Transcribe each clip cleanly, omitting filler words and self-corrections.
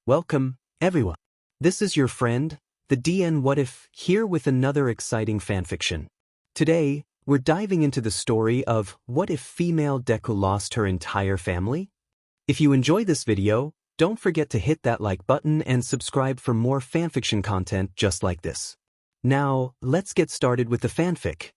Welcome, everyone. This is your friend, the DN What If, here with another exciting fanfiction. Today, we're diving into the story of what if female Deku lost her entire family? If you enjoy this video, don't forget to hit that like button and subscribe for more fanfiction content just like this. Now, let's get started with the fanfic.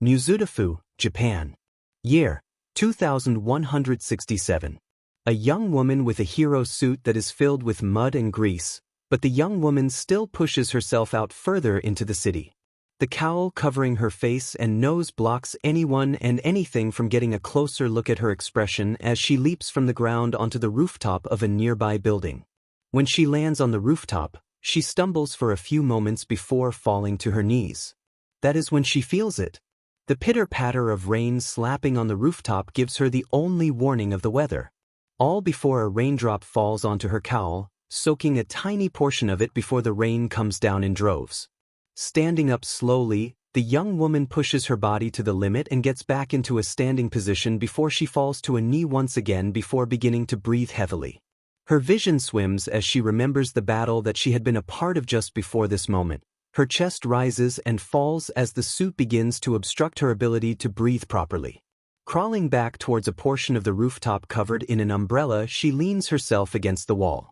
Mizudafu, Japan. Year, 2167. A young woman with a hero suit that is filled with mud and grease, but the young woman still pushes herself out further into the city. The cowl covering her face and nose blocks anyone and anything from getting a closer look at her expression as she leaps from the ground onto the rooftop of a nearby building. When she lands on the rooftop, she stumbles for a few moments before falling to her knees. That is when she feels it. The pitter-patter of rain slapping on the rooftop gives her the only warning of the weather. All before a raindrop falls onto her cowl, soaking a tiny portion of it before the rain comes down in droves. Standing up slowly, the young woman pushes her body to the limit and gets back into a standing position before she falls to a knee once again before beginning to breathe heavily. Her vision swims as she remembers the battle that she had been a part of just before this moment. Her chest rises and falls as the suit begins to obstruct her ability to breathe properly. Crawling back towards a portion of the rooftop covered in an umbrella, she leans herself against the wall.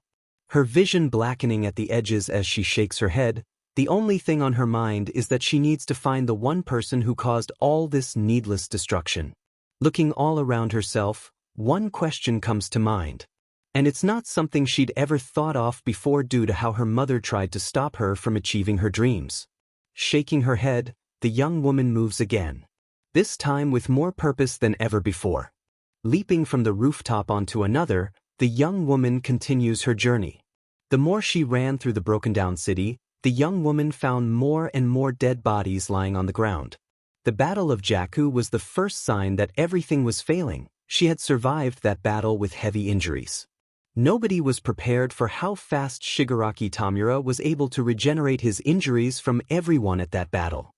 Her vision blackening at the edges as she shakes her head, the only thing on her mind is that she needs to find the one person who caused all this needless destruction. Looking all around herself, one question comes to mind. And it's not something she'd ever thought of before due to how her mother tried to stop her from achieving her dreams. Shaking her head, the young woman moves again. This time with more purpose than ever before. Leaping from the rooftop onto another, the young woman continues her journey. The more she ran through the broken-down city, the young woman found more and more dead bodies lying on the ground. The Battle of Jakku was the first sign that everything was failing. She had survived that battle with heavy injuries. Nobody was prepared for how fast Shigaraki Tamura was able to regenerate his injuries from everyone at that battle.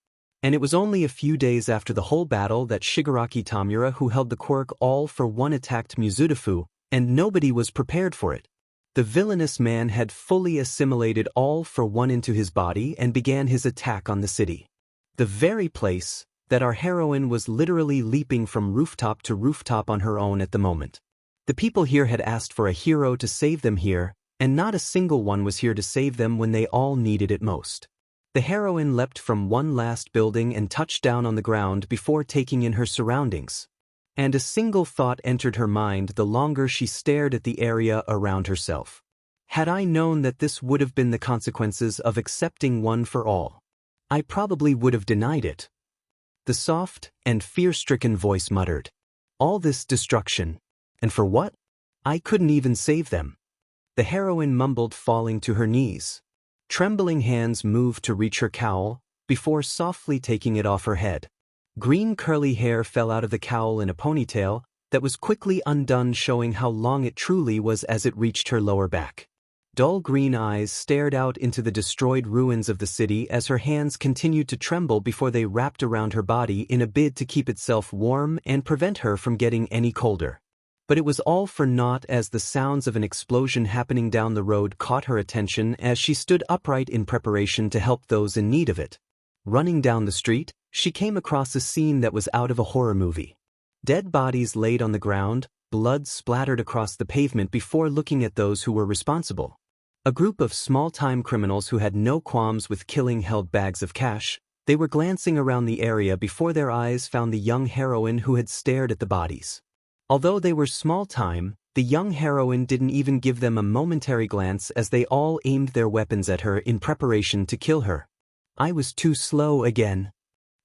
And it was only a few days after the whole battle that Shigaraki Tamura, who held the quirk All for One, attacked Mizudafu, and nobody was prepared for it. The villainous man had fully assimilated All for One into his body and began his attack on the city. The very place that our heroine was literally leaping from rooftop to rooftop on her own at the moment. The people here had asked for a hero to save them here, and not a single one was here to save them when they all needed it most. The heroine leapt from one last building and touched down on the ground before taking in her surroundings. And a single thought entered her mind the longer she stared at the area around herself. Had I known that this would have been the consequences of accepting one for all, I probably would have denied it. The soft and fear-stricken voice muttered, "All this destruction. And for what? I couldn't even save them." The heroine mumbled, falling to her knees. Trembling hands moved to reach her cowl, before softly taking it off her head. Green curly hair fell out of the cowl in a ponytail that was quickly undone, showing how long it truly was as it reached her lower back. Dull green eyes stared out into the destroyed ruins of the city as her hands continued to tremble before they wrapped around her body in a bid to keep itself warm and prevent her from getting any colder. But it was all for naught as the sounds of an explosion happening down the road caught her attention as she stood upright in preparation to help those in need of it. Running down the street, she came across a scene that was out of a horror movie. Dead bodies laid on the ground, blood splattered across the pavement before looking at those who were responsible. A group of small-time criminals who had no qualms with killing held bags of cash. They were glancing around the area before their eyes found the young heroine who had stared at the bodies. Although they were small-time, the young heroine didn't even give them a momentary glance as they all aimed their weapons at her in preparation to kill her. I was too slow again,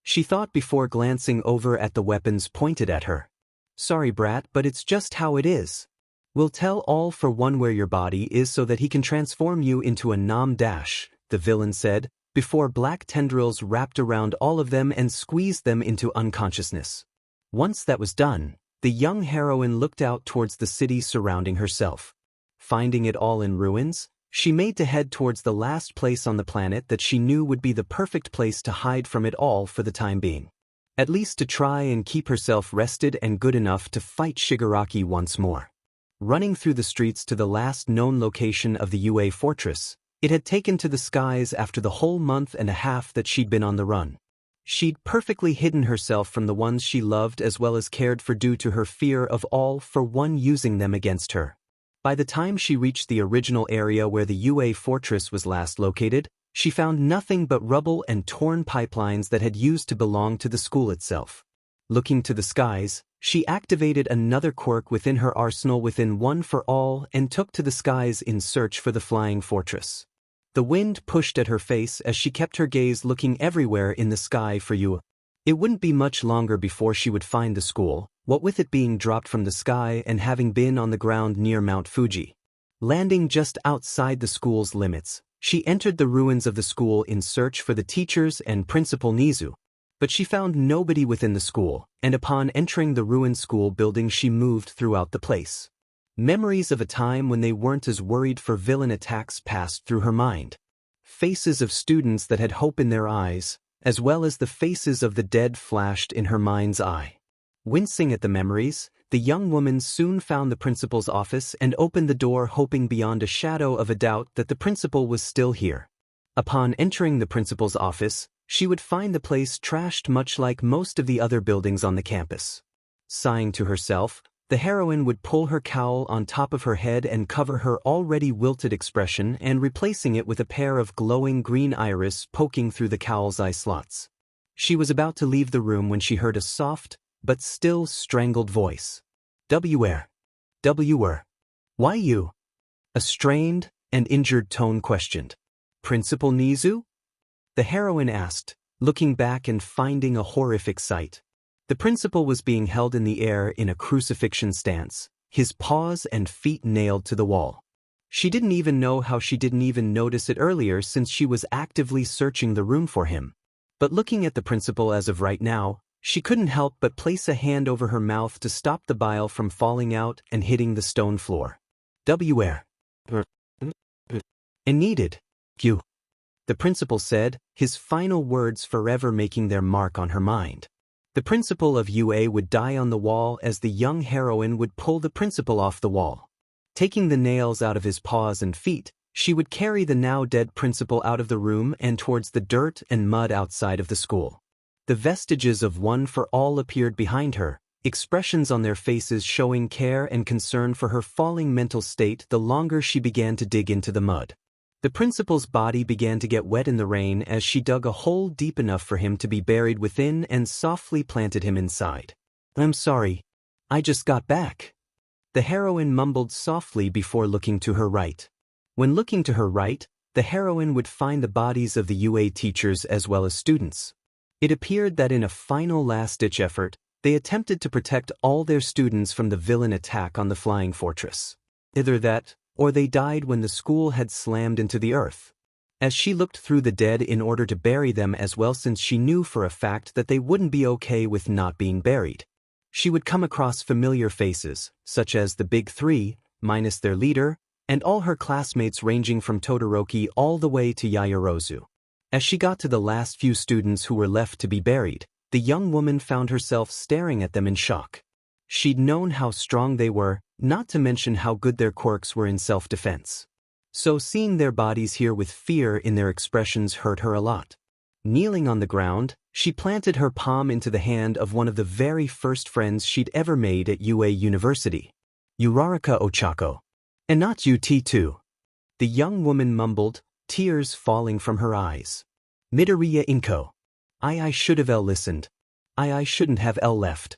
she thought before glancing over at the weapons pointed at her. Sorry, brat, but it's just how it is. We'll tell All for One where your body is so that he can transform you into a nom dash, the villain said, before black tendrils wrapped around all of them and squeezed them into unconsciousness. Once that was done, the young heroine looked out towards the city surrounding herself. Finding it all in ruins, she made to head towards the last place on the planet that she knew would be the perfect place to hide from it all for the time being. At least to try and keep herself rested and good enough to fight Shigaraki once more. running through the streets to the last known location of the UA fortress. It had taken to the skies after the whole month and a half that she'd been on the run. She'd perfectly hidden herself from the ones she loved as well as cared for due to her fear of all for one using them against her. By the time she reached the original area where the UA fortress was last located, she found nothing but rubble and torn pipelines that had used to belong to the school itself. Looking to the skies, she activated another quirk within her arsenal within One for All and took to the skies in search for the flying fortress. The wind pushed at her face as she kept her gaze looking everywhere in the sky for you. It wouldn't be much longer before she would find the school, what with it being dropped from the sky and having been on the ground near Mount Fuji. Landing just outside the school's limits, she entered the ruins of the school in search for the teachers and Principal Nizu. But she found nobody within the school, and upon entering the ruined school building she moved throughout the place. Memories of a time when they weren't as worried for villain attacks passed through her mind. Faces of students that had hope in their eyes, as well as the faces of the dead flashed in her mind's eye. Wincing at the memories, the young woman soon found the principal's office and opened the door hoping beyond a shadow of a doubt that the principal was still here. Upon entering the principal's office, she would find the place trashed much like most of the other buildings on the campus. Sighing to herself, the heroine would pull her cowl on top of her head and cover her already wilted expression and replacing it with a pair of glowing green iris poking through the cowl's eye slots. She was about to leave the room when she heard a soft, but still strangled voice. "Where? Where? Why you?" A strained and injured tone questioned. "Principal Nizu?" The heroine asked, looking back and finding a horrific sight. The principal was being held in the air in a crucifixion stance, his paws and feet nailed to the wall. She didn't even know how she didn't even notice it earlier since she was actively searching the room for him. But looking at the principal as of right now, she couldn't help but place a hand over her mouth to stop the bile from falling out and hitting the stone floor. "Where? And needed. You." The principal said, his final words forever making their mark on her mind. The principal of UA would die on the wall as the young heroine would pull the principal off the wall. Taking the nails out of his paws and feet, she would carry the now dead principal out of the room and towards the dirt and mud outside of the school. The vestiges of One for All appeared behind her, expressions on their faces showing care and concern for her falling mental state the longer she began to dig into the mud. The principal's body began to get wet in the rain as she dug a hole deep enough for him to be buried within and softly planted him inside. "I'm sorry. I just got back." The heroine mumbled softly before looking to her right. When looking to her right, the heroine would find the bodies of the UA teachers as well as students. It appeared that in a final last-ditch effort, they attempted to protect all their students from the villain attack on the flying fortress. Either that, or they died when the school had slammed into the earth. As she looked through the dead in order to bury them as well since she knew for a fact that they wouldn't be okay with not being buried. She would come across familiar faces, such as the Big Three, minus their leader, and all her classmates ranging from Todoroki all the way to Yaoyorozu. As she got to the last few students who were left to be buried, the young woman found herself staring at them in shock. She'd known how strong they were, not to mention how good their quirks were in self-defense. So seeing their bodies here with fear in their expressions hurt her a lot. Kneeling on the ground, she planted her palm into the hand of one of the very first friends she'd ever made at UA University. "Uraraka Ochako. And not UT too." The young woman mumbled, tears falling from her eyes. "Midoriya Inko. I should have listened. I shouldn't have left."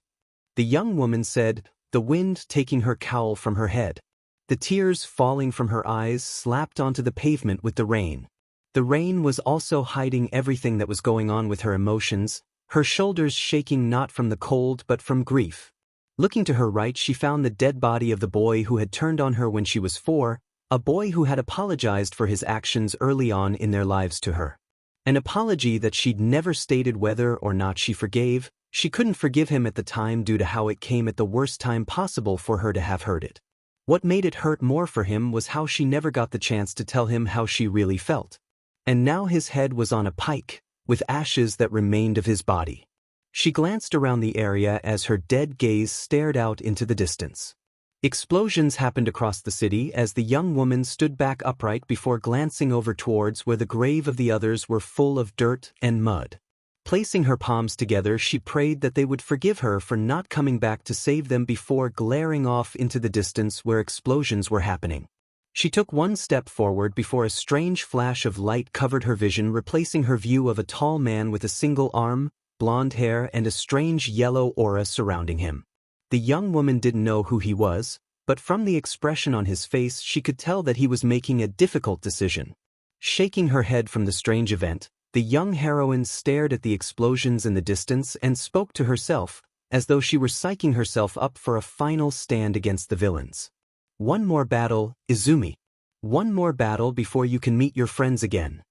The young woman said, the wind taking her cowl from her head. The tears falling from her eyes slapped onto the pavement with the rain. The rain was also hiding everything that was going on with her emotions, her shoulders shaking not from the cold but from grief. Looking to her right, she found the dead body of the boy who had turned on her when she was 4, a boy who had apologized for his actions early on in their lives to her. An apology that she'd never stated whether or not she forgave. She couldn't forgive him at the time due to how it came at the worst time possible for her to have heard it. What made it hurt more for him was how she never got the chance to tell him how she really felt. And now his head was on a pike, with ashes that remained of his body. She glanced around the area as her dead gaze stared out into the distance. Explosions happened across the city as the young woman stood back upright before glancing over towards where the grave of the others were full of dirt and mud. Placing her palms together, she prayed that they would forgive her for not coming back to save them before glaring off into the distance where explosions were happening. She took one step forward before a strange flash of light covered her vision, replacing her view of a tall man with a single arm, blonde hair, and a strange yellow aura surrounding him. The young woman didn't know who he was, but from the expression on his face she could tell that he was making a difficult decision. Shaking her head from the strange event, the young heroine stared at the explosions in the distance and spoke to herself, as though she were psyching herself up for a final stand against the villains. One more battle, Izumi. One more battle before you can meet your friends again.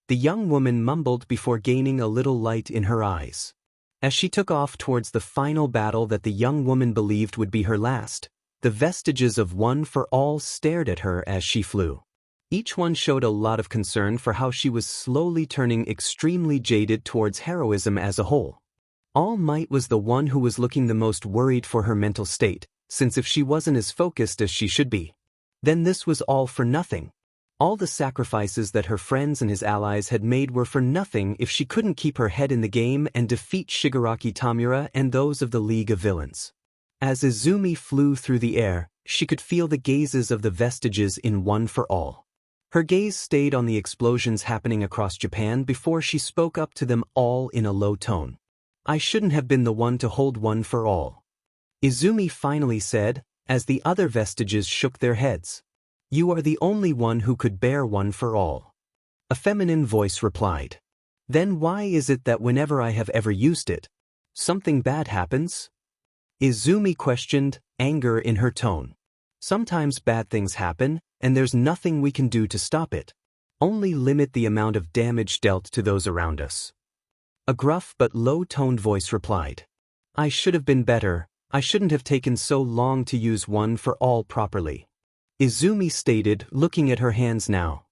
The young woman mumbled before gaining a little light in her eyes. As she took off towards the final battle that the young woman believed would be her last, the vestiges of One for All stared at her as she flew. Each one showed a lot of concern for how she was slowly turning extremely jaded towards heroism as a whole. All Might was the one who was looking the most worried for her mental state, since if she wasn't as focused as she should be, then this was all for nothing. All the sacrifices that her friends and his allies had made were for nothing if she couldn't keep her head in the game and defeat Shigaraki Tamura and those of the League of Villains. As Izumi flew through the air, she could feel the gazes of the vestiges in One for All. Her gaze stayed on the explosions happening across Japan before she spoke up to them all in a low tone. I shouldn't have been the one to hold One for All. Izumi finally said, as the other vestiges shook their heads. You are the only one who could bear One for All. A feminine voice replied. Then why is it that whenever I have ever used it, something bad happens? Izumi questioned, anger in her tone. Sometimes bad things happen, and there's nothing we can do to stop it. Only limit the amount of damage dealt to those around us. A gruff but low-toned voice replied. I should have been better. I shouldn't have taken so long to use One for All properly. Izumi stated, looking at her hands now.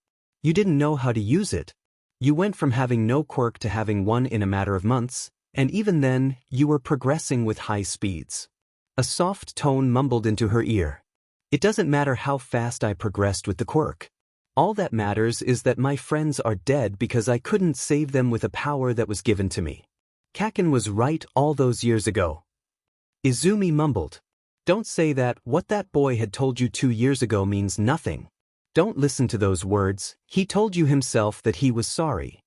You didn't know how to use it. You went from having no quirk to having one in a matter of months, and even then, you were progressing with high speeds. A soft tone mumbled into her ear. It doesn't matter how fast I progressed with the quirk. All that matters is that my friends are dead because I couldn't save them with a power that was given to me. Kaken was right all those years ago. Izumi mumbled. Don't say that. What that boy had told you 2 years ago means nothing. Don't listen to those words. He told you himself that he was sorry.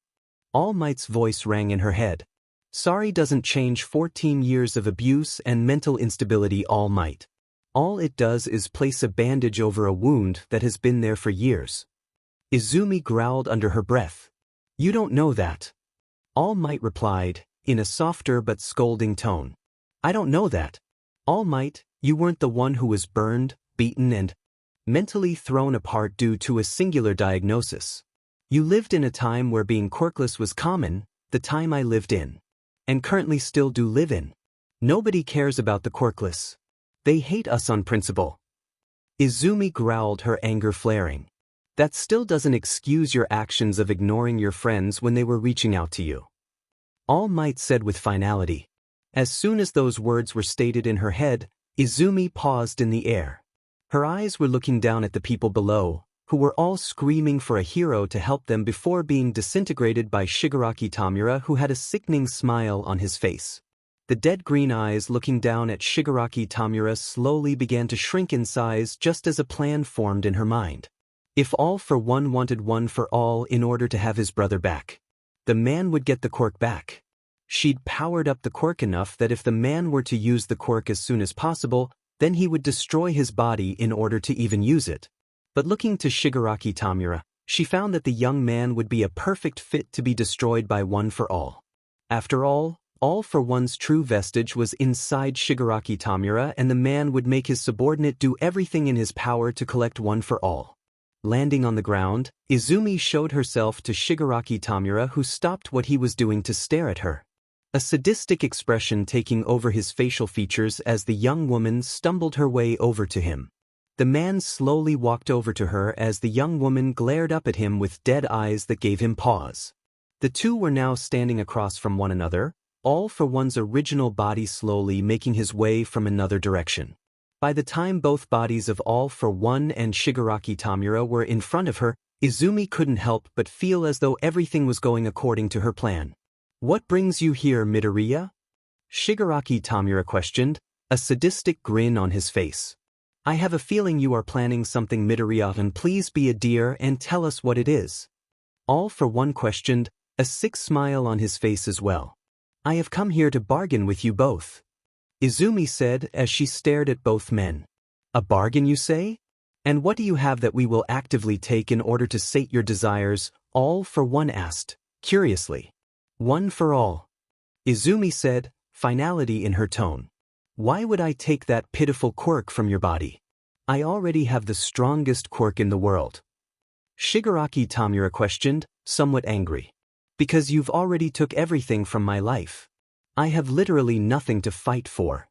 All Might's voice rang in her head. Sorry doesn't change 14 years of abuse and mental instability, All Might. All it does is place a bandage over a wound that has been there for years. Izumi growled under her breath. You don't know that. All Might replied, in a softer but scolding tone. I don't know that. All Might, you weren't the one who was burned, beaten, and mentally thrown apart due to a singular diagnosis. You lived in a time where being quirkless was common, the time I lived in. And currently still do live in. Nobody cares about the quirkless. They hate us on principle. Izumi growled, her anger flaring. That still doesn't excuse your actions of ignoring your friends when they were reaching out to you. All Might said with finality. As soon as those words were stated in her head, Izumi paused in the air. Her eyes were looking down at the people below, who were all screaming for a hero to help them before being disintegrated by Shigaraki Tamura, who had a sickening smile on his face. The dead green eyes looking down at Shigaraki Tamura slowly began to shrink in size just as a plan formed in her mind. If All for One wanted One for All in order to have his brother back, the man would get the quirk back. She'd powered up the quirk enough that if the man were to use the quirk as soon as possible, then he would destroy his body in order to even use it. But looking to Shigaraki Tamura, she found that the young man would be a perfect fit to be destroyed by One for All. After all for One's true vestige was inside Shigaraki Tamura, and the man would make his subordinate do everything in his power to collect One for All. Landing on the ground, Izumi showed herself to Shigaraki Tamura, who stopped what he was doing to stare at her. A sadistic expression taking over his facial features as the young woman stumbled her way over to him. The man slowly walked over to her as the young woman glared up at him with dead eyes that gave him pause. The two were now standing across from one another, All for One's original body slowly making his way from another direction. By the time both bodies of All for One and Shigaraki Tamura were in front of her, Izumi couldn't help but feel as though everything was going according to her plan. "What brings you here, Midoriya?" Shigaraki Tamura questioned, a sadistic grin on his face. "I have a feeling you are planning something, Midoriya, and please be a dear and tell us what it is." All for One questioned, a sick smile on his face as well. "I have come here to bargain with you both," Izumi said as she stared at both men. "A bargain, you say? And what do you have that we will actively take in order to sate your desires?" All for One asked, curiously. "One for all," Izumi said, finality in her tone. "Why would I take that pitiful quirk from your body? I already have the strongest quirk in the world." Shigaraki Tamura questioned, somewhat angry. "Because you've already took everything from my life. I have literally nothing to fight for,"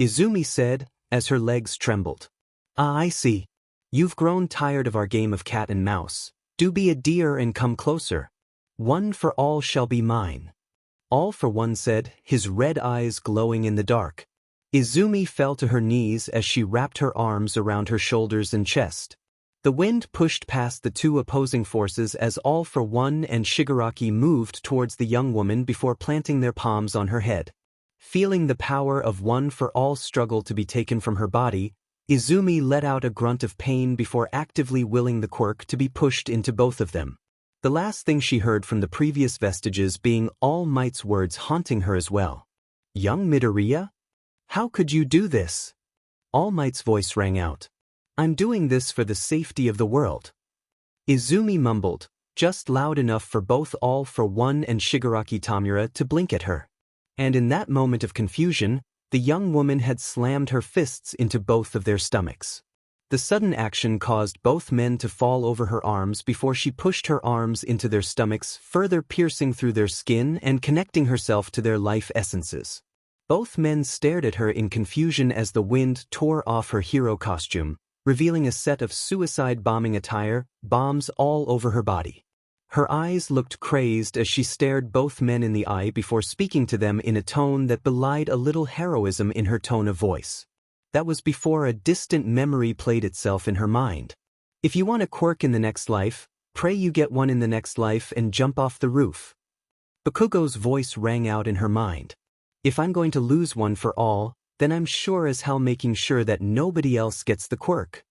Izumi said, as her legs trembled. "Ah, I see. You've grown tired of our game of cat and mouse. Do be a dear and come closer. One for all shall be mine." All for One said, his red eyes glowing in the dark. Izumi fell to her knees as she wrapped her arms around her shoulders and chest. The wind pushed past the two opposing forces as All for One and Shigaraki moved towards the young woman before planting their palms on her head. Feeling the power of One for All struggle to be taken from her body, Izumi let out a grunt of pain before actively willing the quirk to be pushed into both of them. The last thing she heard from the previous vestiges being All Might's words haunting her as well. "Young Midoriya? How could you do this?" All Might's voice rang out. "I'm doing this for the safety of the world," Izumi mumbled, just loud enough for both All for One and Shigaraki Tamura to blink at her. And in that moment of confusion, the young woman had slammed her fists into both of their stomachs. The sudden action caused both men to fall over her arms before she pushed her arms into their stomachs, further piercing through their skin and connecting herself to their life essences. Both men stared at her in confusion as the wind tore off her hero costume, revealing a set of suicide bombing attire, bombs all over her body. Her eyes looked crazed as she stared both men in the eye before speaking to them in a tone that belied a little heroism in her tone of voice. That was before a distant memory played itself in her mind. "If you want a quirk in the next life, pray you get one in the next life and jump off the roof." Bakugo's voice rang out in her mind. "If I'm going to lose one for all, then I'm sure as hell making sure that nobody else gets the quirk,"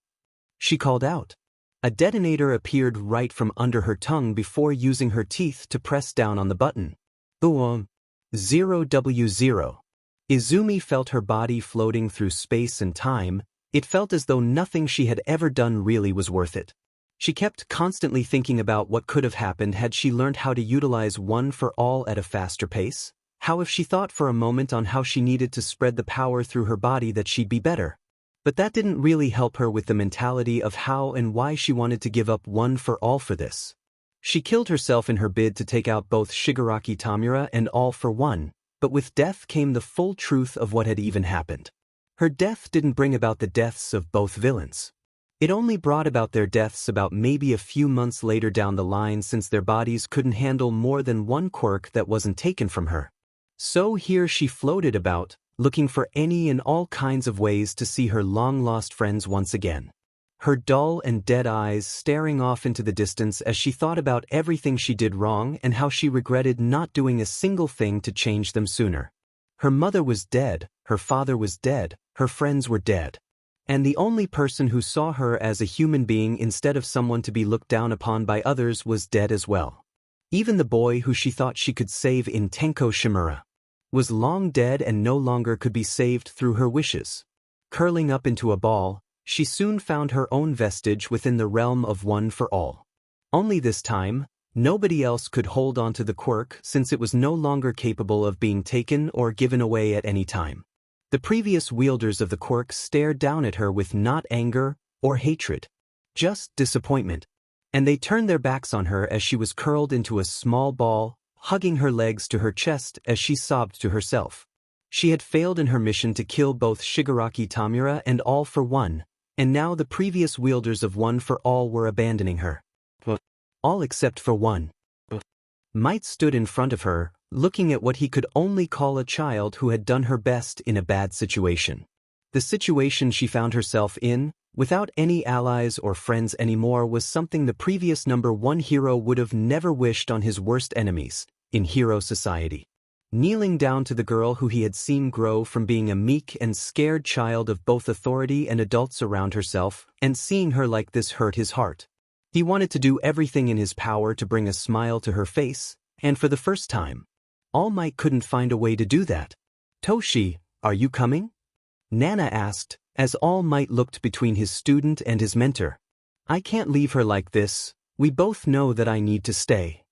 she called out. A detonator appeared right from under her tongue before using her teeth to press down on the button. Boom. 0W0. Izumi felt her body floating through space and time. It felt as though nothing she had ever done really was worth it. She kept constantly thinking about what could have happened had she learned how to utilize One for All at a faster pace. How if she thought for a moment on how she needed to spread the power through her body that she'd be better. But that didn't really help her with the mentality of how and why she wanted to give up One for All for this. She killed herself in her bid to take out both Shigaraki Tamura and All for One, but with death came the full truth of what had even happened. Her death didn't bring about the deaths of both villains. It only brought about their deaths about maybe a few months later down the line, since their bodies couldn't handle more than one quirk that wasn't taken from her. So here she floated about, looking for any and all kinds of ways to see her long-lost friends once again. Her dull and dead eyes staring off into the distance as she thought about everything she did wrong and how she regretted not doing a single thing to change them sooner. Her mother was dead, her father was dead, her friends were dead. And the only person who saw her as a human being instead of someone to be looked down upon by others was dead as well. Even the boy who she thought she could save in Tenko Shimura was long dead and no longer could be saved through her wishes. Curling up into a ball, she soon found her own vestige within the realm of One for All. Only this time, nobody else could hold on to the quirk since it was no longer capable of being taken or given away at any time. The previous wielders of the quirk stared down at her with not anger or hatred, just disappointment. And they turned their backs on her as she was curled into a small ball, hugging her legs to her chest as she sobbed to herself. She had failed in her mission to kill both Shigaraki Tamura and All for One, and now the previous wielders of One for All were abandoning her. All except for one. Might stood in front of her, looking at what he could only call a child who had done her best in a bad situation. The situation she found herself in, without any allies or friends anymore, was something the previous #1 hero would have never wished on his worst enemies, in hero society. Kneeling down to the girl who he had seen grow from being a meek and scared child of both authority and adults around herself, and seeing her like this hurt his heart. He wanted to do everything in his power to bring a smile to her face, and for the first time, All Might couldn't find a way to do that. "Toshi, are you coming?" Nana asked, as All Might looked between his student and his mentor. "I can't leave her like this. We both know that I need to stay,"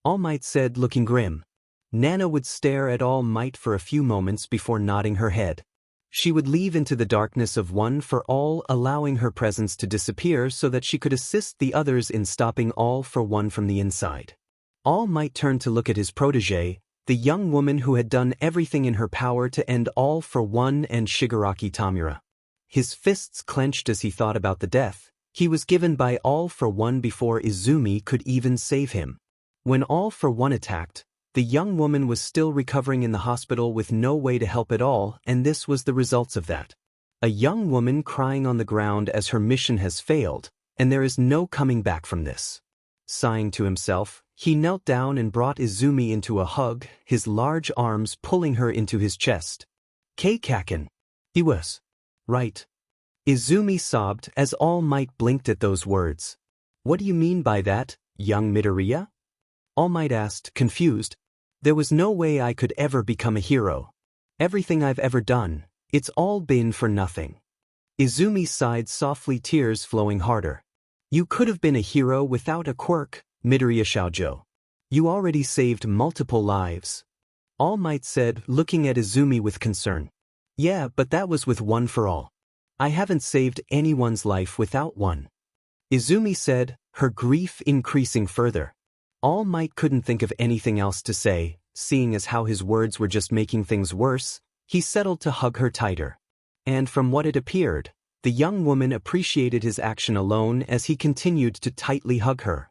All Might said, looking grim. Nana would stare at All Might for a few moments before nodding her head. She would leave into the darkness of One for All, allowing her presence to disappear so that she could assist the others in stopping All for One from the inside. All Might turned to look at his protégé, the young woman who had done everything in her power to end All for One and Shigaraki Tamura. His fists clenched as he thought about the death he was given by All for One before Izumi could even save him. When All for One attacked, the young woman was still recovering in the hospital with no way to help at all, and this was the results of that. A young woman crying on the ground as her mission has failed, and there is no coming back from this. Sighing to himself, he knelt down and brought Izumi into a hug, his large arms pulling her into his chest. "Keikaken. He was right." Izumi sobbed as All Might blinked at those words. "What do you mean by that, young Midoriya?" All Might asked, confused. "There was no way I could ever become a hero. Everything I've ever done, it's all been for nothing." Izumi sighed softly, tears flowing harder. "You could have been a hero without a quirk, Midoriya Shoujo. You already saved multiple lives," All Might said, looking at Izumi with concern. "Yeah, but that was with One for All. I haven't saved anyone's life without one," Izumi said, her grief increasing further. All Might couldn't think of anything else to say, seeing as how his words were just making things worse. He settled to hug her tighter. And from what it appeared, the young woman appreciated his action alone as he continued to tightly hug her.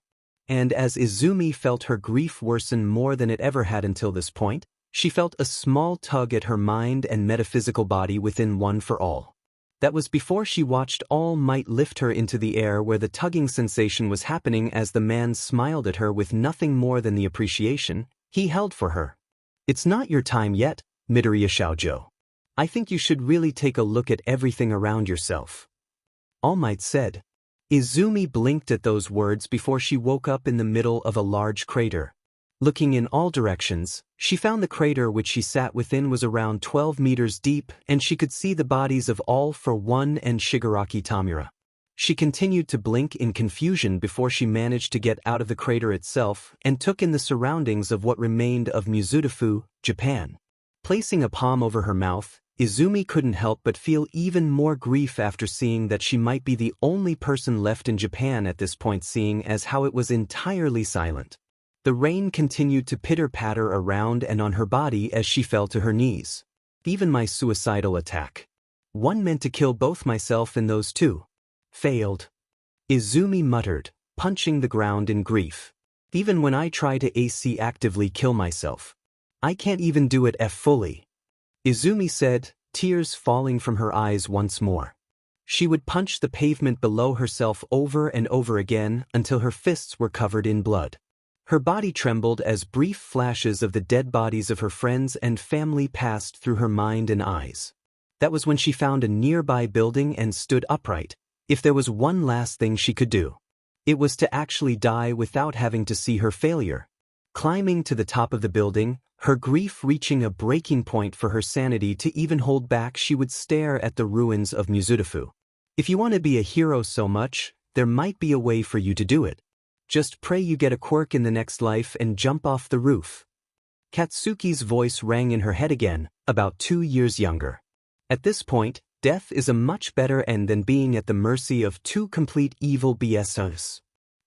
And as Izumi felt her grief worsen more than it ever had until this point, she felt a small tug at her mind and metaphysical body within One for All. That was before she watched All Might lift her into the air, where the tugging sensation was happening as the man smiled at her with nothing more than the appreciation he held for her. "It's not your time yet, Midoriya Shoujo. I think you should really take a look at everything around yourself," All Might said. Izumi blinked at those words before she woke up in the middle of a large crater. Looking in all directions, she found the crater which she sat within was around 12 meters deep, and she could see the bodies of All for One and Shigaraki Tamura. She continued to blink in confusion before she managed to get out of the crater itself and took in the surroundings of what remained of Mizutofu, Japan. Placing a palm over her mouth, Izumi couldn't help but feel even more grief after seeing that she might be the only person left in Japan at this point, seeing as how it was entirely silent. The rain continued to pitter-patter around and on her body as she fell to her knees. "Even my suicidal attack. One meant to kill both myself and those two. Failed," Izumi muttered, punching the ground in grief. "Even when I try to actively kill myself, I can't even do it fully," Izumi said, tears falling from her eyes once more. She would punch the pavement below herself over and over again until her fists were covered in blood. Her body trembled as brief flashes of the dead bodies of her friends and family passed through her mind and eyes. That was when she found a nearby building and stood upright. If there was one last thing she could do, it was to actually die without having to see her failure. Climbing to the top of the building, her grief reaching a breaking point for her sanity to even hold back, she would stare at the ruins of Mizutofu. If you want to be a hero so much, there might be a way for you to do it. Just pray you get a quirk in the next life and jump off the roof. Katsuki's voice rang in her head again, about 2 years younger. At this point, death is a much better end than being at the mercy of two complete evil BSs.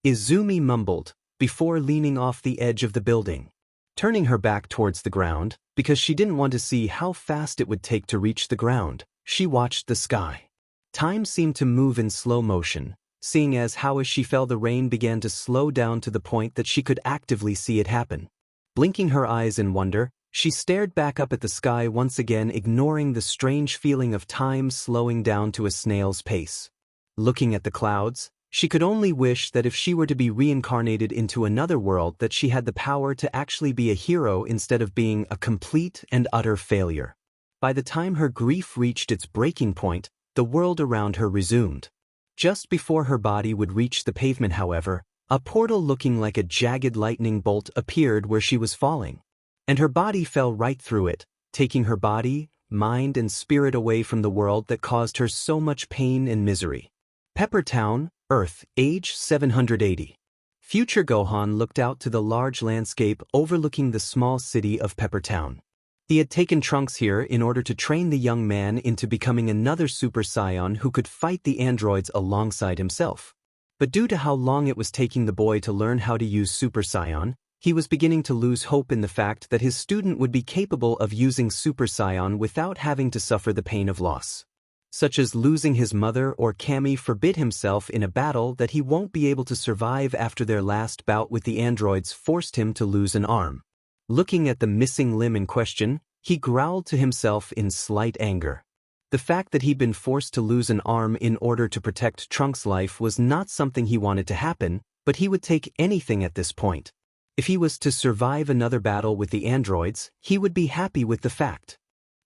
Izumi mumbled, before leaning off the edge of the building. Turning her back towards the ground, because she didn't want to see how fast it would take to reach the ground, she watched the sky. Time seemed to move in slow motion, seeing as how as she fell the rain began to slow down to the point that she could actively see it happen. Blinking her eyes in wonder, She stared back up at the sky once again, ignoring the strange feeling of time slowing down to a snail's pace. Looking at the clouds, she could only wish that if she were to be reincarnated into another world that she had the power to actually be a hero instead of being a complete and utter failure. By the time her grief reached its breaking point, the world around her resumed. Just before her body would reach the pavement, however, a portal looking like a jagged lightning bolt appeared where she was falling. And her body fell right through it, taking her body, mind and spirit away from the world that caused her so much pain and misery. Pepper Town, Earth, age 780. Future Gohan looked out to the large landscape overlooking the small city of Pepper Town. He had taken Trunks here in order to train the young man into becoming another Super Saiyan who could fight the androids alongside himself. But due to how long it was taking the boy to learn how to use Super Saiyan, he was beginning to lose hope in the fact that his student would be capable of using Super Saiyan without having to suffer the pain of loss, such as losing his mother, or Kami forbid himself in a battle that he won't be able to survive after their last bout with the androids forced him to lose an arm. Looking at the missing limb in question, he growled to himself in slight anger. The fact that he'd been forced to lose an arm in order to protect Trunks' life was not something he wanted to happen, but he would take anything at this point. If he was to survive another battle with the androids, he would be happy with the fact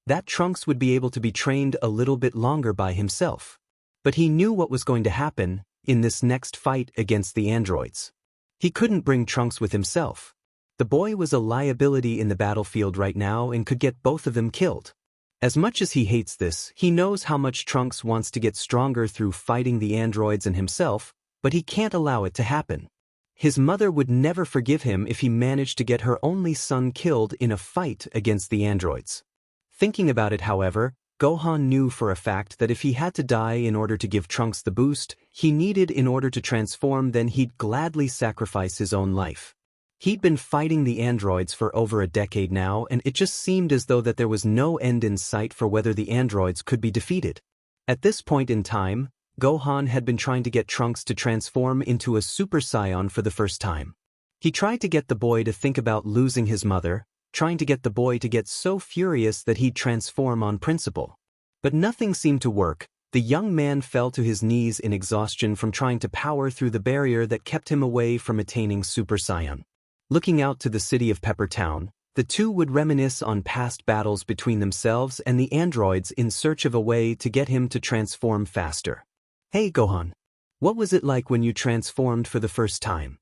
that Trunks would be able to be trained a little bit longer by himself. But he knew what was going to happen in this next fight against the androids. He couldn't bring Trunks with himself. The boy was a liability in the battlefield right now and could get both of them killed. As much as he hates this, he knows how much Trunks wants to get stronger through fighting the androids and himself, but he can't allow it to happen. His mother would never forgive him if he managed to get her only son killed in a fight against the androids. Thinking about it, however, Gohan knew for a fact that if he had to die in order to give Trunks the boost he needed in order to transform, then he'd gladly sacrifice his own life. He'd been fighting the androids for over a decade now, and it just seemed as though that there was no end in sight for whether the androids could be defeated. At this point in time, Gohan had been trying to get Trunks to transform into a Super Saiyan for the first time. He tried to get the boy to think about losing his mother, trying to get the boy to get so furious that he'd transform on principle. But nothing seemed to work. The young man fell to his knees in exhaustion from trying to power through the barrier that kept him away from attaining Super Saiyan. Looking out to the city of Pepper Town, the two would reminisce on past battles between themselves and the androids in search of a way to get him to transform faster. "Hey Gohan, what was it like when you transformed for the first time?"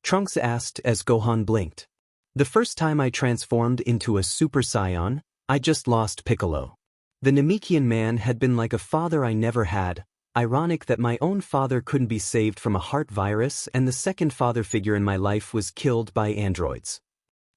Trunks asked as Gohan blinked. "The first time I transformed into a Super Saiyan, I just lost Piccolo. The Namekian man had been like a father I never had. Ironic that my own father couldn't be saved from a heart virus and the second father figure in my life was killed by androids,"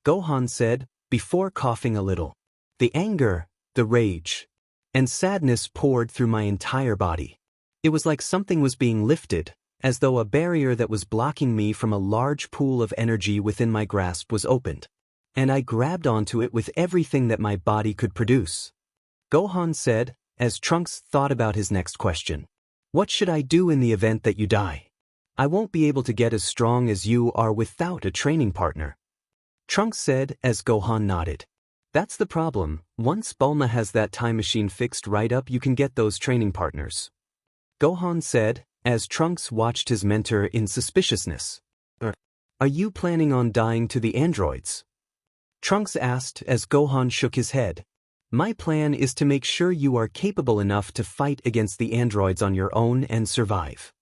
Gohan said, before coughing a little. The anger, the rage, and sadness poured through my entire body. It was like something was being lifted, as though a barrier that was blocking me from a large pool of energy within my grasp was opened. And I grabbed onto it with everything that my body could produce, Gohan said, as Trunks thought about his next question. "What should I do in the event that you die? I won't be able to get as strong as you are without a training partner," Trunks said as Gohan nodded. "That's the problem. Once Bulma has that time machine fixed right up, you can get those training partners," Gohan said, as Trunks watched his mentor in suspiciousness. Are you planning on dying to the androids?" Trunks asked as Gohan shook his head. "My plan is to make sure you are capable enough to fight against the androids on your own and survive,"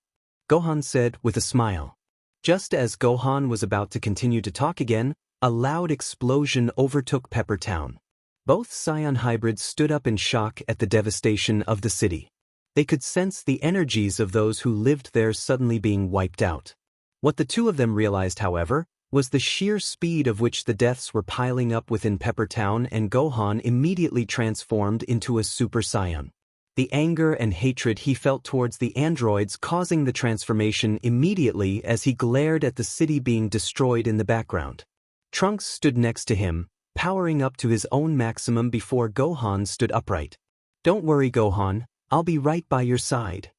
Gohan said with a smile. Just as Gohan was about to continue to talk again, a loud explosion overtook Pepper Town. Both Saiyan hybrids stood up in shock at the devastation of the city. They could sense the energies of those who lived there suddenly being wiped out. What the two of them realized, however, was the sheer speed of which the deaths were piling up within Pepper Town, and Gohan immediately transformed into a Super Saiyan. The anger and hatred he felt towards the androids causing the transformation immediately as he glared at the city being destroyed in the background. Trunks stood next to him, powering up to his own maximum before Gohan stood upright. "Don't worry, Gohan, I'll be right by your side,"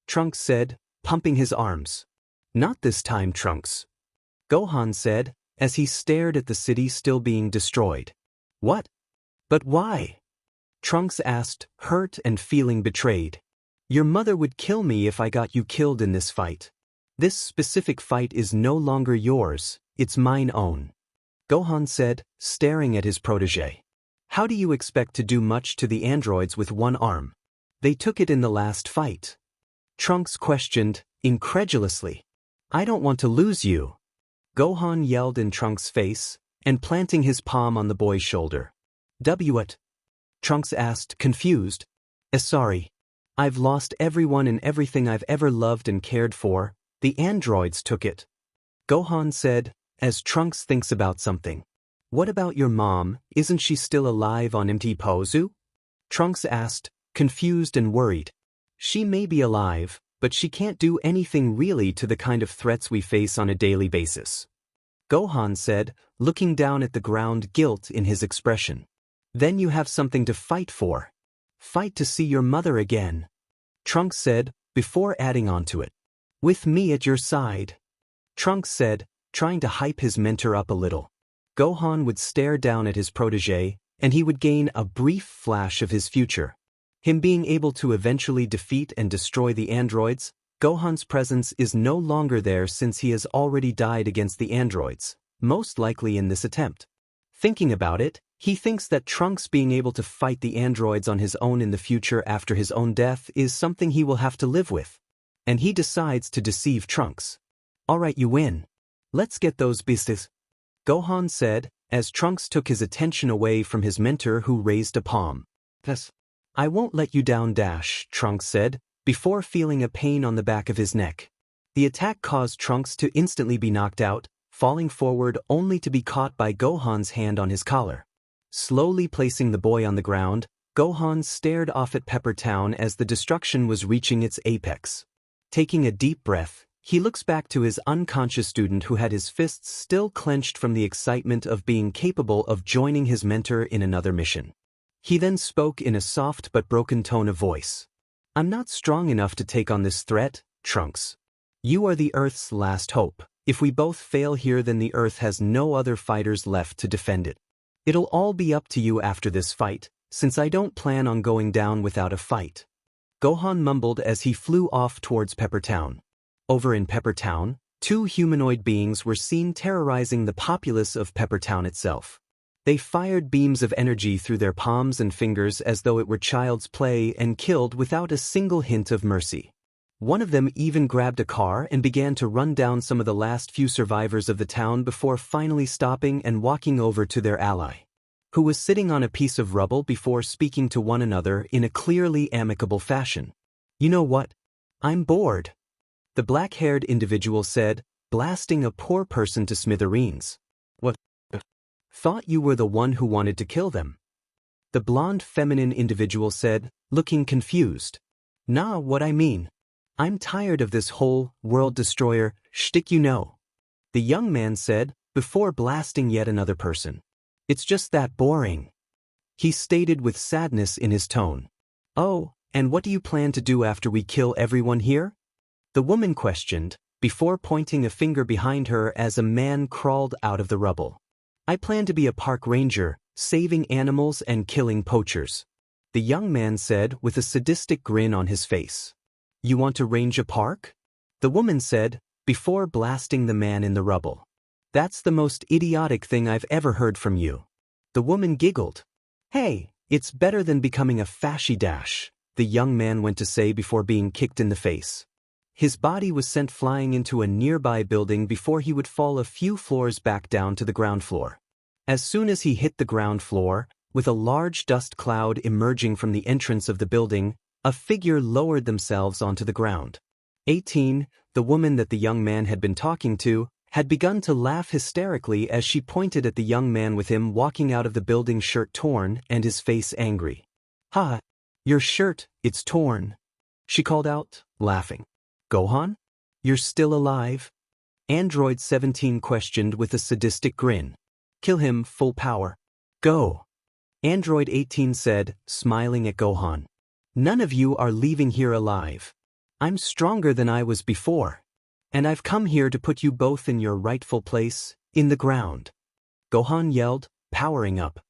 Trunks said, pumping his arms. "Not this time, Trunks," Gohan said, as he stared at the city still being destroyed. What? But why? Trunks asked, hurt and feeling betrayed. Your mother would kill me if I got you killed in this fight. This specific fight is no longer yours, it's mine own. Gohan said, staring at his protege. How do you expect to do much to the androids with one arm? They took it in the last fight. Trunks questioned, incredulously. I don't want to lose you. Gohan yelled in Trunks' face, and planting his palm on the boy's shoulder. What? Trunks asked, confused. Sorry. I've lost everyone and everything I've ever loved and cared for. The androids took it. Gohan said, as Trunks thinks about something. What about your mom, isn't she still alive on Mt. Pozu? Trunks asked, confused and worried. She may be alive, but she can't do anything really to the kind of threats we face on a daily basis. Gohan said, looking down at the ground, guilt in his expression. Then you have something to fight for. Fight to see your mother again. Trunks said, before adding on to it. With me at your side. Trunks said, trying to hype his mentor up a little. Gohan would stare down at his protege, and he would gain a brief flash of his future. Him being able to eventually defeat and destroy the androids. Gohan's presence is no longer there since he has already died against the androids, most likely in this attempt. Thinking about it, he thinks that Trunks being able to fight the androids on his own in the future after his own death is something he will have to live with. And he decides to deceive Trunks. Alright, you win. Let's get those beasties. Gohan said, as Trunks took his attention away from his mentor who raised a palm. Yes. I won't let you down, Trunks said, before feeling a pain on the back of his neck. The attack caused Trunks to instantly be knocked out, falling forward only to be caught by Gohan's hand on his collar. Slowly placing the boy on the ground, Gohan stared off at Pepper Town as the destruction was reaching its apex. Taking a deep breath, he looks back to his unconscious student who had his fists still clenched from the excitement of being capable of joining his mentor in another mission. He then spoke in a soft but broken tone of voice. I'm not strong enough to take on this threat, Trunks. You are the Earth's last hope. If we both fail here, then the Earth has no other fighters left to defend it. It'll all be up to you after this fight, since I don't plan on going down without a fight. Gohan mumbled as he flew off towards Pepper Town. Over in Pepper Town, two humanoid beings were seen terrorizing the populace of Pepper Town itself. They fired beams of energy through their palms and fingers as though it were child's play and killed without a single hint of mercy. One of them even grabbed a car and began to run down some of the last few survivors of the town before finally stopping and walking over to their ally, who was sitting on a piece of rubble before speaking to one another in a clearly amicable fashion. You know what? I'm bored. The black-haired individual said, blasting a poor person to smithereens. What? Thought you were the one who wanted to kill them. The blonde feminine individual said, looking confused. Nah, what I mean. I'm tired of this whole world destroyer shtick, you know. The young man said, before blasting yet another person. It's just that boring. He stated with sadness in his tone. Oh, and what do you plan to do after we kill everyone here? The woman questioned, before pointing a finger behind her as a man crawled out of the rubble. I plan to be a park ranger, saving animals and killing poachers. The young man said with a sadistic grin on his face. You want to range a park? The woman said, before blasting the man in the rubble. That's the most idiotic thing I've ever heard from you. The woman giggled. Hey, it's better than becoming a fashy dash, the young man went to say before being kicked in the face. His body was sent flying into a nearby building before he would fall a few floors back down to the ground floor. As soon as he hit the ground floor, with a large dust cloud emerging from the entrance of the building, a figure lowered themselves onto the ground. 18, the woman that the young man had been talking to, had begun to laugh hysterically as she pointed at the young man with him walking out of the building, shirt torn and his face angry. Ha! Your shirt, it's torn. She called out, laughing. Gohan? You're still alive? Android 17 questioned with a sadistic grin. Kill him, full power. Go. Android 18 said, smiling at Gohan. None of you are leaving here alive. I'm stronger than I was before. And I've come here to put you both in your rightful place, in the ground. Gohan yelled, powering up.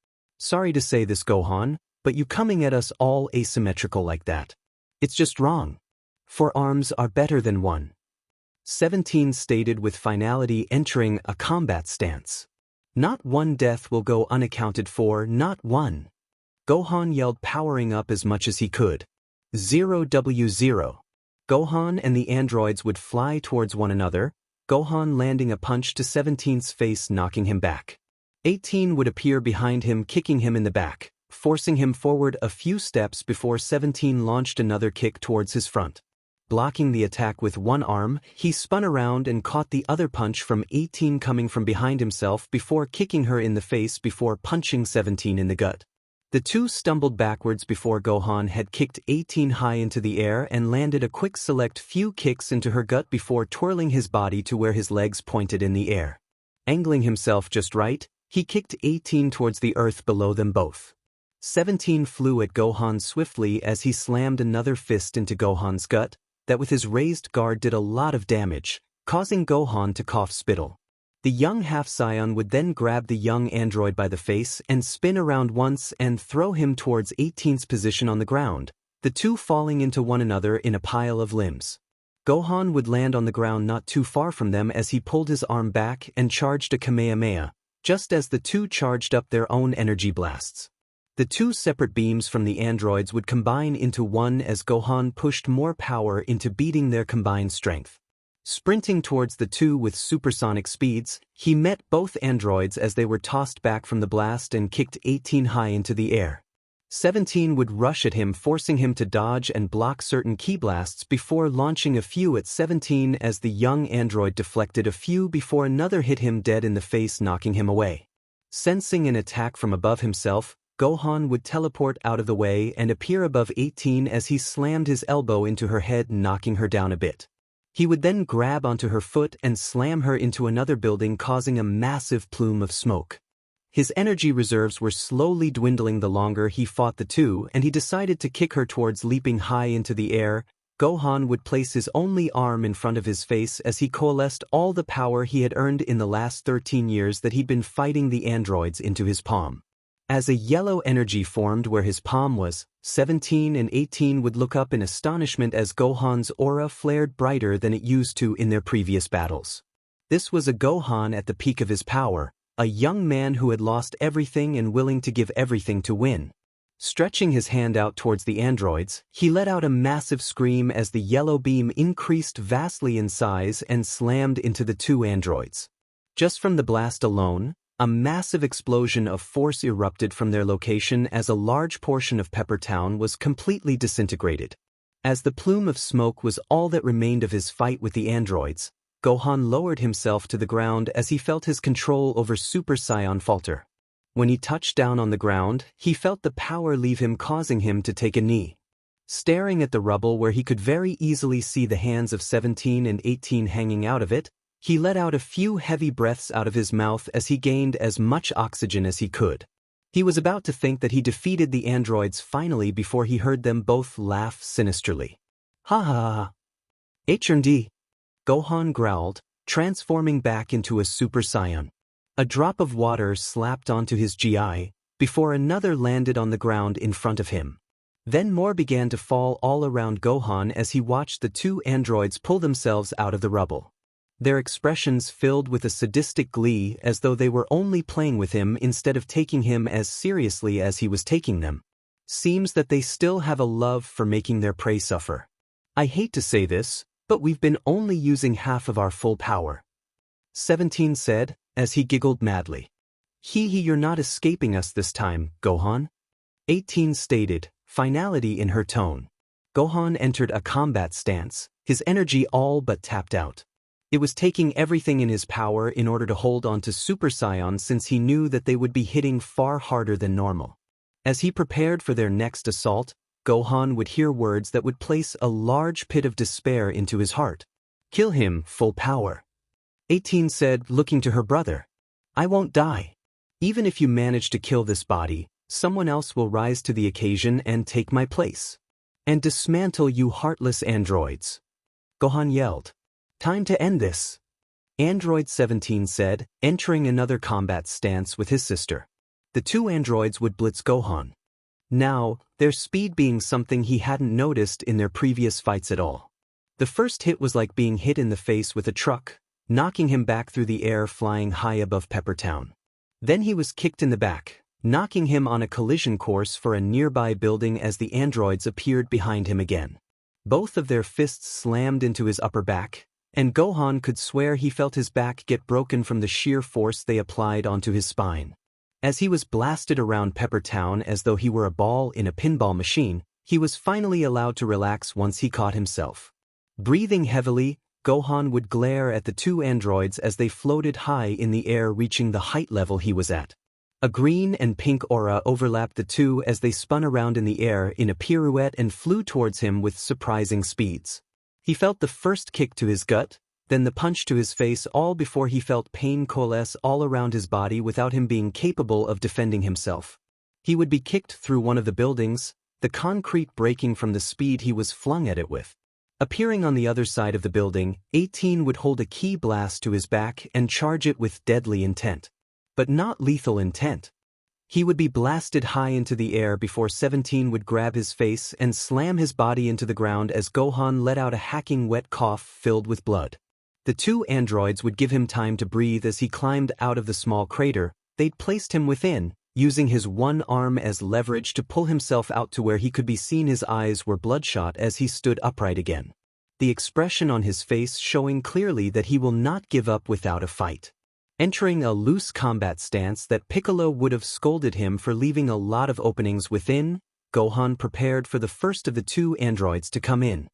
Sorry to say this, Gohan, but you coming at us all asymmetrical like that. It's just wrong. 4 arms are better than 1. 17 stated with finality, entering a combat stance. Not one death will go unaccounted for, not one. Gohan yelled, powering up as much as he could. 0W0. Gohan and the androids would fly towards one another, Gohan landing a punch to 17's face, knocking him back. 18 would appear behind him, kicking him in the back, forcing him forward a few steps before 17 launched another kick towards his front. Blocking the attack with one arm, he spun around and caught the other punch from 18 coming from behind himself before kicking her in the face before punching 17 in the gut. The two stumbled backwards before Gohan had kicked 18 high into the air and landed a quick select few kicks into her gut before twirling his body to where his legs pointed in the air. Angling himself just right, he kicked 18 towards the earth below them both. 17 flew at Gohan swiftly as he slammed another fist into Gohan's gut, that with his raised guard did a lot of damage, causing Gohan to cough spittle. The young half-Saiyan would then grab the young android by the face and spin around once and throw him towards 18's position on the ground, the two falling into one another in a pile of limbs. Gohan would land on the ground not too far from them as he pulled his arm back and charged a Kamehameha, just as the two charged up their own energy blasts. The two separate beams from the androids would combine into one as Gohan pushed more power into beating their combined strength. Sprinting towards the two with supersonic speeds, he met both androids as they were tossed back from the blast and kicked 18 high into the air. 17 would rush at him, forcing him to dodge and block certain ki blasts before launching a few at 17 as the young android deflected a few before another hit him dead in the face, knocking him away. Sensing an attack from above himself, Gohan would teleport out of the way and appear above 18 as he slammed his elbow into her head, knocking her down a bit. He would then grab onto her foot and slam her into another building, causing a massive plume of smoke. His energy reserves were slowly dwindling the longer he fought the two, and he decided to kick her towards leaping high into the air. Gohan would place his only arm in front of his face as he coalesced all the power he had earned in the last 13 years that he'd been fighting the androids into his palm. As a yellow energy formed where his palm was, 17 and 18 would look up in astonishment as Gohan's aura flared brighter than it used to in their previous battles. This was a Gohan at the peak of his power, a young man who had lost everything and willing to give everything to win. Stretching his hand out towards the androids, he let out a massive scream as the yellow beam increased vastly in size and slammed into the two androids. Just from the blast alone, a massive explosion of force erupted from their location as a large portion of Pepper Town was completely disintegrated. As the plume of smoke was all that remained of his fight with the androids, Gohan lowered himself to the ground as he felt his control over Super Saiyan falter. When he touched down on the ground, he felt the power leave him, causing him to take a knee. Staring at the rubble where he could very easily see the hands of 17 and 18 hanging out of it, he let out a few heavy breaths out of his mouth as he gained as much oxygen as he could. He was about to think that he defeated the androids finally before he heard them both laugh sinisterly. Ha ha ha. HMD. Gohan growled, transforming back into a Super Saiyan. A drop of water slapped onto his GI, before another landed on the ground in front of him. Then more began to fall all around Gohan as he watched the two androids pull themselves out of the rubble. Their expressions filled with a sadistic glee, as though they were only playing with him instead of taking him as seriously as he was taking them. Seems that they still have a love for making their prey suffer. I hate to say this, but we've been only using half of our full power. 17 said, as he giggled madly. You're not escaping us this time, Gohan. 18 stated, finality in her tone. Gohan entered a combat stance, his energy all but tapped out. It was taking everything in his power in order to hold on to Super Saiyan, since he knew that they would be hitting far harder than normal. As he prepared for their next assault, Gohan would hear words that would place a large pit of despair into his heart. Kill him, full power. 18 said, looking to her brother. I won't die. Even if you manage to kill this body, someone else will rise to the occasion and take my place. And dismantle you heartless androids. Gohan yelled. Time to end this. Android 17 said, entering another combat stance with his sister. the two androids would blitz Gohan. Now, their speed being something he hadn't noticed in their previous fights at all. The first hit was like being hit in the face with a truck, knocking him back through the air flying high above Pepper Town. Then he was kicked in the back, knocking him on a collision course for a nearby building as the androids appeared behind him again. Both of their fists slammed into his upper back, and Gohan could swear he felt his back get broken from the sheer force they applied onto his spine. As he was blasted around Pepper Town as though he were a ball in a pinball machine, he was finally allowed to relax once he caught himself. Breathing heavily, Gohan would glare at the two androids as they floated high in the air, reaching the height level he was at. A green and pink aura overlapped the two as they spun around in the air in a pirouette and flew towards him with surprising speeds. He felt the first kick to his gut, then the punch to his face, all before he felt pain coalesce all around his body without him being capable of defending himself. He would be kicked through one of the buildings, the concrete breaking from the speed he was flung at it with. Appearing on the other side of the building, 18 would hold a key blast to his back and charge it with deadly intent. But not lethal intent. He would be blasted high into the air before 17 would grab his face and slam his body into the ground as Gohan let out a hacking wet cough filled with blood. The two androids would give him time to breathe as he climbed out of the small crater they'd placed him within, using his one arm as leverage to pull himself out to where he could be seen. His eyes were bloodshot as he stood upright again. The expression on his face showing clearly that he will not give up without a fight. Entering a loose combat stance that Piccolo would have scolded him for leaving a lot of openings within, Gohan prepared for the first of the two androids to come in.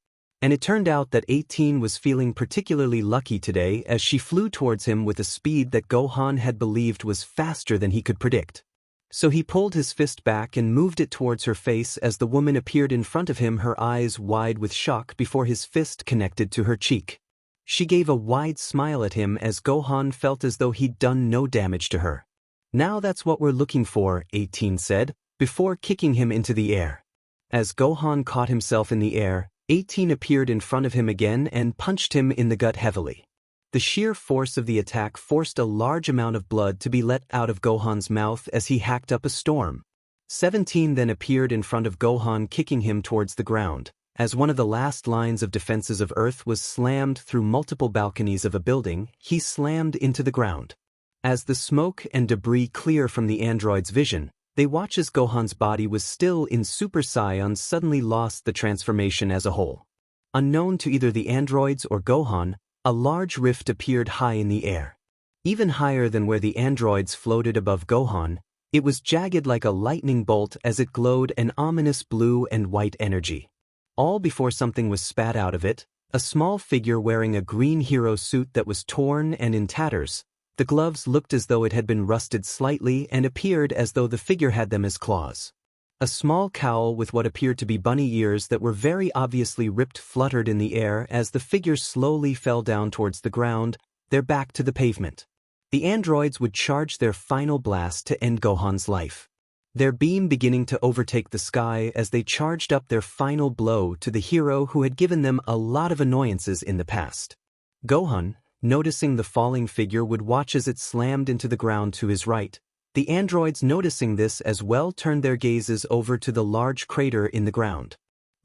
And it turned out that 18 was feeling particularly lucky today as she flew towards him with a speed that Gohan had believed was faster than he could predict. So he pulled his fist back and moved it towards her face as the woman appeared in front of him, her eyes wide with shock before his fist connected to her cheek. She gave a wide smile at him as Gohan felt as though he'd done no damage to her. "Now that's what we're looking for," 18 said, before kicking him into the air. As Gohan caught himself in the air, 18 appeared in front of him again and punched him in the gut heavily. The sheer force of the attack forced a large amount of blood to be let out of Gohan's mouth as he hacked up a storm. 17 then appeared in front of Gohan, kicking him towards the ground. As one of the last lines of defenses of Earth was slammed through multiple balconies of a building, he slammed into the ground. As the smoke and debris clear from the android's vision, they watch as Gohan's body was still in Super Saiyan suddenly lost the transformation as a whole. Unknown to either the androids or Gohan, a large rift appeared high in the air. Even higher than where the androids floated above Gohan, it was jagged like a lightning bolt as it glowed an ominous blue and white energy. All before something was spat out of it, a small figure wearing a green hero suit that was torn and in tatters. The gloves looked as though it had been rusted slightly and appeared as though the figure had them as claws. A small cowl with what appeared to be bunny ears that were very obviously ripped fluttered in the air as the figure slowly fell down towards the ground, their back to the pavement. The androids would charge their final blast to end Gohan's life. Their beam beginning to overtake the sky as they charged up their final blow to the hero who had given them a lot of annoyances in the past. Gohan, noticing the falling figure, would watch as it slammed into the ground to his right. The androids, noticing this as well, turned their gazes over to the large crater in the ground.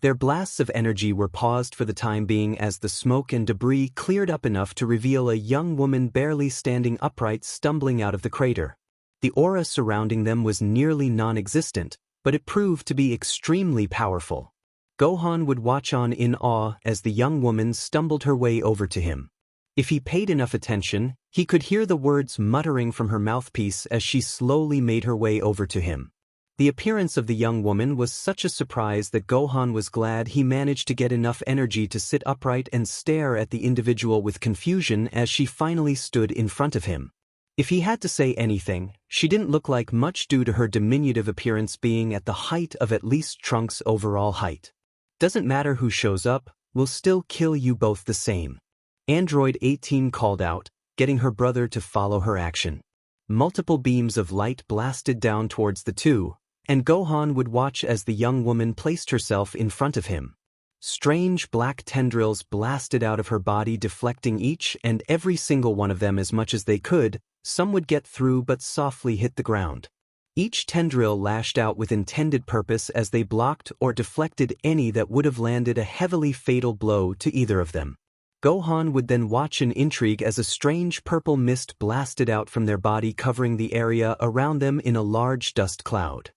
Their blasts of energy were paused for the time being as the smoke and debris cleared up enough to reveal a young woman barely standing upright, stumbling out of the crater. The aura surrounding them was nearly non-existent, but it proved to be extremely powerful. Gohan would watch on in awe as the young woman stumbled her way over to him. If he paid enough attention, he could hear the words muttering from her mouthpiece as she slowly made her way over to him. The appearance of the young woman was such a surprise that Gohan was glad he managed to get enough energy to sit upright and stare at the individual with confusion as she finally stood in front of him. If he had to say anything, she didn't look like much due to her diminutive appearance being at the height of at least Trunks' overall height. "Doesn't matter who shows up, we'll still kill you both the same," Android 18 called out, getting her brother to follow her action. Multiple beams of light blasted down towards the two, and Gohan would watch as the young woman placed herself in front of him. Strange black tendrils blasted out of her body, deflecting each and every single one of them as much as they could. Some would get through but softly hit the ground. Each tendril lashed out with intended purpose as they blocked or deflected any that would have landed a heavily fatal blow to either of them. Gohan would then watch in intrigue as a strange purple mist blasted out from their body, covering the area around them in a large dust cloud.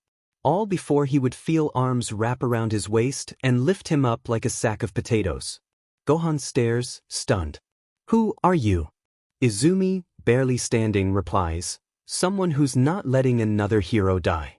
All before he would feel arms wrap around his waist and lift him up like a sack of potatoes. Gohan stares, stunned. "Who are you?" Izumi, barely standing, replies, "Someone who's not letting another hero die."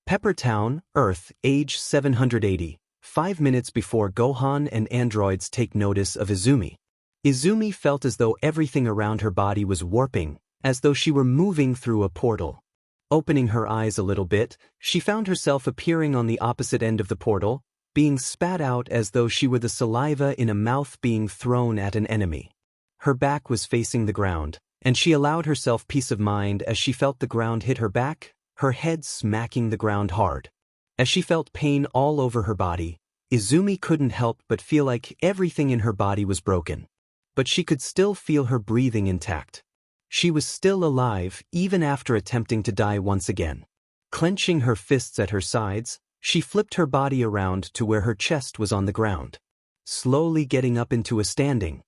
Pepper Town, Earth, age 780, 5 minutes before Gohan and androids take notice of Izumi. Izumi felt as though everything around her body was warping, as though she were moving through a portal. Opening her eyes a little bit, she found herself appearing on the opposite end of the portal, being spat out as though she were the saliva in a mouth being thrown at an enemy. Her back was facing the ground, and she allowed herself peace of mind as she felt the ground hit her back, her head smacking the ground hard. As she felt pain all over her body, Izumi couldn't help but feel like everything in her body was broken. But she could still feel her breathing intact. She was still alive even after attempting to die once again. Clenching her fists at her sides, she flipped her body around to where her chest was on the ground. Slowly getting up into a standing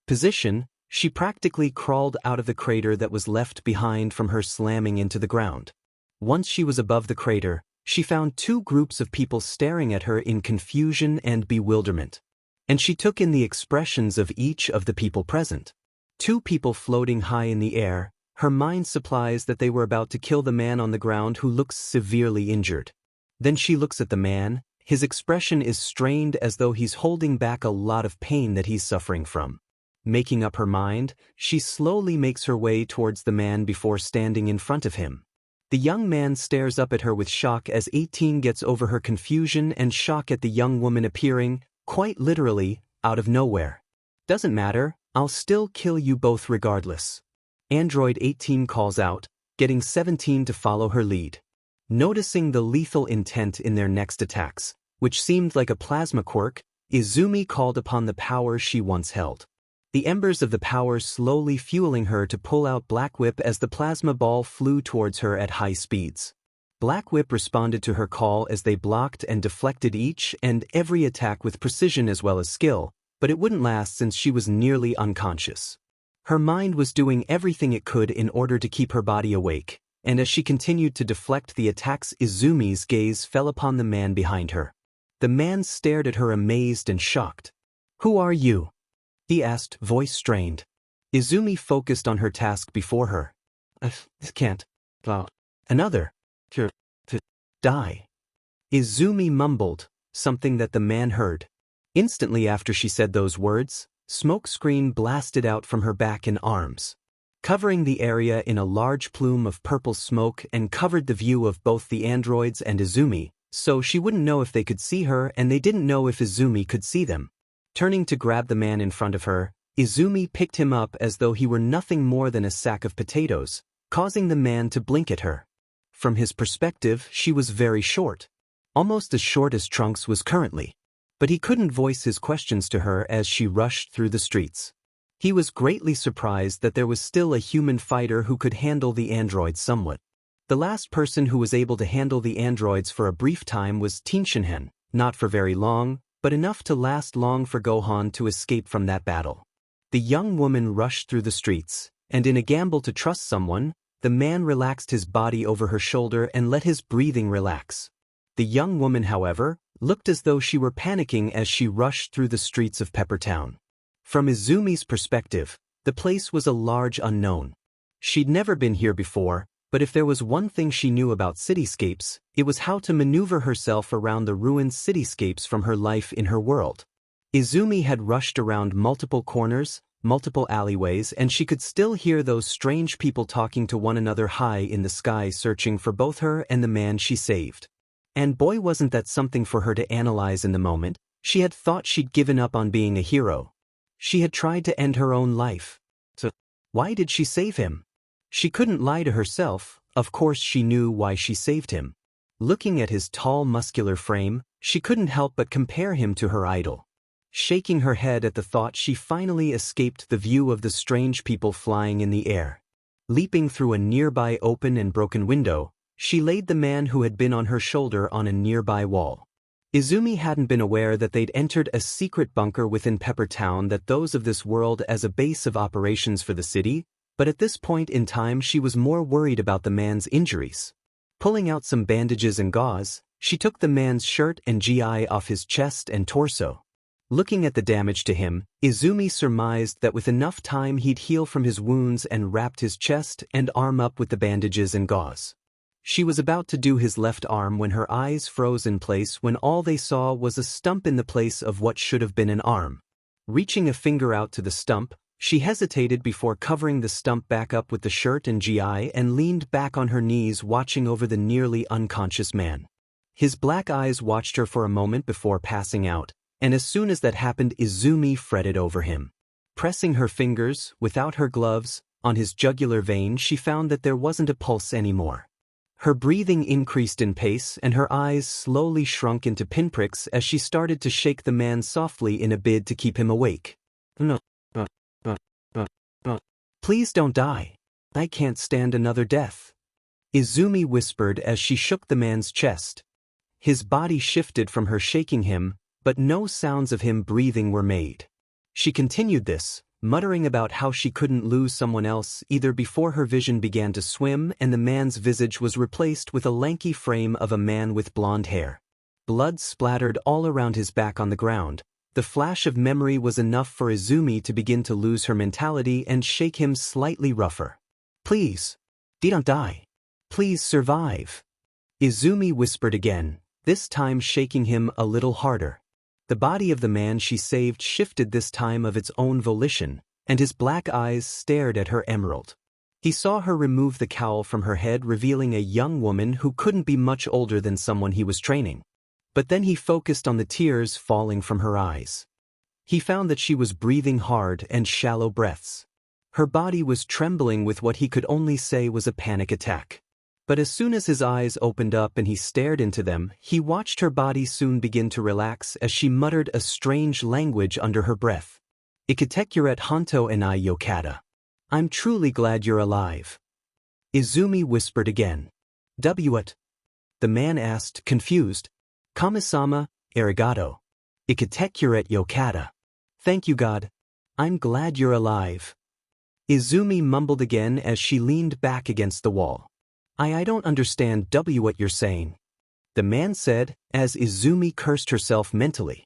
position, she practically crawled out of the crater that was left behind from her slamming into the ground. Once she was above the crater, she found 2 groups of people staring at her in confusion and bewilderment. And she took in the expressions of each of the people present. 2 people floating high in the air, her mind supplies that they were about to kill the man on the ground who looks severely injured. Then she looks at the man, his expression is strained as though he's holding back a lot of pain that he's suffering from. Making up her mind, she slowly makes her way towards the man before standing in front of him. The young man stares up at her with shock as 18 gets over her confusion and shock at the young woman appearing, quite literally, out of nowhere. "Doesn't matter, I'll still kill you both regardless." Android 18 calls out, getting 17 to follow her lead. Noticing the lethal intent in their next attacks, which seemed like a plasma quirk, Izumi called upon the power she once held. The embers of the power slowly fueling her to pull out Black Whip as the plasma ball flew towards her at high speeds. Black Whip responded to her call as they blocked and deflected each and every attack with precision as well as skill, but it wouldn't last since she was nearly unconscious. Her mind was doing everything it could in order to keep her body awake, and as she continued to deflect the attacks, Izumi's gaze fell upon the man behind her. The man stared at her amazed and shocked. "Who are you?" he asked, voice strained. Izumi focused on her task before her. "I can't. Another. To die." Izumi mumbled, something that the man heard. Instantly after she said those words, smoke screen blasted out from her back and arms, covering the area in a large plume of purple smoke and covered the view of both the androids and Izumi, so she wouldn't know if they could see her and they didn't know if Izumi could see them. Turning to grab the man in front of her, Izumi picked him up as though he were nothing more than a sack of potatoes, causing the man to blink at her. From his perspective, she was very short. Almost as short as Trunks was currently. But he couldn't voice his questions to her as she rushed through the streets. He was greatly surprised that there was still a human fighter who could handle the androids somewhat. The last person who was able to handle the androids for a brief time was Tenshinhan, not for very long, but enough to last long for Gohan to escape from that battle. The young woman rushed through the streets, and in a gamble to trust someone, the man relaxed his body over her shoulder and let his breathing relax. The young woman, however, looked as though she were panicking as she rushed through the streets of Pepper Town. From Izumi's perspective, the place was a large unknown. She'd never been here before, but if there was one thing she knew about cityscapes, it was how to maneuver herself around the ruined cityscapes from her life in her world. Izumi had rushed around multiple corners, multiple alleyways, and she could still hear those strange people talking to one another high in the sky, searching for both her and the man she saved. And boy, wasn't that something for her to analyze in the moment. She had thought she'd given up on being a hero. She had tried to end her own life. So, why did she save him? She couldn't lie to herself, of course she knew why she saved him. Looking at his tall muscular frame, she couldn't help but compare him to her idol. Shaking her head at the thought, she finally escaped the view of the strange people flying in the air. Leaping through a nearby open and broken window, She laid the man who had been on her shoulder on a nearby wall. Izumi hadn't been aware that they'd entered a secret bunker within Pepper Town that those of this world as a base of operations for the city, but at this point in time she was more worried about the man's injuries. Pulling out some bandages and gauze, she took the man's shirt and GI off his chest and torso. Looking at the damage to him, Izumi surmised that with enough time he'd heal from his wounds and wrapped his chest and arm up with the bandages and gauze. She was about to do his left arm when her eyes froze in place when all they saw was a stump in the place of what should have been an arm. Reaching a finger out to the stump, she hesitated before covering the stump back up with the shirt and GI and leaned back on her knees watching over the nearly unconscious man. His black eyes watched her for a moment before passing out, and as soon as that happened Izumi fretted over him. Pressing her fingers, without her gloves, on his jugular vein she found that there wasn't a pulse anymore. Her breathing increased in pace and her eyes slowly shrunk into pinpricks as she started to shake the man softly in a bid to keep him awake. No. Please don't die. I can't stand another death. Izumi whispered as she shook the man's chest. His body shifted from her shaking him, but no sounds of him breathing were made. She continued this, muttering about how she couldn't lose someone else either before her vision began to swim and the man's visage was replaced with a lanky frame of a man with blonde hair. Blood splattered all around his back on the ground. The flash of memory was enough for Izumi to begin to lose her mentality and shake him slightly rougher. Please. Don't die. Please survive. Izumi whispered again, this time shaking him a little harder. The body of the man she saved shifted this time of its own volition, and his black eyes stared at her emerald. He saw her remove the cowl from her head, revealing a young woman who couldn't be much older than someone he was training. But then he focused on the tears falling from her eyes. He found that she was breathing hard and shallow breaths. Her body was trembling with what he could only say was a panic attack. But as soon as his eyes opened up and he stared into them, he watched her body soon begin to relax as she muttered a strange language under her breath. Ikitekuret Honto enai yokata. I'm truly glad you're alive. Izumi whispered again. What? The man asked, confused. Kamisama, arigato. Ikitekuret yokata. Thank you, God. I'm glad you're alive. Izumi mumbled again as she leaned back against the wall. I don't understand what you're saying. The man said, as Izumi cursed herself mentally.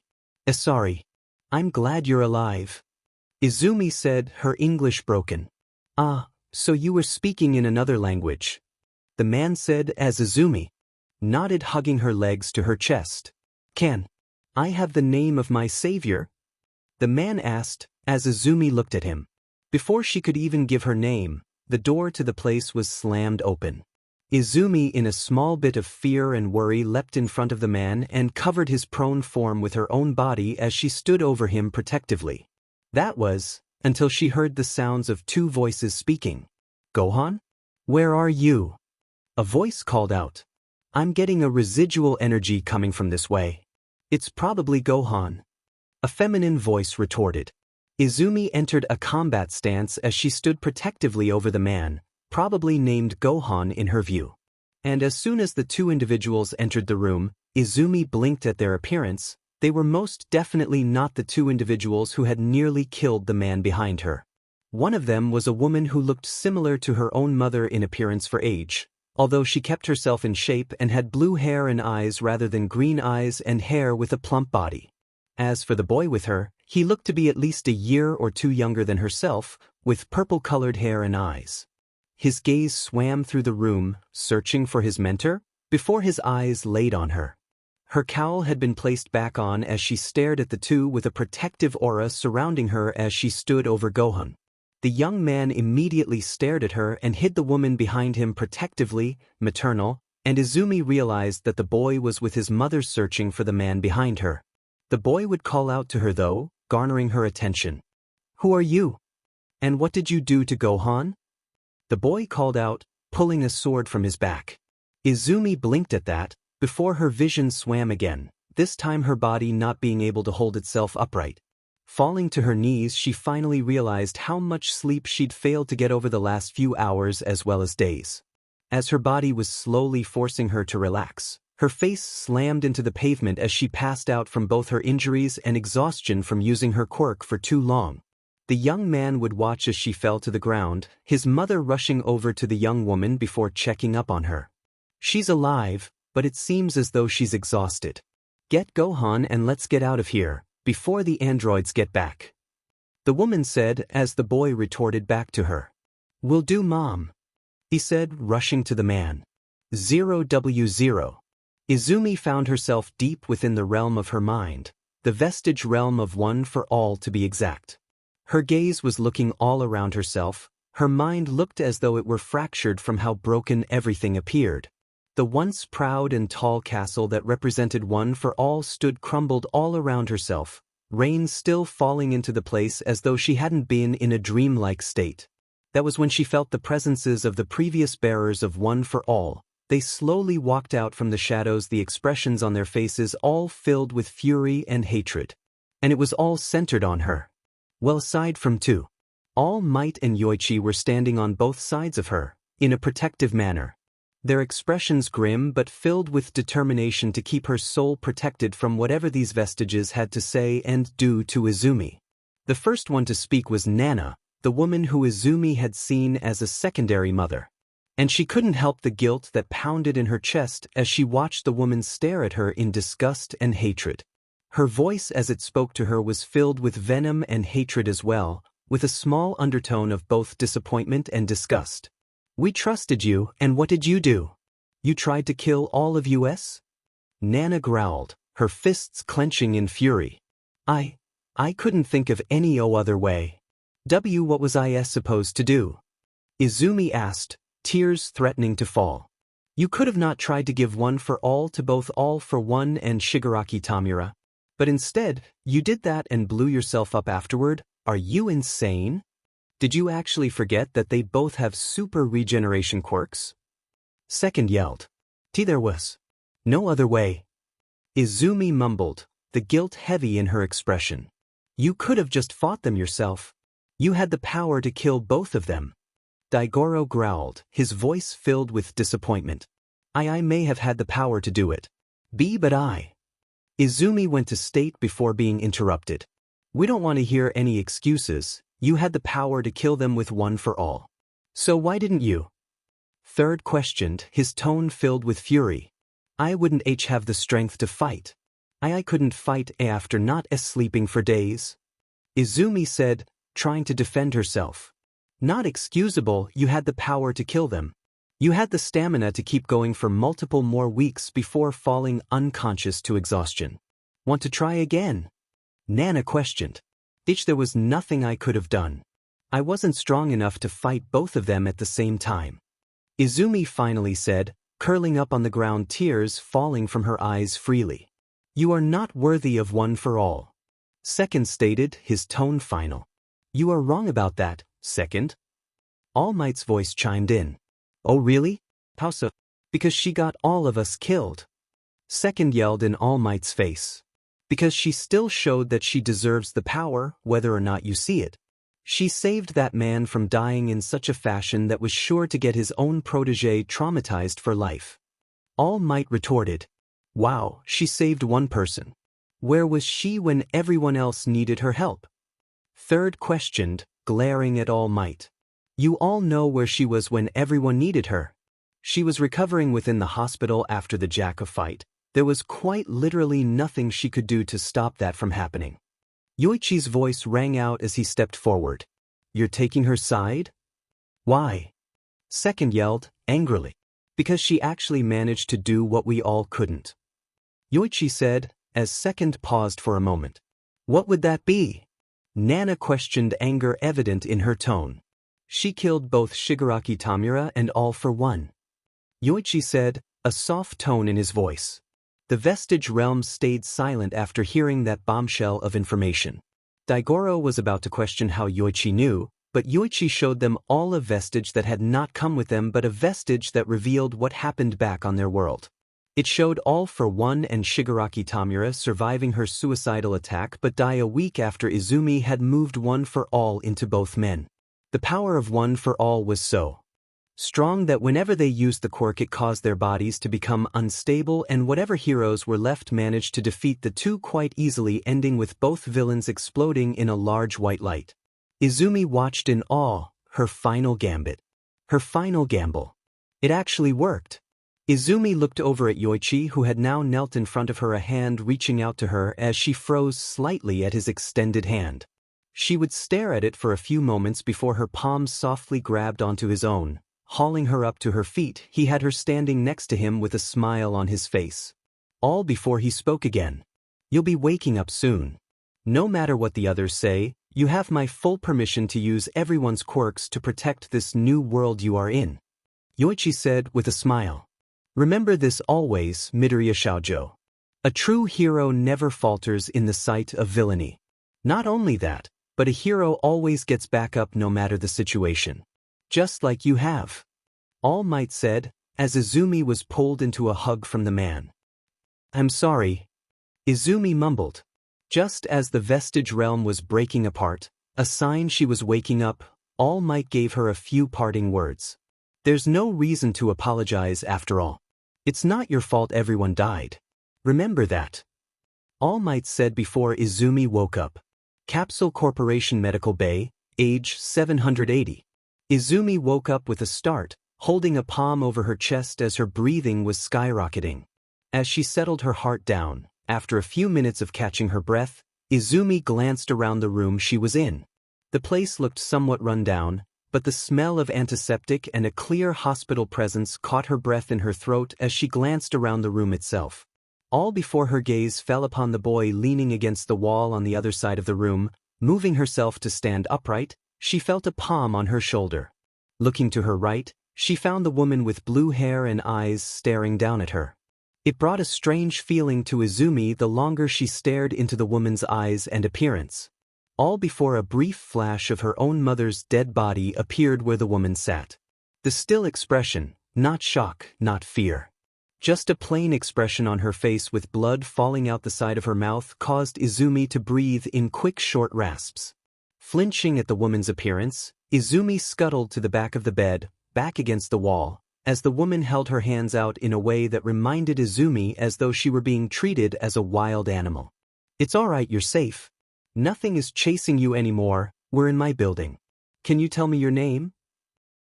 Sorry. I'm glad you're alive. Izumi said, her English broken. Ah, so you were speaking in another language. The man said as Izumi nodded, hugging her legs to her chest. Can I have the name of my savior? The man asked, as Izumi looked at him. Before she could even give her name, the door to the place was slammed open. Izumi, in a small bit of fear and worry, leapt in front of the man and covered his prone form with her own body as she stood over him protectively. That was, until she heard the sounds of two voices speaking. Gohan? Where are you? A voice called out. I'm getting a residual energy coming from this way. It's probably Gohan. A feminine voice retorted. Izumi entered a combat stance as she stood protectively over the man, probably named Gohan in her view. And as soon as the two individuals entered the room, Izumi blinked at their appearance. They were most definitely not the two individuals who had nearly killed the man behind her. One of them was a woman who looked similar to her own mother in appearance for age, although she kept herself in shape and had blue hair and eyes rather than green eyes and hair with a plump body. As for the boy with her, he looked to be at least a year or two younger than herself, with purple-colored hair and eyes. His gaze swam through the room, searching for his mentor, before his eyes laid on her. Her cowl had been placed back on as she stared at the two with a protective aura surrounding her as she stood over Gohan. The young man immediately stared at her and hid the woman behind him protectively, maternal, and Izumi realized that the boy was with his mother searching for the man behind her. The boy would call out to her though, garnering her attention. Who are you? And what did you do to Gohan? The boy called out, pulling a sword from his back. Izumi blinked at that, before her vision swam again, this time her body not being able to hold itself upright. Falling to her knees, she finally realized how much sleep she'd failed to get over the last few hours as well as days. As her body was slowly forcing her to relax, her face slammed into the pavement as she passed out from both her injuries and exhaustion from using her quirk for too long. The young man would watch as she fell to the ground, his mother rushing over to the young woman before checking up on her. She's alive, but it seems as though she's exhausted. Get Gohan and let's get out of here, before the androids get back. The woman said as the boy retorted back to her. Will do, Mom, he said, rushing to the man. 0W0. Izumi found herself deep within the realm of her mind, the vestige realm of One for All to be exact. Her gaze was looking all around herself, her mind looked as though it were fractured from how broken everything appeared. The once proud and tall castle that represented One for All stood crumbled all around herself, rain still falling into the place as though she hadn't been in a dreamlike state. That was when she felt the presences of the previous bearers of One for All. They slowly walked out from the shadows, the expressions on their faces all filled with fury and hatred. And it was all centered on her. Well, aside from two. All Might and Yoichi were standing on both sides of her, in a protective manner. Their expressions grim but filled with determination to keep her soul protected from whatever these vestiges had to say and do to Izumi. The first one to speak was Nana, the woman who Izumi had seen as a secondary mother. And she couldn't help the guilt that pounded in her chest as she watched the woman stare at her in disgust and hatred. Her voice as it spoke to her was filled with venom and hatred as well, with a small undertone of both disappointment and disgust. We trusted you, and what did you do? You tried to kill all of us? Nana growled, her fists clenching in fury. I couldn't think of any other way. What was I supposed to do? Izumi asked, tears threatening to fall. You could have not tried to give One for All to both All for One and Shigaraki Tamura. But instead, you did that and blew yourself up afterward? Are you insane? Did you actually forget that they both have super regeneration quirks? Second yelled. There was no other way. Izumi mumbled, the guilt heavy in her expression. You could have just fought them yourself. You had the power to kill both of them. Daigoro growled, his voice filled with disappointment. I may have had the power to do it. But I. Izumi went to state before being interrupted. We don't want to hear any excuses. You had the power to kill them with One for All. So why didn't you? Third questioned, his tone filled with fury. I wouldn't have the strength to fight. I couldn't fight after not sleeping for days. Izumi said, trying to defend herself. Not excusable, you had the power to kill them. You had the stamina to keep going for multiple more weeks before falling unconscious to exhaustion. Want to try again? Nana questioned. There was nothing I could have done. I wasn't strong enough to fight both of them at the same time. Izumi finally said, curling up on the ground, tears falling from her eyes freely. You are not worthy of One for All. Second stated, his tone final. You are wrong about that, Second. All Might's voice chimed in. Oh really? How so? Because she got all of us killed. Second yelled in All Might's face. Because she still showed that she deserves the power, whether or not you see it. She saved that man from dying in such a fashion that was sure to get his own protege traumatized for life. All Might retorted. Wow, she saved one person. Where was she when everyone else needed her help? Third questioned, glaring at All Might. You all know where she was when everyone needed her. She was recovering within the hospital after the Jacka fight. There was quite literally nothing she could do to stop that from happening. Yoichi's voice rang out as he stepped forward. You're taking her side? Why? Second yelled, angrily. Because she actually managed to do what we all couldn't. Yoichi said, as Second paused for a moment. What would that be? Nana questioned, anger evident in her tone. She killed both Shigaraki Tamura and All for One. Yoichi said, a soft tone in his voice. The vestige realm stayed silent after hearing that bombshell of information. Daigoro was about to question how Yoichi knew, but Yoichi showed them all a vestige that had not come with them but a vestige that revealed what happened back on their world. It showed All for One and Shigaraki Tamura surviving her suicidal attack but die a week after Izumi had moved One for All into both men. The power of One for All was so Strong that whenever they used the quirk it caused their bodies to become unstable, and whatever heroes were left managed to defeat the two quite easily, ending with both villains exploding in a large white light. Izumi watched in awe, her final gambit. Her final gamble. It actually worked. Izumi looked over at Yoichi, who had now knelt in front of her, a hand reaching out to her as she froze slightly at his extended hand. She would stare at it for a few moments before her palms softly grabbed onto his own. Hauling her up to her feet, he had her standing next to him with a smile on his face. All before he spoke again. You'll be waking up soon. No matter what the others say, you have my full permission to use everyone's quirks to protect this new world you are in. Yoichi said with a smile. Remember this always, Midoriya Shoujo. A true hero never falters in the sight of villainy. Not only that, but a hero always gets back up no matter the situation. Just like you have. All Might said, as Izumi was pulled into a hug from the man. I'm sorry. Izumi mumbled. Just as the vestige realm was breaking apart, a sign she was waking up, All Might gave her a few parting words. There's no reason to apologize after all. It's not your fault everyone died. Remember that. All Might said before Izumi woke up. Capsule Corporation Medical Bay, age 780. Izumi woke up with a start, holding a palm over her chest as her breathing was skyrocketing. As she settled her heart down, after a few minutes of catching her breath, Izumi glanced around the room she was in. The place looked somewhat run down, but the smell of antiseptic and a clear hospital presence caught her breath in her throat as she glanced around the room itself. All before her gaze fell upon the boy leaning against the wall on the other side of the room. Moving herself to stand upright, she felt a palm on her shoulder. Looking to her right, she found the woman with blue hair and eyes staring down at her. It brought a strange feeling to Izumi the longer she stared into the woman's eyes and appearance. All before a brief flash of her own mother's dead body appeared where the woman sat. The still expression, not shock, not fear. Just a plain expression on her face with blood falling out the side of her mouth caused Izumi to breathe in quick short rasps. Flinching at the woman's appearance, Izumi scuttled to the back of the bed, back against the wall, as the woman held her hands out in a way that reminded Izumi as though she were being treated as a wild animal. It's all right, you're safe. Nothing is chasing you anymore, we're in my building. Can you tell me your name?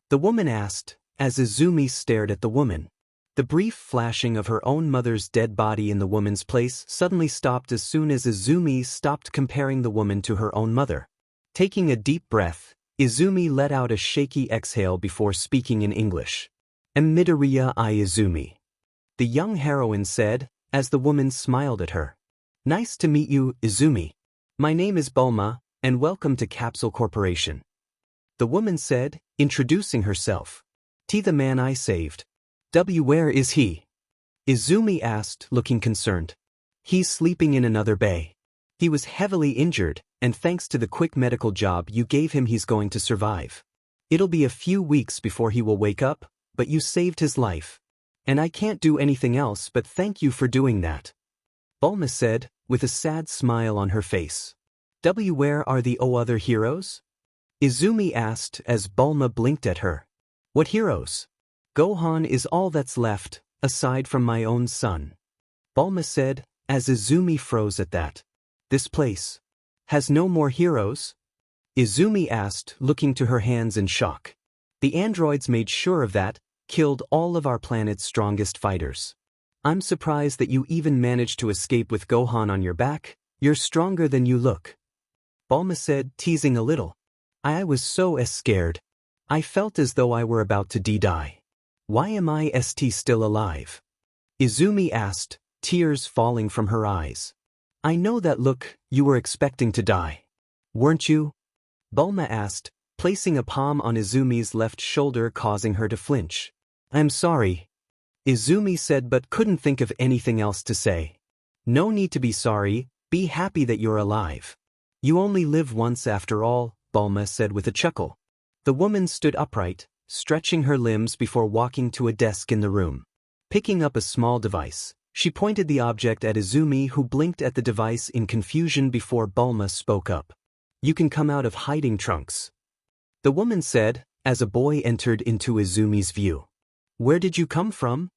The woman asked, as Izumi stared at the woman. The brief flashing of her own mother's dead body in the woman's place suddenly stopped as soon as Izumi stopped comparing the woman to her own mother. Taking a deep breath, Izumi let out a shaky exhale before speaking in English. "I'm Midoriya Izumi," the young heroine said, as the woman smiled at her. "Nice to meet you, Izumi. My name is Bulma, and welcome to Capsule Corporation," the woman said, introducing herself. "T, the man I saved." "Where is he?" Izumi asked, looking concerned. "He's sleeping in another bay. He was heavily injured, and thanks to the quick medical job you gave him he's going to survive. It'll be a few weeks before he will wake up, but you saved his life. And I can't do anything else but thank you for doing that," Bulma said, with a sad smile on her face. "Where are the other heroes?" Izumi asked as Bulma blinked at her. "What heroes? Gohan is all that's left, aside from my own son," Bulma said, as Izumi froze at that. "This place has no more heroes?" Izumi asked, looking to her hands in shock. "The androids made sure of that, killed all of our planet's strongest fighters. I'm surprised that you even managed to escape with Gohan on your back. You're stronger than you look," Bulma said, teasing a little. I was so scared. I felt as though I were about to die. Why am I still alive?" Izumi asked, tears falling from her eyes. "I know that look, you were expecting to die. Weren't you?" Bulma asked, placing a palm on Izumi's left shoulder causing her to flinch. "I'm sorry," Izumi said but couldn't think of anything else to say. "No need to be sorry, be happy that you're alive. You only live once after all," Bulma said with a chuckle. The woman stood upright, stretching her limbs before walking to a desk in the room. Picking up a small device, she pointed the object at Izumi, who blinked at the device in confusion before Bulma spoke up. "You can come out of hiding, Trunks," the woman said, as a boy entered into Izumi's view. "Where did you come from?"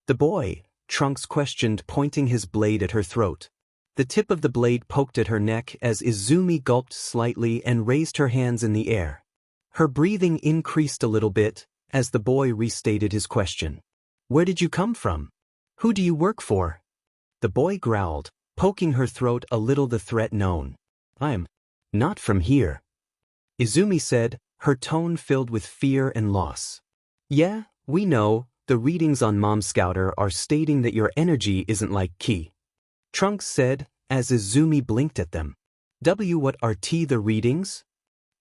"The boy," Trunks questioned, pointing his blade at her throat. The tip of the blade poked at her neck as Izumi gulped slightly and raised her hands in the air. Her breathing increased a little bit as the boy restated his question. "Where did you come from? Who do you work for?" The boy growled, poking her throat a little, the threat known. "I'm not from here," Izumi said, her tone filled with fear and loss. "Yeah, we know, the readings on Mom Scouter are stating that your energy isn't like ki," Trunks said, as Izumi blinked at them. What are the readings?"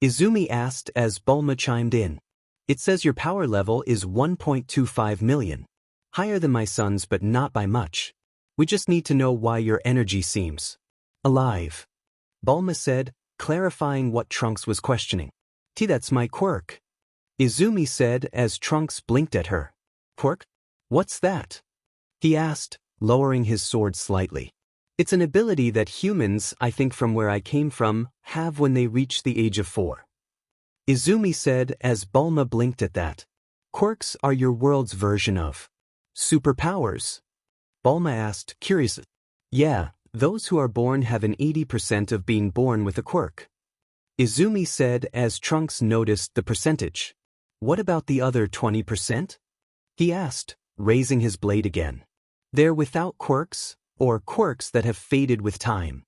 Izumi asked as Bulma chimed in. "It says your power level is 1.25 million. Higher than my son's but not by much. We just need to know why your energy seems alive," Bulma said, clarifying what Trunks was questioning. "That's my quirk," Izumi said as Trunks blinked at her. "Quirk? What's that?" he asked, lowering his sword slightly. "It's an ability that humans, I think from where I came from, have when they reach the age of 4. Izumi said as Bulma blinked at that. "Quirks are your world's version of superpowers?" Bulma asked, curious. "Yeah, those who are born have an 80% of being born with a quirk," Izumi said as Trunks noticed the percentage. "What about the other 20%? he asked, raising his blade again. "They're without quirks, or quirks that have faded with time,"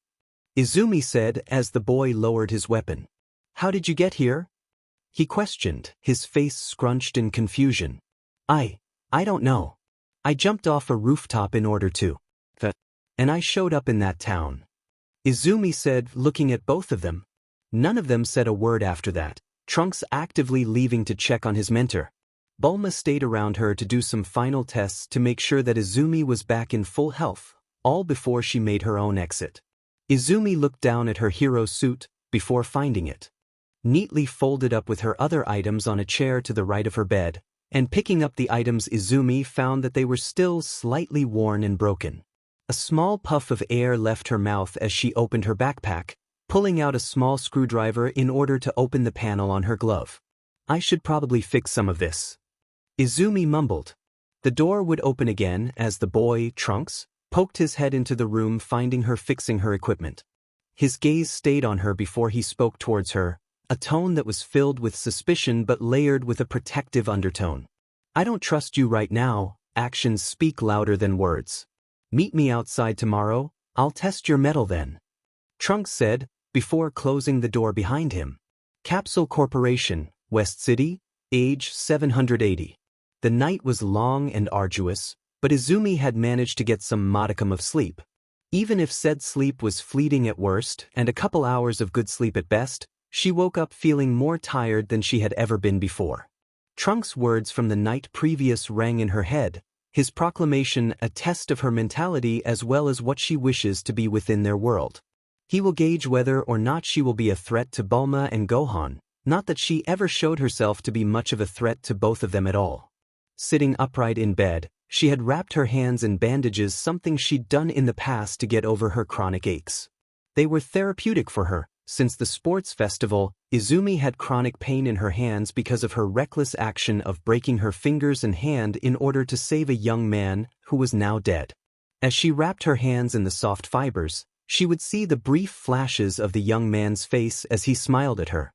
Izumi said as the boy lowered his weapon. "How did you get here?" he questioned, his face scrunched in confusion. I don't know. I jumped off a rooftop in order to. And I showed up in that town," Izumi said, looking at both of them. None of them said a word after that, Trunks actively leaving to check on his mentor. Bulma stayed around her to do some final tests to make sure that Izumi was back in full health, all before she made her own exit. Izumi looked down at her hero suit before finding it neatly folded up with her other items on a chair to the right of her bed, and picking up the items Izumi found that they were still slightly worn and broken. A small puff of air left her mouth as she opened her backpack, pulling out a small screwdriver in order to open the panel on her glove. "I should probably fix some of this," Izumi mumbled. The door would open again as the boy, Trunks, poked his head into the room, finding her fixing her equipment. His gaze stayed on her before he spoke towards her, a tone that was filled with suspicion but layered with a protective undertone. "I don't trust you right now, actions speak louder than words. Meet me outside tomorrow, I'll test your mettle then," Trunks said, before closing the door behind him. Capsule Corporation, West City, age 780. The night was long and arduous, but Izumi had managed to get some modicum of sleep. Even if said sleep was fleeting at worst and a couple hours of good sleep at best, she woke up feeling more tired than she had ever been before. Trunks' words from the night previous rang in her head, his proclamation a test of her mentality as well as what she wishes to be within their world. He will gauge whether or not she will be a threat to Bulma and Gohan, not that she ever showed herself to be much of a threat to both of them at all. Sitting upright in bed, she had wrapped her hands in bandages, something she'd done in the past to get over her chronic aches. They were therapeutic for her. Since the sports festival, Izumi had chronic pain in her hands because of her reckless action of breaking her fingers and hand in order to save a young man who was now dead. As she wrapped her hands in the soft fibers, she would see the brief flashes of the young man's face as he smiled at her.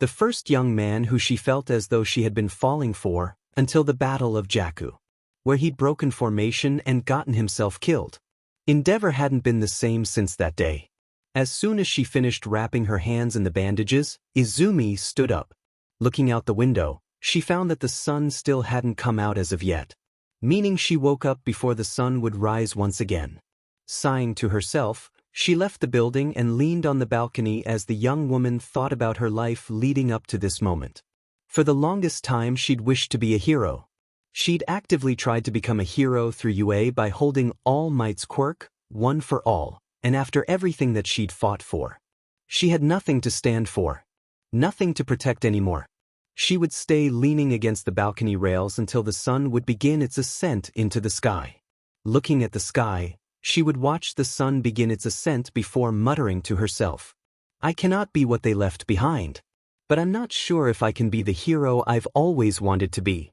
The first young man who she felt as though she had been falling for until the Battle of Jakku, where he'd broken formation and gotten himself killed. Endeavor hadn't been the same since that day. As soon as she finished wrapping her hands in the bandages, Izumi stood up. Looking out the window, she found that the sun still hadn't come out as of yet, meaning she woke up before the sun would rise once again. Sighing to herself, she left the building and leaned on the balcony as the young woman thought about her life leading up to this moment. For the longest time she'd wished to be a hero. She'd actively tried to become a hero through UA by holding All Might's quirk, one for all. And after everything that she'd fought for, she had nothing to stand for, nothing to protect anymore. She would stay leaning against the balcony rails until the sun would begin its ascent into the sky. Looking at the sky, she would watch the sun begin its ascent before muttering to herself, "I cannot be what they left behind. but I'm not sure if I can be the hero I've always wanted to be."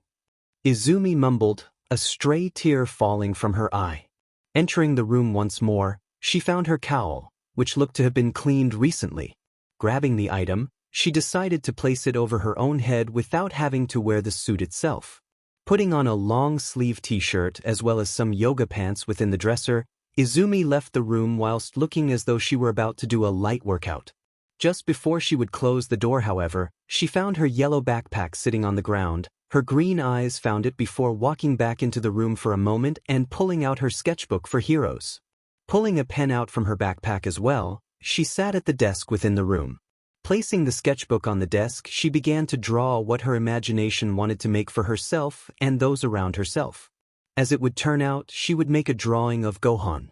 Izumi mumbled, a stray tear falling from her eye. Entering the room once more, she found her cowl, which looked to have been cleaned recently. Grabbing the item, she decided to place it over her own head without having to wear the suit itself. Putting on a long-sleeve t-shirt as well as some yoga pants within the dresser, Izumi left the room whilst looking as though she were about to do a light workout. Just before she would close the door, however, she found her yellow backpack sitting on the ground. Her green eyes found it before walking back into the room for a moment and pulling out her sketchbook for heroes. Pulling a pen out from her backpack as well, she sat at the desk within the room. Placing the sketchbook on the desk, she began to draw what her imagination wanted to make for herself and those around herself. As it would turn out, she would make a drawing of Gohan.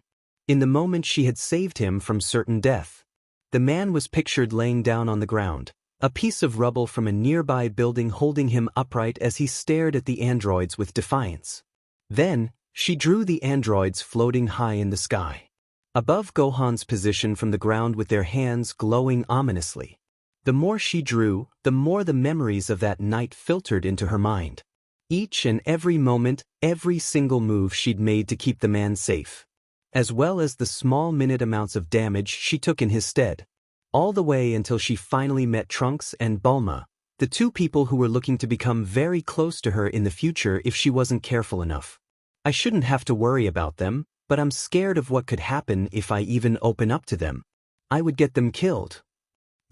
In the moment she had saved him from certain death. The man was pictured laying down on the ground, a piece of rubble from a nearby building holding him upright as he stared at the androids with defiance. Then, she drew the androids floating high in the sky, above Gohan's position from the ground with their hands glowing ominously. The more she drew, the more the memories of that night filtered into her mind. Each and every moment, every single move she'd made to keep the man safe, as well as the small minute amounts of damage she took in his stead. All the way until she finally met Trunks and Bulma, the two people who were looking to become very close to her in the future if she wasn't careful enough. I shouldn't have to worry about them, but I'm scared of what could happen if I even open up to them. I would get them killed.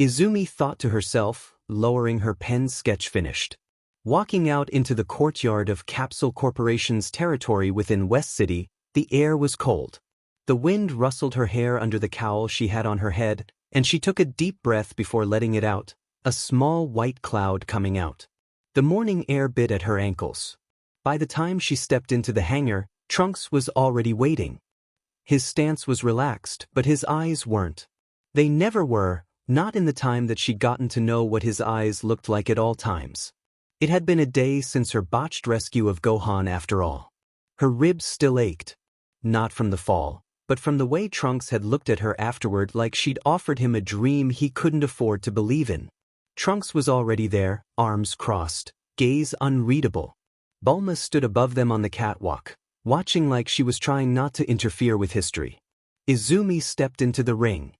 Izumi thought to herself, lowering her pen sketch finished. Walking out into the courtyard of Capsule Corporation's territory within West City, the air was cold. The wind rustled her hair under the cowl she had on her head, and she took a deep breath before letting it out, a small white cloud coming out. The morning air bit at her ankles. By the time she stepped into the hangar, Trunks was already waiting. His stance was relaxed, but his eyes weren't. They never were, not in the time that she'd gotten to know what his eyes looked like at all times. It had been a day since her botched rescue of Gohan after all. Her ribs still ached. Not from the fall, but from the way Trunks had looked at her afterward like she'd offered him a dream he couldn't afford to believe in. Trunks was already there, arms crossed, gaze unreadable. Bulma stood above them on the catwalk, watching like she was trying not to interfere with history. Izumi stepped into the ring.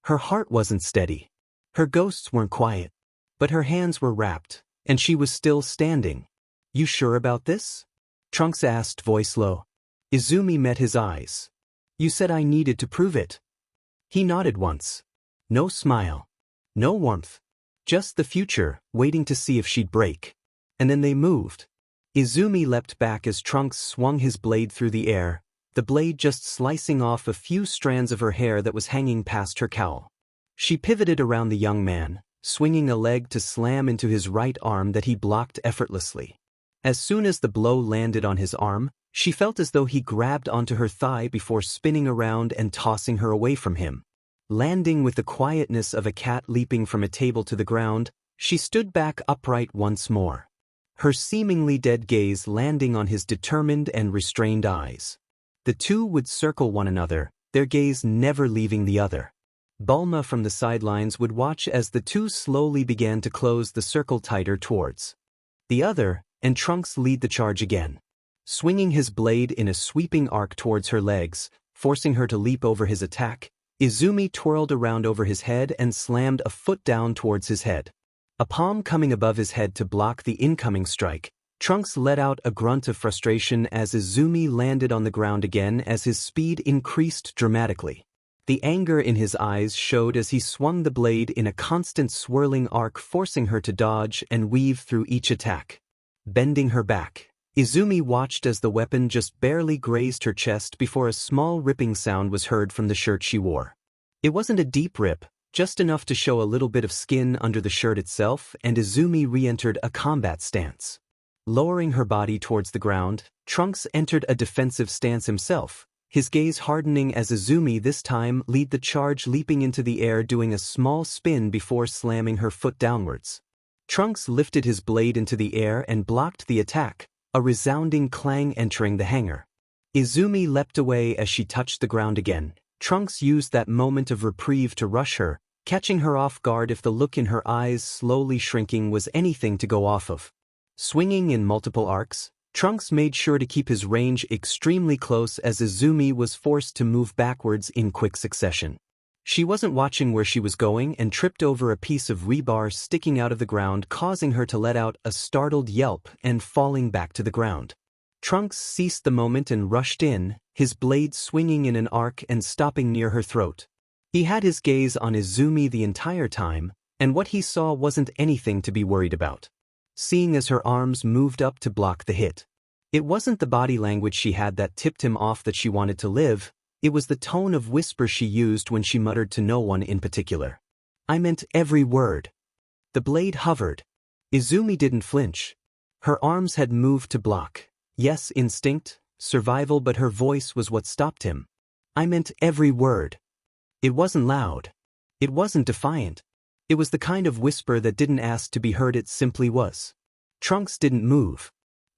Her heart wasn't steady. Her ghosts weren't quiet. But her hands were wrapped, and she was still standing. "You sure about this?" Trunks asked, voice low. Izumi met his eyes. "You said I needed to prove it." He nodded once. No smile. No warmth. Just the future, waiting to see if she'd break. And then they moved. Izumi leapt back as Trunks swung his blade through the air, the blade just slicing off a few strands of her hair that was hanging past her cowl. She pivoted around the young man, swinging a leg to slam into his right arm that he blocked effortlessly. As soon as the blow landed on his arm, she felt as though he grabbed onto her thigh before spinning around and tossing her away from him. Landing with the quietness of a cat leaping from a table to the ground, she stood back upright once more. Her seemingly dead gaze landing on his determined and restrained eyes. The two would circle one another, their gaze never leaving the other. Bulma from the sidelines would watch as the two slowly began to close the circle tighter towards the other, and Trunks lead the charge again. Swinging his blade in a sweeping arc towards her legs, forcing her to leap over his attack, Izumi twirled around over his head and slammed a foot down towards his head. A palm coming above his head to block the incoming strike, Trunks let out a grunt of frustration as Izumi landed on the ground again as his speed increased dramatically. The anger in his eyes showed as he swung the blade in a constant swirling arc, forcing her to dodge and weave through each attack. Bending her back, Izumi watched as the weapon just barely grazed her chest before a small ripping sound was heard from the shirt she wore. It wasn't a deep rip, just enough to show a little bit of skin under the shirt itself, and Izumi re-entered a combat stance. Lowering her body towards the ground, Trunks entered a defensive stance himself, his gaze hardening as Izumi this time lead the charge, leaping into the air doing a small spin before slamming her foot downwards. Trunks lifted his blade into the air and blocked the attack, a resounding clang entering the hangar. Izumi leapt away as she touched the ground again. Trunks used that moment of reprieve to rush her, catching her off guard if the look in her eyes slowly shrinking was anything to go off of. Swinging in multiple arcs, Trunks made sure to keep his range extremely close as Izumi was forced to move backwards in quick succession. She wasn't watching where she was going and tripped over a piece of rebar sticking out of the ground, causing her to let out a startled yelp and falling back to the ground. Trunks seized the moment and rushed in, his blade swinging in an arc and stopping near her throat. He had his gaze on Izumi the entire time, and what he saw wasn't anything to be worried about. Seeing as her arms moved up to block the hit. It wasn't the body language she had that tipped him off that she wanted to live, it was the tone of whisper she used when she muttered to no one in particular. "I meant every word." The blade hovered. Izumi didn't flinch. Her arms had moved to block. Yes, instinct, survival, but her voice was what stopped him. "I meant every word." It wasn't loud. It wasn't defiant. It was the kind of whisper that didn't ask to be heard, it simply was. Trunks didn't move.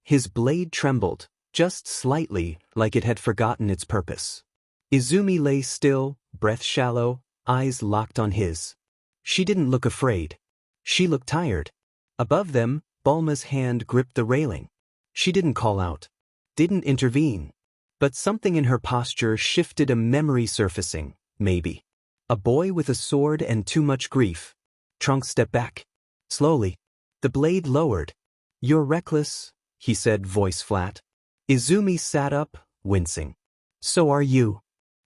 His blade trembled, just slightly, like it had forgotten its purpose. Izumi lay still, breath shallow, eyes locked on his. She didn't look afraid. She looked tired. Above them, Bulma's hand gripped the railing. She didn't call out. Didn't intervene. But something in her posture shifted, a memory surfacing, maybe. A boy with a sword and too much grief. Trunks stepped back. Slowly. The blade lowered. "You're reckless," he said, voice flat. Izumi sat up, wincing. "So are you."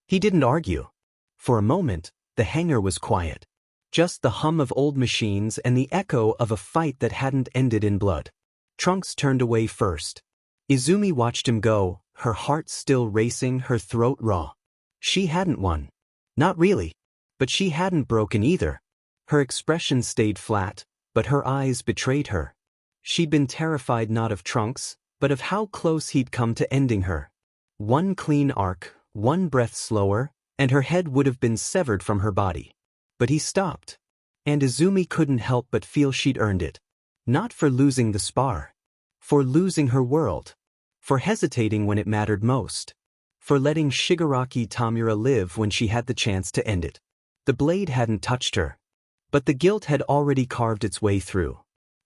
He didn't argue. For a moment, the hangar was quiet. Just the hum of old machines and the echo of a fight that hadn't ended in blood. Trunks turned away first. Izumi watched him go, her heart still racing, her throat raw. She hadn't won. Not really. But she hadn't broken either. Her expression stayed flat, but her eyes betrayed her. She'd been terrified not of Trunks, but of how close he'd come to ending her. One clean arc, one breath slower, and her head would have been severed from her body. But he stopped. And Izumi couldn't help but feel she'd earned it. Not for losing the spar. For losing her world. For hesitating when it mattered most. For letting Shigaraki Tamura live when she had the chance to end it. The blade hadn't touched her. But the guilt had already carved its way through.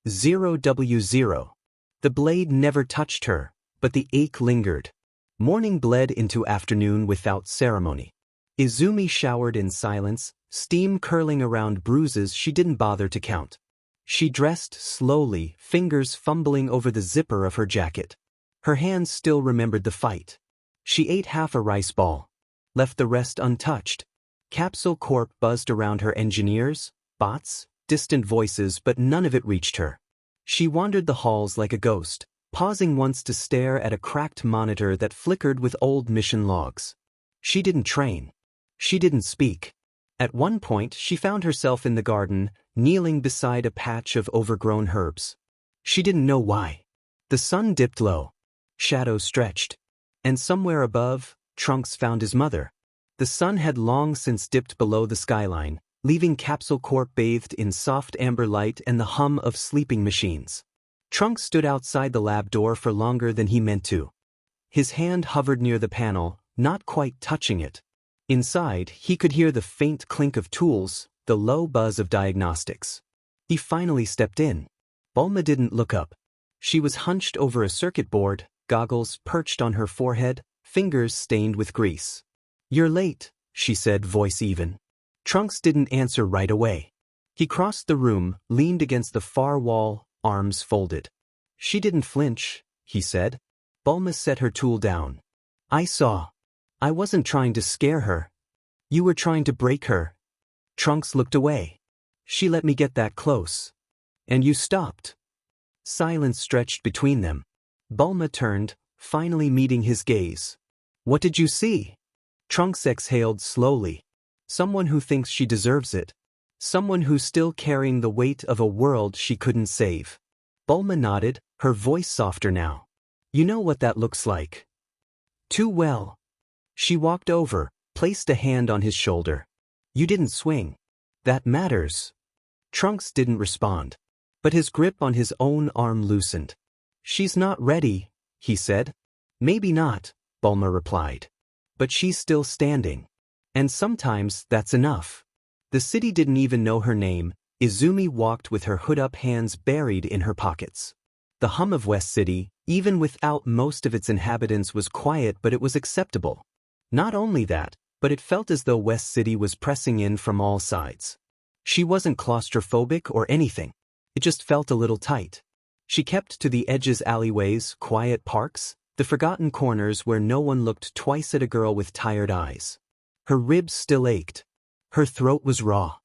0W0. The blade never touched her, but the ache lingered. Morning bled into afternoon without ceremony. Izumi showered in silence, steam curling around bruises she didn't bother to count. She dressed slowly, fingers fumbling over the zipper of her jacket. Her hands still remembered the fight. She ate half a rice ball. Left the rest untouched. Capsule Corp buzzed around her, engineers, bots, distant voices, but none of it reached her. She wandered the halls like a ghost, pausing once to stare at a cracked monitor that flickered with old mission logs. She didn't train. She didn't speak. At one point she found herself in the garden, kneeling beside a patch of overgrown herbs. She didn't know why. The sun dipped low. Shadows stretched. And somewhere above, Trunks found his mother. The sun had long since dipped below the skyline, leaving Capsule Corp bathed in soft amber light and the hum of sleeping machines. Trunks stood outside the lab door for longer than he meant to. His hand hovered near the panel, not quite touching it. Inside, he could hear the faint clink of tools, the low buzz of diagnostics. He finally stepped in. Bulma didn't look up. She was hunched over a circuit board, goggles perched on her forehead, fingers stained with grease. "You're late," she said, voice even. Trunks didn't answer right away. He crossed the room, leaned against the far wall, arms folded. "She didn't flinch," he said. Bulma set her tool down. "I saw. I wasn't trying to scare her. You were trying to break her." Trunks looked away. "She let me get that close. And you stopped." Silence stretched between them. Bulma turned, finally meeting his gaze. "What did you see?" Trunks exhaled slowly. "Someone who thinks she deserves it. Someone who's still carrying the weight of a world she couldn't save." Bulma nodded, her voice softer now. "You know what that looks like." "Too well." She walked over, placed a hand on his shoulder. "You didn't swing. That matters." Trunks didn't respond. But his grip on his own arm loosened. "She's not ready," he said. "Maybe not," Bulma replied. "But she's still standing. And sometimes that's enough." The city didn't even know her name. Izumi walked with her hood-up, hands buried in her pockets. The hum of West City, even without most of its inhabitants, was quiet, but it was acceptable. Not only that, but it felt as though West City was pressing in from all sides. She wasn't claustrophobic or anything. It just felt a little tight. She kept to the edges, alleyways, quiet parks, the forgotten corners where no one looked twice at a girl with tired eyes. Her ribs still ached. Her throat was raw.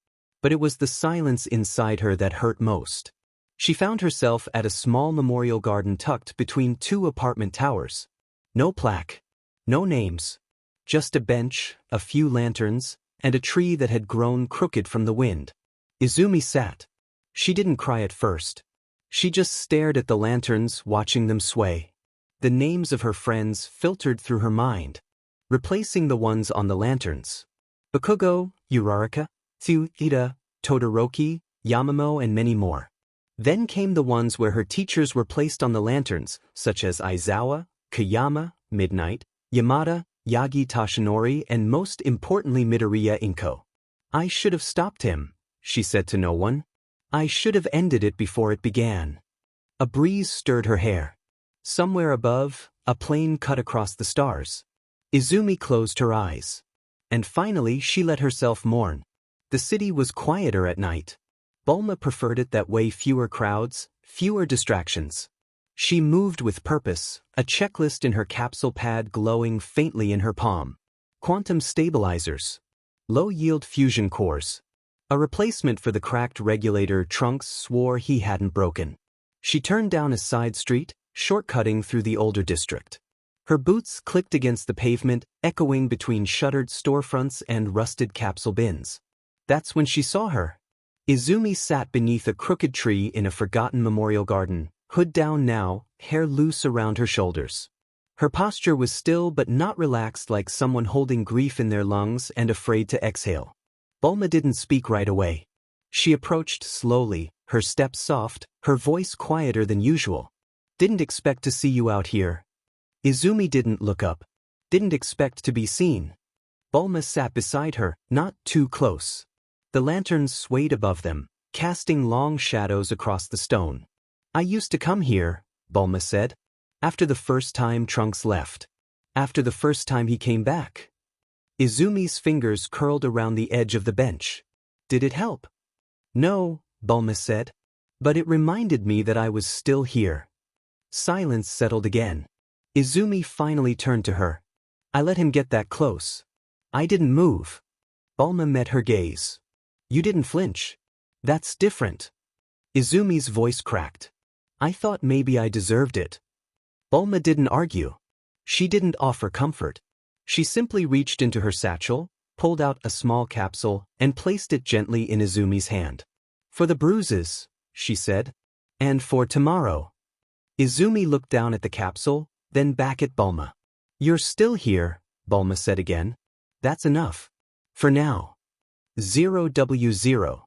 But it was the silence inside her that hurt most. She found herself at a small memorial garden tucked between two apartment towers. No plaque. No names. Just a bench, a few lanterns, and a tree that had grown crooked from the wind. Izumi sat. She didn't cry at first. She just stared at the lanterns, watching them sway. The names of her friends filtered through her mind, replacing the ones on the lanterns. Bakugo, Uraraka, Tsuhida, Todoroki, Yamamo, and many more. Then came the ones where her teachers were placed on the lanterns, such as Aizawa, Kayama, Midnight, Yamada, Yagi Tashinori, and most importantly Midoriya Inko. I should have stopped him, she said to no one. I should have ended it before it began. A breeze stirred her hair. Somewhere above, a plane cut across the stars. Izumi closed her eyes. And finally she let herself mourn. The city was quieter at night. Bulma preferred it that way, fewer crowds, fewer distractions. She moved with purpose, a checklist in her capsule pad glowing faintly in her palm. Quantum stabilizers. Low-yield fusion cores. A replacement for the cracked regulator Trunks swore he hadn't broken. She turned down a side street, shortcutting through the older district. Her boots clicked against the pavement, echoing between shuttered storefronts and rusted capsule bins. That's when she saw her. Izumi sat beneath a crooked tree in a forgotten memorial garden, hood down now, hair loose around her shoulders. Her posture was still but not relaxed, like someone holding grief in their lungs and afraid to exhale. Bulma didn't speak right away. She approached slowly, her steps soft, her voice quieter than usual. Didn't expect to see you out here. Izumi didn't look up. Didn't expect to be seen. Bulma sat beside her, not too close. The lanterns swayed above them, casting long shadows across the stone. I used to come here, Bulma said. After the first time Trunks left. After the first time he came back. Izumi's fingers curled around the edge of the bench. Did it help? No, Bulma said. But it reminded me that I was still here. Silence settled again. Izumi finally turned to her. I let him get that close. I didn't move. Bulma met her gaze. You didn't flinch. That's different. Izumi's voice cracked. I thought maybe I deserved it. Bulma didn't argue. She didn't offer comfort. She simply reached into her satchel, pulled out a small capsule, and placed it gently in Izumi's hand. For the bruises, she said. And for tomorrow. Izumi looked down at the capsule, then back at Bulma. You're still here, Bulma said again. That's enough. For now. 0W0.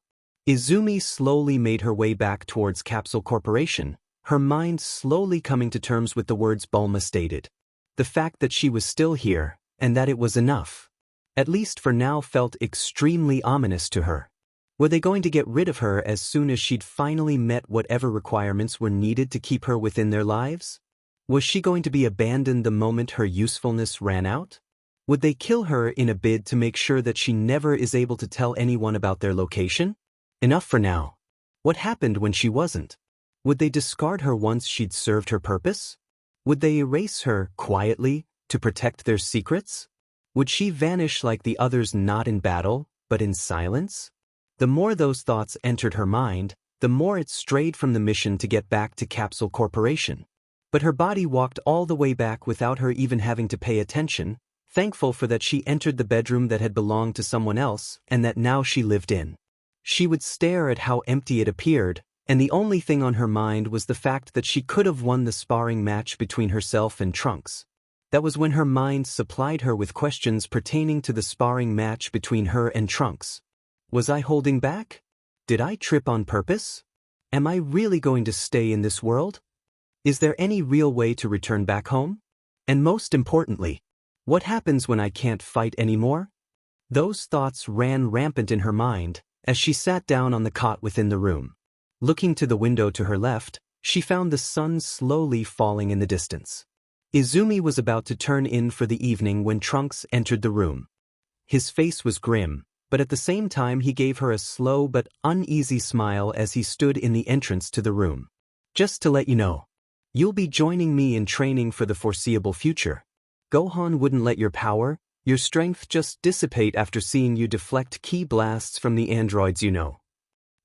Izumi slowly made her way back towards Capsule Corporation, her mind slowly coming to terms with the words Bulma stated. The fact that she was still here, and that it was enough, at least for now, felt extremely ominous to her. Were they going to get rid of her as soon as she'd finally met whatever requirements were needed to keep her within their lives? Was she going to be abandoned the moment her usefulness ran out? Would they kill her in a bid to make sure that she never is able to tell anyone about their location? Enough for now. What happened when she wasn't? Would they discard her once she'd served her purpose? Would they erase her, quietly, to protect their secrets? Would she vanish like the others, not in battle, but in silence? The more those thoughts entered her mind, the more it strayed from the mission to get back to Capsule Corporation. But her body walked all the way back without her even having to pay attention, thankful for that she entered the bedroom that had belonged to someone else and that now she lived in. She would stare at how empty it appeared, and the only thing on her mind was the fact that she could have won the sparring match between herself and Trunks. That was when her mind supplied her with questions pertaining to the sparring match between her and Trunks. Was I holding back? Did I trip on purpose? Am I really going to stay in this world? Is there any real way to return back home? And most importantly, what happens when I can't fight anymore? Those thoughts ran rampant in her mind as she sat down on the cot within the room. Looking to the window to her left, she found the sun slowly falling in the distance. Izumi was about to turn in for the evening when Trunks entered the room. His face was grim, but at the same time he gave her a slow but uneasy smile as he stood in the entrance to the room. "Just to let you know, you'll be joining me in training for the foreseeable future. Gohan wouldn't let your power, your strength just dissipate after seeing you deflect ki blasts from the androids you know."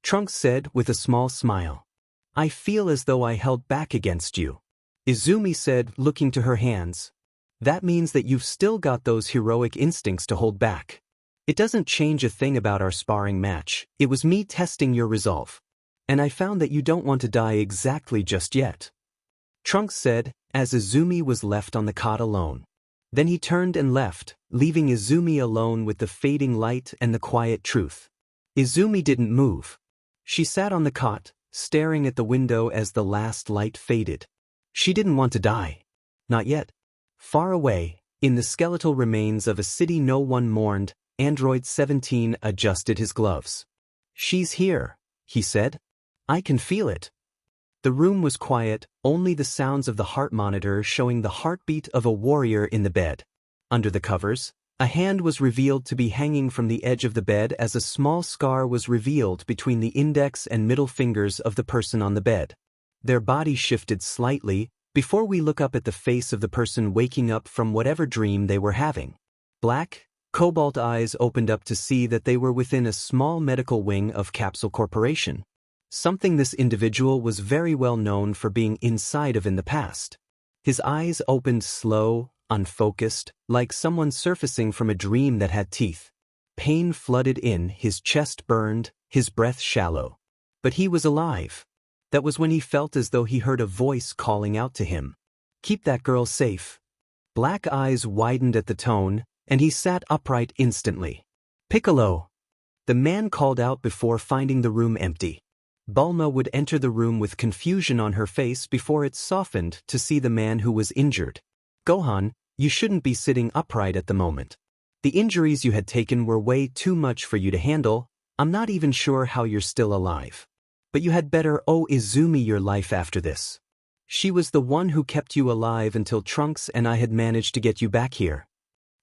Trunks said with a small smile. "I feel as though I held back against you." Izumi said, looking to her hands. "That means that you've still got those heroic instincts to hold back. It doesn't change a thing about our sparring match. It was me testing your resolve. And I found that you don't want to die exactly just yet." Trunks said, as Izumi was left on the cot alone. Then he turned and left, leaving Izumi alone with the fading light and the quiet truth. Izumi didn't move. She sat on the cot, staring at the window as the last light faded. She didn't want to die. Not yet. Far away, in the skeletal remains of a city no one mourned, Android 17 adjusted his gloves. "She's here," he said. "I can feel it." The room was quiet, only the sounds of the heart monitor showing the heartbeat of a warrior in the bed. Under the covers, a hand was revealed to be hanging from the edge of the bed as a small scar was revealed between the index and middle fingers of the person on the bed. Their body shifted slightly before we look up at the face of the person waking up from whatever dream they were having. Black, cobalt eyes opened up to see that they were within a small medical wing of Capsule Corporation. Something this individual was very well known for being inside of in the past. His eyes opened slow, unfocused, like someone surfacing from a dream that had teeth. Pain flooded in, his chest burned, his breath shallow. But he was alive. That was when he felt as though he heard a voice calling out to him. "Keep that girl safe." Black eyes widened at the tone, and he sat upright instantly. "Piccolo!" The man called out before finding the room empty. Bulma would enter the room with confusion on her face before it softened to see the man who was injured. "Gohan, you shouldn't be sitting upright at the moment. The injuries you had taken were way too much for you to handle. I'm not even sure how you're still alive. But you had better owe Izumi your life after this. She was the one who kept you alive until Trunks and I had managed to get you back here."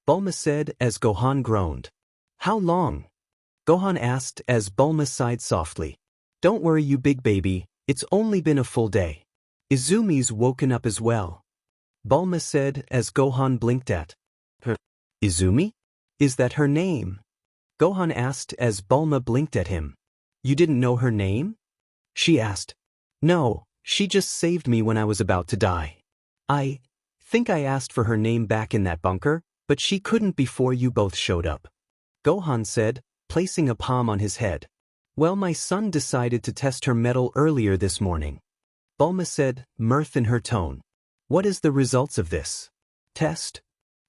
Bulma said as Gohan groaned. "How long?" Gohan asked as Bulma sighed softly. "Don't worry, you big baby, it's only been a full day. Izumi's woken up as well." Bulma said as Gohan blinked at her. "Izumi? Is that her name?" Gohan asked as Bulma blinked at him. "You didn't know her name?" she asked. "No, she just saved me when I was about to die. I think I asked for her name back in that bunker, but she couldn't before you both showed up." Gohan said, placing a palm on his head. "Well, my son decided to test her mettle earlier this morning." Bulma said, mirth in her tone. "What is the results of this test?"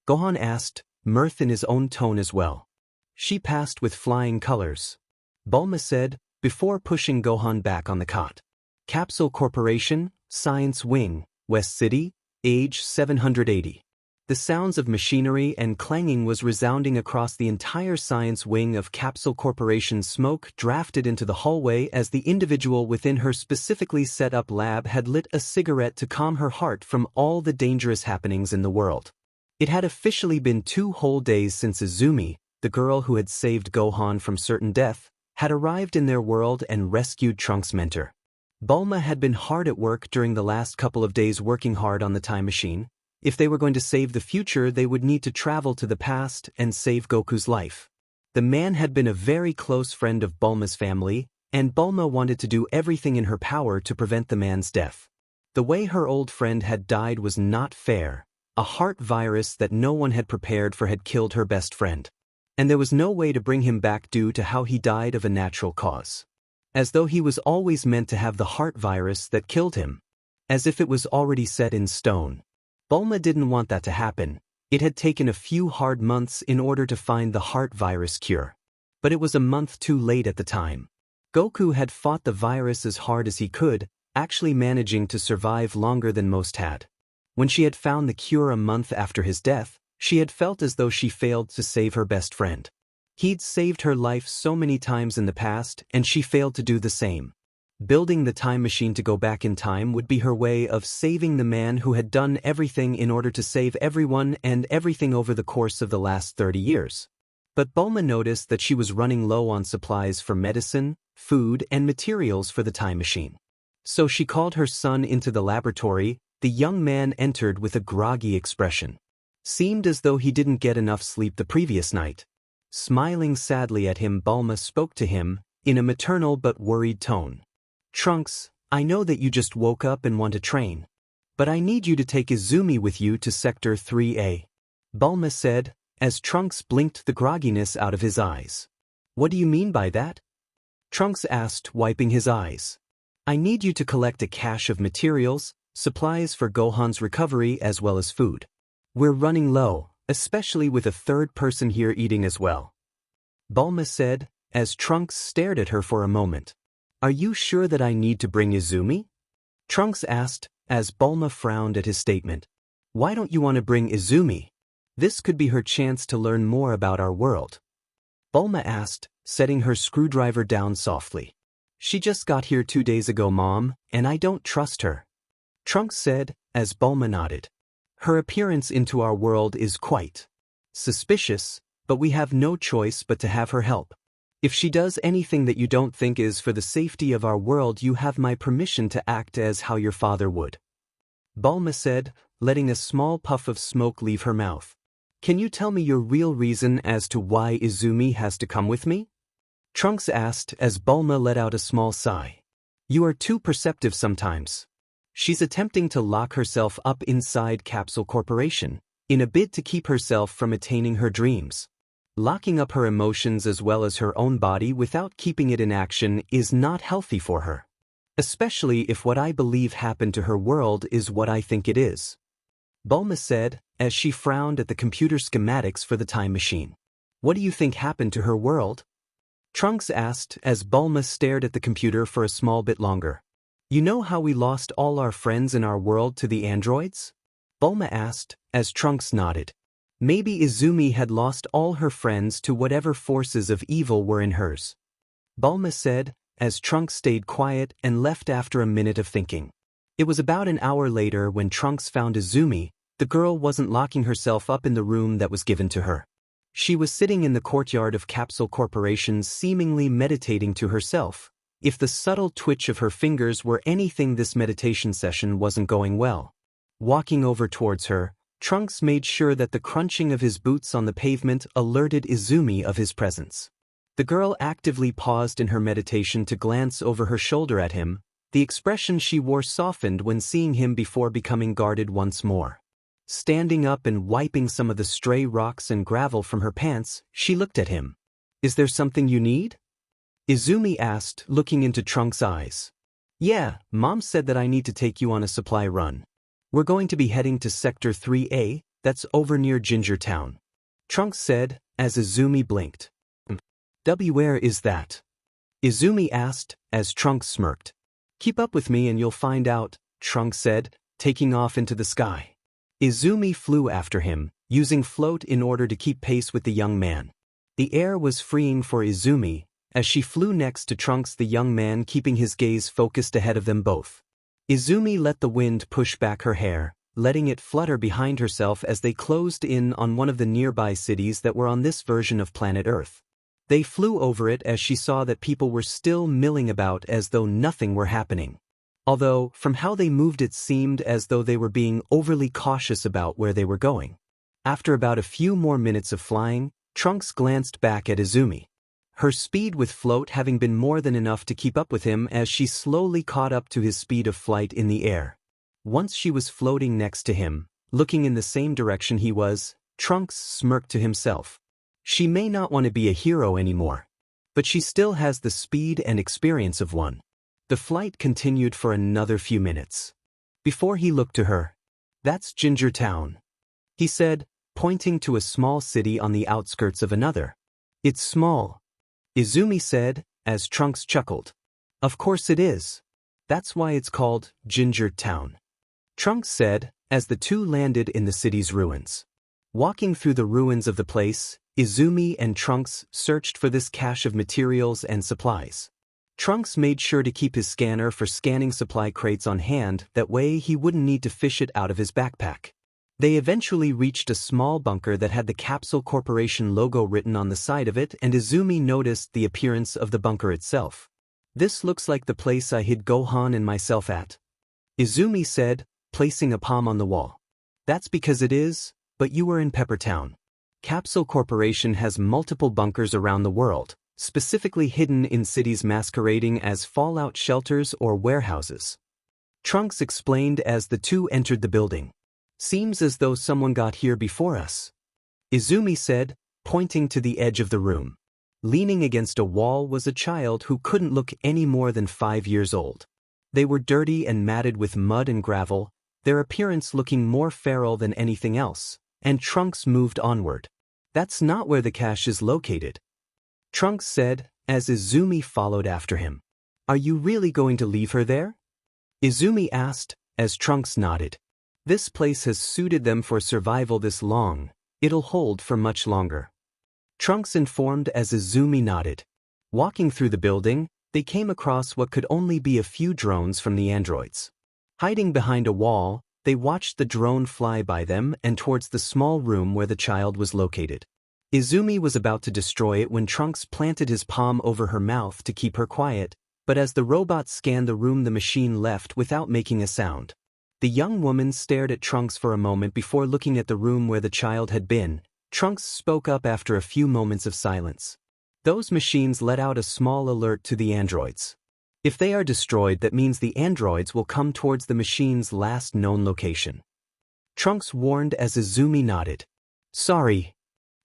Gohan asked, mirth in his own tone as well. "She passed with flying colors," Bulma said, before pushing Gohan back on the cot. "Capsule Corporation, Science Wing, West City, age 780. The sounds of machinery and clanging was resounding across the entire science wing of Capsule Corporation. Smoke drafted into the hallway as the individual within her specifically set up lab had lit a cigarette to calm her heart from all the dangerous happenings in the world. It had officially been 2 whole days since Izumi, the girl who had saved Gohan from certain death, had arrived in their world and rescued Trunks' mentor. Bulma had been hard at work during the last couple of days, working hard on the time machine. If they were going to save the future, they would need to travel to the past and save Goku's life. The man had been a very close friend of Bulma's family, and Bulma wanted to do everything in her power to prevent the man's death. The way her old friend had died was not fair. A heart virus that no one had prepared for had killed her best friend. And there was no way to bring him back due to how he died of a natural cause. As though he was always meant to have the heart virus that killed him. As if it was already set in stone. Bulma didn't want that to happen. It had taken a few hard months in order to find the heart virus cure. But it was a month too late at the time. Goku had fought the virus as hard as he could, actually managing to survive longer than most had. When she had found the cure a month after his death, she had felt as though she failed to save her best friend. He'd saved her life so many times in the past, and she failed to do the same. Building the time machine to go back in time would be her way of saving the man who had done everything in order to save everyone and everything over the course of the last 30 years. But Bulma noticed that she was running low on supplies for medicine, food, and materials for the time machine. So she called her son into the laboratory. The young man entered with a groggy expression. Seemed as though he didn't get enough sleep the previous night. Smiling sadly at him, Bulma spoke to him, in a maternal but worried tone. "Trunks, I know that you just woke up and want to train. But I need you to take Izumi with you to Sector 3A. Bulma said, as Trunks blinked the grogginess out of his eyes. "What do you mean by that?" Trunks asked, wiping his eyes. "I need you to collect a cache of materials, supplies for Gohan's recovery as well as food. We're running low, especially with a third person here eating as well," Bulma said, as Trunks stared at her for a moment. "Are you sure that I need to bring Izumi?" Trunks asked, as Bulma frowned at his statement. "Why don't you want to bring Izumi? This could be her chance to learn more about our world," Bulma asked, setting her screwdriver down softly. "She just got here 2 days ago, Mom, and I don't trust her," Trunks said, as Bulma nodded. "Her appearance into our world is quite suspicious, but we have no choice but to have her help. If she does anything that you don't think is for the safety of our world, you have my permission to act as how your father would," Bulma said, letting a small puff of smoke leave her mouth. "Can you tell me your real reason as to why Izumi has to come with me?" Trunks asked, as Bulma let out a small sigh. "You are too perceptive sometimes. She's attempting to lock herself up inside Capsule Corporation, in a bid to keep herself from attaining her dreams. Locking up her emotions as well as her own body without keeping it in action is not healthy for her. Especially if what I believe happened to her world is what I think it is," Bulma said, as she frowned at the computer schematics for the time machine. "What do you think happened to her world?" Trunks asked, as Bulma stared at the computer for a small bit longer. "You know how we lost all our friends in our world to the androids?" Bulma asked, as Trunks nodded. "Maybe Izumi had lost all her friends to whatever forces of evil were in hers," Bulma said, as Trunks stayed quiet and left after a minute of thinking. It was about an hour later when Trunks found Izumi. The girl wasn't locking herself up in the room that was given to her. She was sitting in the courtyard of Capsule Corporation, seemingly meditating to herself. If the subtle twitch of her fingers were anything, this meditation session wasn't going well. Walking over towards her, Trunks made sure that the crunching of his boots on the pavement alerted Izumi of his presence. The girl actively paused in her meditation to glance over her shoulder at him. The expression she wore softened when seeing him before becoming guarded once more. Standing up and wiping some of the stray rocks and gravel from her pants, she looked at him. "Is there something you need?" Izumi asked, looking into Trunks' eyes. "Yeah, Mom said that I need to take you on a supply run. We're going to be heading to Sector 3A, that's over near Ginger Town," Trunks said, as Izumi blinked. Where is that?" Izumi asked, as Trunks smirked. "Keep up with me and you'll find out," Trunks said, taking off into the sky. Izumi flew after him, using float in order to keep pace with the young man. The air was freeing for Izumi. As she flew next to Trunks, the young man keeping his gaze focused ahead of them both. Izumi let the wind push back her hair, letting it flutter behind herself as they closed in on one of the nearby cities that were on this version of planet Earth. They flew over it as she saw that people were still milling about as though nothing were happening. Although, from how they moved, it seemed as though they were being overly cautious about where they were going. After about a few more minutes of flying, Trunks glanced back at Izumi. Her speed with float having been more than enough to keep up with him as she slowly caught up to his speed of flight in the air. Once she was floating next to him, looking in the same direction he was, Trunks smirked to himself. She may not want to be a hero anymore, but she still has the speed and experience of one. The flight continued for another few minutes. Before he looked to her. "That's Ginger Town," he said, pointing to a small city on the outskirts of another. "It's small," Izumi said, as Trunks chuckled. "Of course it is. That's why it's called Ginger Town," Trunks said, as the two landed in the city's ruins. Walking through the ruins of the place, Izumi and Trunks searched for this cache of materials and supplies. Trunks made sure to keep his scanner for scanning supply crates on hand, that way he wouldn't need to fish it out of his backpack. They eventually reached a small bunker that had the Capsule Corporation logo written on the side of it, and Izumi noticed the appearance of the bunker itself. "This looks like the place I hid Gohan and myself at," Izumi said, placing a palm on the wall. "That's because it is, but you were in Pepper Town. Capsule Corporation has multiple bunkers around the world, specifically hidden in cities masquerading as fallout shelters or warehouses," Trunks explained as the two entered the building. "Seems as though someone got here before us," Izumi said, pointing to the edge of the room. Leaning against a wall was a child who couldn't look any more than 5 years old. They were dirty and matted with mud and gravel, their appearance looking more feral than anything else, and Trunks moved onward. "That's not where the cache is located," Trunks said, as Izumi followed after him. "Are you really going to leave her there?" Izumi asked, as Trunks nodded. "This place has suited them for survival this long, it'll hold for much longer," Trunks informed as Izumi nodded. Walking through the building, they came across what could only be a few drones from the androids. Hiding behind a wall, they watched the drone fly by them and towards the small room where the child was located. Izumi was about to destroy it when Trunks planted his palm over her mouth to keep her quiet, but as the robot scanned the room, the machine left without making a sound. The young woman stared at Trunks for a moment before looking at the room where the child had been. Trunks spoke up after a few moments of silence. "Those machines let out a small alert to the androids. If they are destroyed, that means the androids will come towards the machine's last known location," Trunks warned as Izumi nodded. "Sorry,"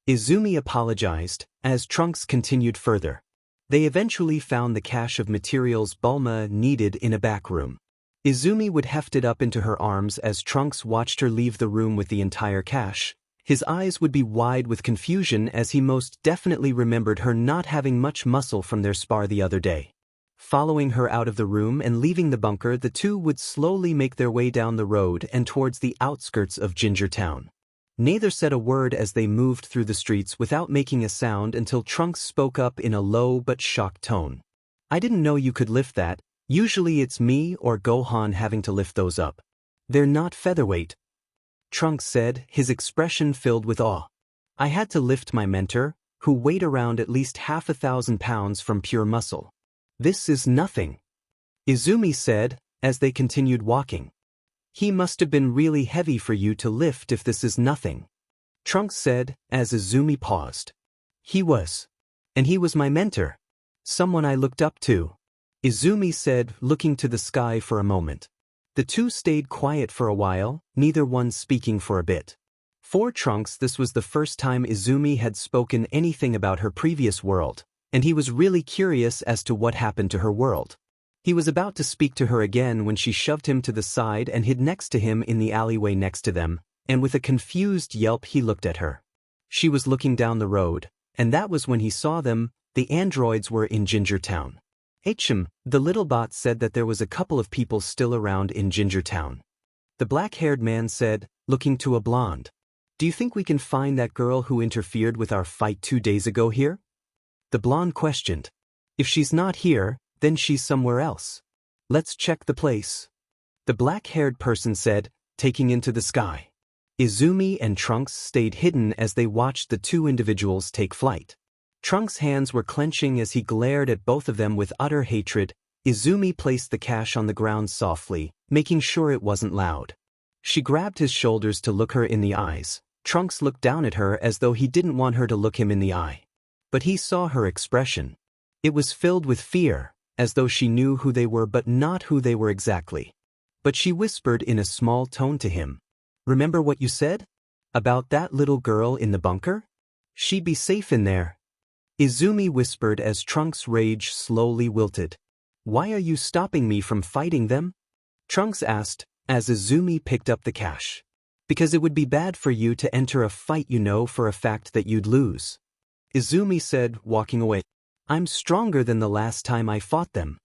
Izumi apologized, as Trunks continued further. They eventually found the cache of materials Bulma needed in a back room. Izumi would heft it up into her arms as Trunks watched her leave the room with the entire cache. His eyes would be wide with confusion as he most definitely remembered her not having much muscle from their spar the other day. Following her out of the room and leaving the bunker, the two would slowly make their way down the road and towards the outskirts of Ginger Town. Neither said a word as they moved through the streets without making a sound until Trunks spoke up in a low but shocked tone. "I didn't know you could lift that. Usually it's me or Gohan having to lift those up. They're not featherweight," Trunks said, his expression filled with awe. "I had to lift my mentor, who weighed around at least 1,000 pounds from pure muscle. This is nothing," Izumi said, as they continued walking. "He must have been really heavy for you to lift if this is nothing," Trunks said, as Izumi paused. "He was. And he was my mentor. Someone I looked up to," Izumi said, looking to the sky for a moment. The two stayed quiet for a while, neither one speaking for a bit. For Trunks, this was the first time Izumi had spoken anything about her previous world, and he was really curious as to what happened to her world. He was about to speak to her again when she shoved him to the side and hid next to him in the alleyway next to them, and with a confused yelp he looked at her. She was looking down the road, and that was when he saw them. The androids were in Ginger Town. The little bot said that there was a couple of people still around in Ginger Town. The black-haired man said, looking to a blonde. "Do you think we can find that girl who interfered with our fight 2 days ago here?" The blonde questioned. "If she's not here, then she's somewhere else. Let's check the place," the black-haired person said, taking into the sky. Izumi and Trunks stayed hidden as they watched the two individuals take flight. Trunks' hands were clenching as he glared at both of them with utter hatred. Izumi placed the cache on the ground softly, making sure it wasn't loud. She grabbed his shoulders to look her in the eyes. Trunks looked down at her as though he didn't want her to look him in the eye. But he saw her expression. It was filled with fear, as though she knew who they were but not who they were exactly. But she whispered in a small tone to him. "Remember what you said? About that little girl in the bunker? She'd be safe in there," Izumi whispered as Trunks' rage slowly wilted. "Why are you stopping me from fighting them?" Trunks asked, as Izumi picked up the cache. "Because it would be bad for you to enter a fight you know for a fact that you'd lose," Izumi said, walking away. "I'm stronger than the last time I fought them,"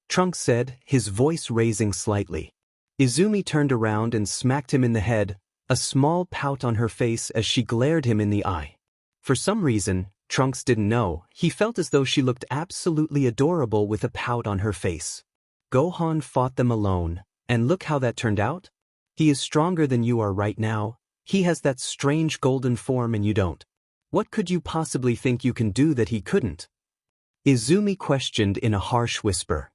Trunks said, his voice raising slightly. Izumi turned around and smacked him in the head, a small pout on her face as she glared him in the eye. For some reason, Trunks didn't know, he felt as though she looked absolutely adorable with a pout on her face. Gohan fought them alone, and look how that turned out? He is stronger than you are right now, he has that strange golden form and you don't. What could you possibly think you can do that he couldn't? Izumi questioned in a harsh whisper.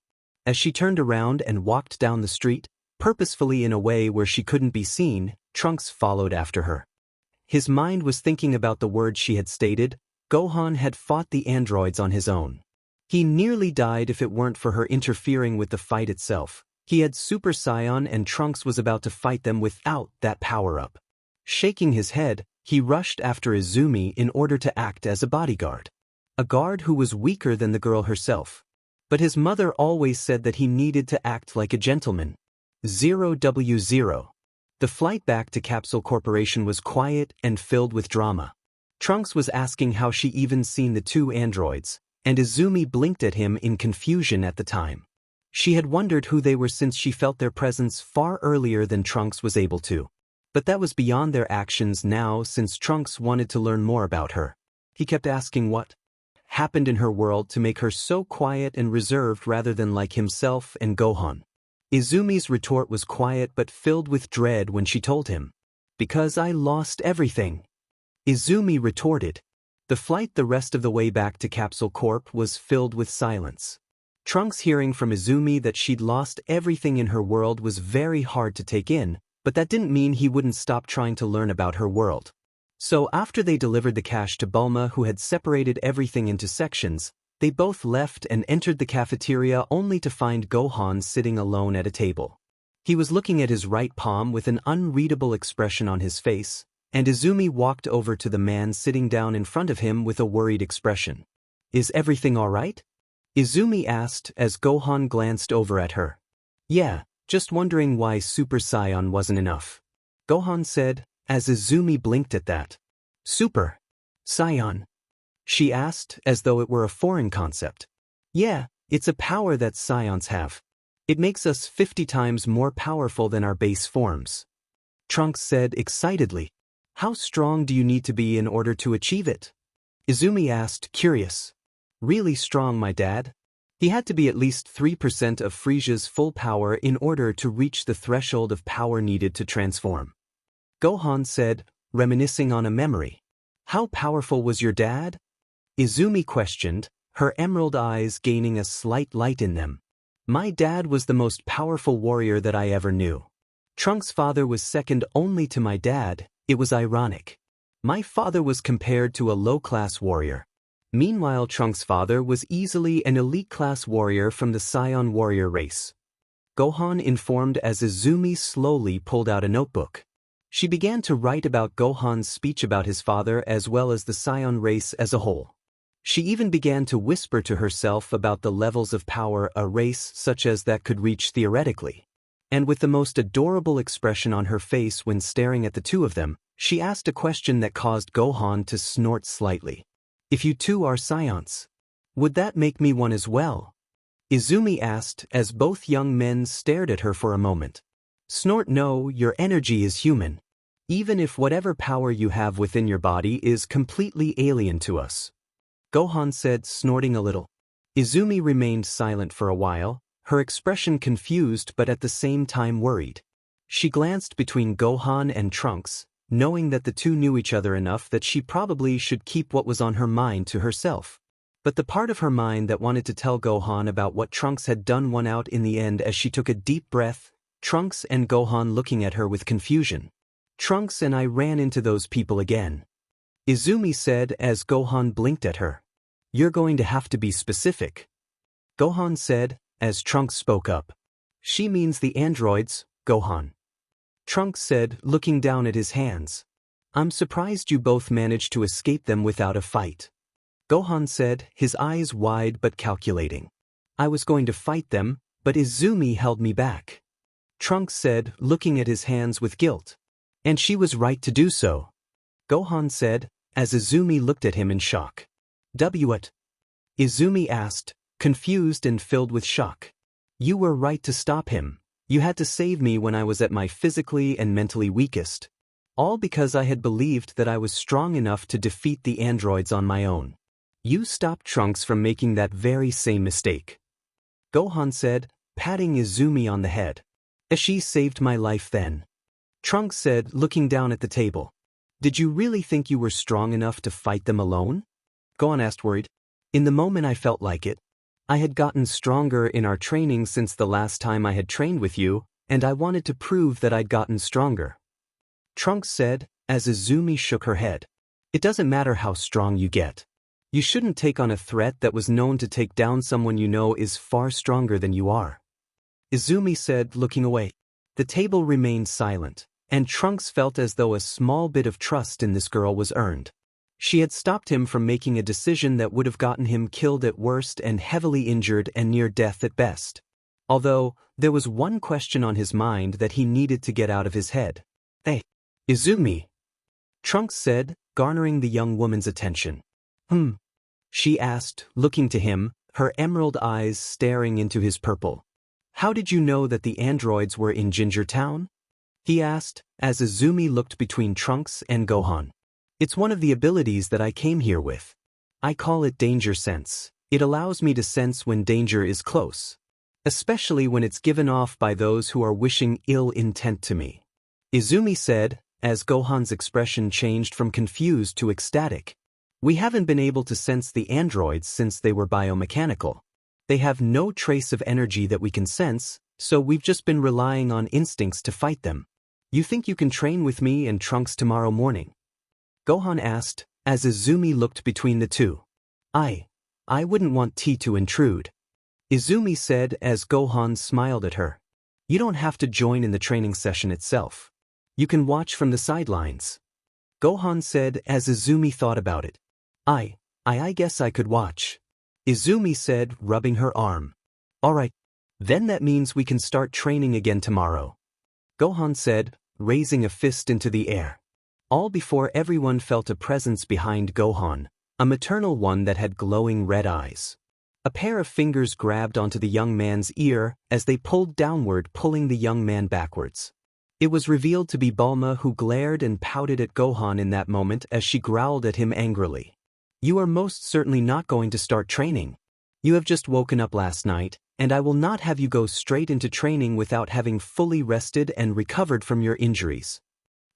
As she turned around and walked down the street, purposefully in a way where she couldn't be seen, Trunks followed after her. His mind was thinking about the words she had stated. Gohan had fought the androids on his own. He nearly died if it weren't for her interfering with the fight itself. He had Super Saiyan and Trunks was about to fight them without that power-up. Shaking his head, he rushed after Izumi in order to act as a bodyguard. A guard who was weaker than the girl herself. But his mother always said that he needed to act like a gentleman. 0W0. The flight back to Capsule Corporation was quiet and filled with drama. Trunks was asking how she even seen the two androids, and Izumi blinked at him in confusion at the time. She had wondered who they were since she felt their presence far earlier than Trunks was able to. But that was beyond their actions now since Trunks wanted to learn more about her. He kept asking what happened in her world to make her so quiet and reserved rather than like himself and Gohan. Izumi's retort was quiet but filled with dread when she told him. Because I lost everything. Izumi retorted. The flight the rest of the way back to Capsule Corp was filled with silence. Trunks hearing from Izumi that she'd lost everything in her world was very hard to take in, but that didn't mean he wouldn't stop trying to learn about her world. So after they delivered the cash to Bulma who had separated everything into sections, they both left and entered the cafeteria only to find Gohan sitting alone at a table. He was looking at his right palm with an unreadable expression on his face, and Izumi walked over to the man sitting down in front of him with a worried expression. Is everything all right? Izumi asked as Gohan glanced over at her. Yeah, just wondering why Super Saiyan wasn't enough. Gohan said, as Izumi blinked at that. Super Saiyan? She asked as though it were a foreign concept. Yeah, it's a power that Saiyans have. It makes us 50 times more powerful than our base forms. Trunks said excitedly. How strong do you need to be in order to achieve it? Izumi asked, curious. Really strong, my dad. He had to be at least 3% of Frisia's full power in order to reach the threshold of power needed to transform. Gohan said, reminiscing on a memory. How powerful was your dad? Izumi questioned, her emerald eyes gaining a slight light in them. My dad was the most powerful warrior that I ever knew. Trunks' father was second only to my dad. It was ironic. My father was compared to a low-class warrior. Meanwhile, Trunks' father was easily an elite-class warrior from the Saiyan warrior race. Gohan informed as Izumi slowly pulled out a notebook. She began to write about Gohan's speech about his father as well as the Saiyan race as a whole. She even began to whisper to herself about the levels of power a race such as that could reach theoretically. And with the most adorable expression on her face when staring at the two of them, she asked a question that caused Gohan to snort slightly. If you two are Saiyans, would that make me one as well? Izumi asked as both young men stared at her for a moment. Snort, no, your energy is human. Even if whatever power you have within your body is completely alien to us. Gohan said, snorting a little. Izumi remained silent for a while, her expression confused but at the same time worried. She glanced between Gohan and Trunks, knowing that the two knew each other enough that she probably should keep what was on her mind to herself. But the part of her mind that wanted to tell Gohan about what Trunks had done won out in the end as she took a deep breath, Trunks and Gohan looking at her with confusion. Trunks and I ran into those people again. Izumi said as Gohan blinked at her. You're going to have to be specific. Gohan said, as Trunks spoke up. She means the androids, Gohan. Trunks said, looking down at his hands. I'm surprised you both managed to escape them without a fight. Gohan said, his eyes wide but calculating. I was going to fight them, but Izumi held me back. Trunks said, looking at his hands with guilt. And she was right to do so. Gohan said, as Izumi looked at him in shock. What? Izumi asked, confused and filled with shock. You were right to stop him. You had to save me when I was at my physically and mentally weakest. All because I had believed that I was strong enough to defeat the androids on my own. You stopped Trunks from making that very same mistake. Gohan said, patting Izumi on the head. She saved my life then. Trunks said, looking down at the table. Did you really think you were strong enough to fight them alone? Gohan asked worried. In the moment I felt like it. I had gotten stronger in our training since the last time I had trained with you, and I wanted to prove that I'd gotten stronger. Trunks said, as Izumi shook her head. It doesn't matter how strong you get. You shouldn't take on a threat that was known to take down someone you know is far stronger than you are. Izumi said, looking away. The table remained silent, and Trunks felt as though a small bit of trust in this girl was earned. She had stopped him from making a decision that would have gotten him killed at worst and heavily injured and near death at best. Although, there was one question on his mind that he needed to get out of his head. Hey, Izumi, Trunks said, garnering the young woman's attention. She asked, looking to him, her emerald eyes staring into his purple. How did you know that the androids were in Ginger Town? He asked, as Izumi looked between Trunks and Gohan. It's one of the abilities that I came here with. I call it Danger Sense. It allows me to sense when danger is close, especially when it's given off by those who are wishing ill intent to me. Izumi said, as Gohan's expression changed from confused to ecstatic. We haven't been able to sense the androids since they were biomechanical. They have no trace of energy that we can sense, so we've just been relying on instincts to fight them. You think you can train with me and Trunks tomorrow morning? Gohan asked, as Izumi looked between the two. I wouldn't want T to intrude. Izumi said as Gohan smiled at her. You don't have to join in the training session itself. You can watch from the sidelines. Gohan said as Izumi thought about it. I guess I could watch. Izumi said, rubbing her arm. Alright, then that means we can start training again tomorrow. Gohan said, raising a fist into the air. All before everyone felt a presence behind Gohan, a maternal one that had glowing red eyes. A pair of fingers grabbed onto the young man's ear as they pulled downward, pulling the young man backwards. It was revealed to be Bulma, who glared and pouted at Gohan in that moment as she growled at him angrily. You are most certainly not going to start training. You have just woken up last night, and I will not have you go straight into training without having fully rested and recovered from your injuries.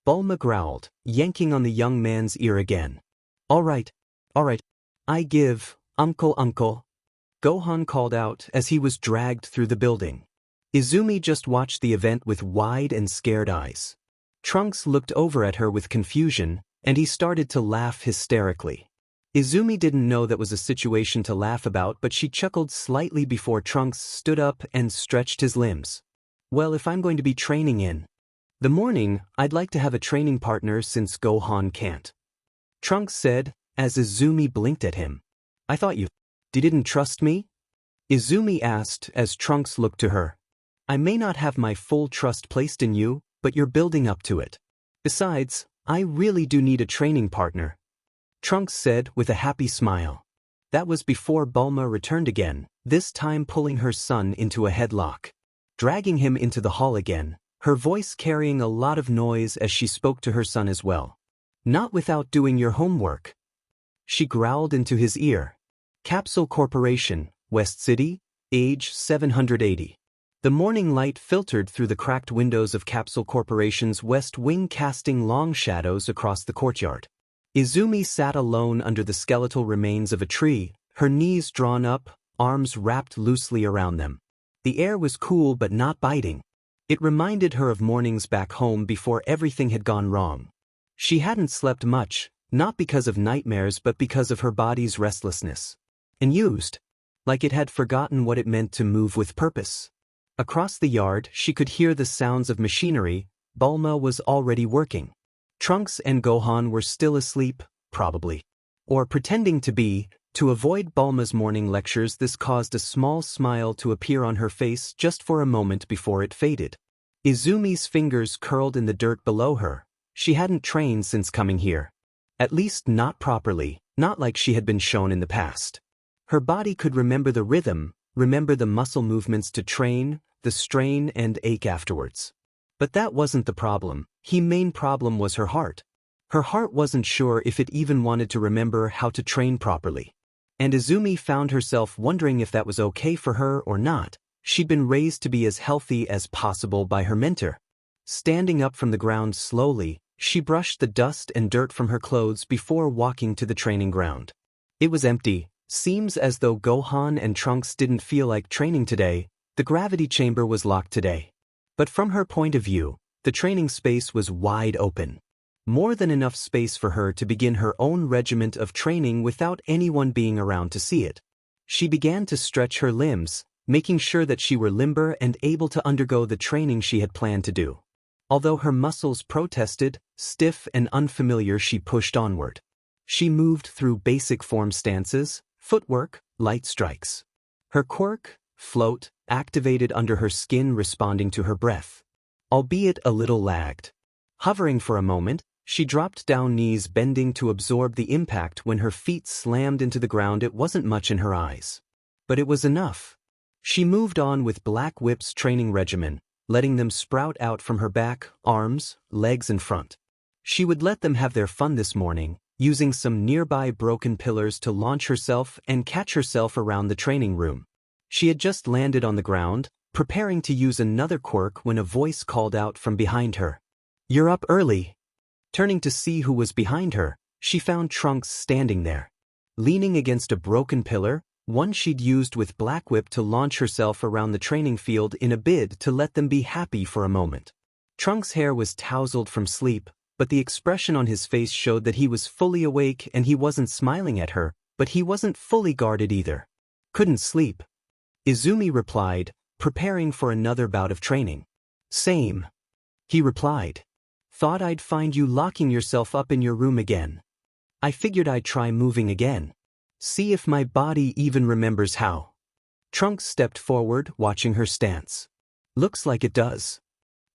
Bulma growled, yanking on the young man's ear again. All right. I give, uncle. Gohan called out as he was dragged through the building. Izumi just watched the event with wide and scared eyes. Trunks looked over at her with confusion, and he started to laugh hysterically. Izumi didn't know that was a situation to laugh about, but she chuckled slightly before Trunks stood up and stretched his limbs. Well, if I'm going to be training in the morning, I'd like to have a training partner since Gohan can't. Trunks said, as Izumi blinked at him. I thought you didn't trust me? Izumi asked as Trunks looked to her. I may not have my full trust placed in you, but you're building up to it. Besides, I really do need a training partner. Trunks said with a happy smile. That was before Bulma returned again, this time pulling her son into a headlock. Dragging him into the hall again, her voice carrying a lot of noise as she spoke to her son as well. Not without doing your homework. She growled into his ear. Capsule Corporation, West City, age 780. The morning light filtered through the cracked windows of Capsule Corporation's West Wing, casting long shadows across the courtyard. Izumi sat alone under the skeletal remains of a tree, her knees drawn up, arms wrapped loosely around them. The air was cool but not biting. It reminded her of mornings back home before everything had gone wrong. She hadn't slept much, not because of nightmares but because of her body's restlessness. And used, like it had forgotten what it meant to move with purpose. Across the yard, she could hear the sounds of machinery. Bulma was already working. Trunks and Gohan were still asleep, probably. Or pretending to be. To avoid Bulma's morning lectures, this caused a small smile to appear on her face just for a moment before it faded. Izumi's fingers curled in the dirt below her. She hadn't trained since coming here. At least not properly, not like she had been shown in the past. Her body could remember the rhythm, remember the muscle movements to train, the strain and ache afterwards. But that wasn't the problem. The main problem was her heart. Her heart wasn't sure if it even wanted to remember how to train properly. And Izumi found herself wondering if that was okay for her or not. She'd been raised to be as healthy as possible by her mentor. Standing up from the ground slowly, she brushed the dust and dirt from her clothes before walking to the training ground. It was empty. Seems as though Gohan and Trunks didn't feel like training today. The gravity chamber was locked today. But from her point of view, the training space was wide open. More than enough space for her to begin her own regiment of training without anyone being around to see it. She began to stretch her limbs, making sure that she were limber and able to undergo the training she had planned to do. Although her muscles protested, stiff and unfamiliar, she pushed onward. She moved through basic form stances, footwork, light strikes. Her quirk, float, activated under her skin responding to her breath. Albeit a little lagged. Hovering for a moment, she dropped down, knees bending to absorb the impact. When her feet slammed into the ground, it wasn't much in her eyes. But it was enough. She moved on with Black Whip's training regimen, letting them sprout out from her back, arms, legs and front. She would let them have their fun this morning, using some nearby broken pillars to launch herself and catch herself around the training room. She had just landed on the ground, preparing to use another quirk when a voice called out from behind her. "You're up early." Turning to see who was behind her, she found Trunks standing there. Leaning against a broken pillar, one she'd used with Black Whip to launch herself around the training field in a bid to let them be happy for a moment. Trunks' hair was tousled from sleep, but the expression on his face showed that he was fully awake, and he wasn't smiling at her, but he wasn't fully guarded either. "Couldn't sleep," Izumi replied, preparing for another bout of training. "Same," he replied. "Thought I'd find you locking yourself up in your room again. I figured I'd try moving again. See if my body even remembers how." Trunks stepped forward, watching her stance. "Looks like it does."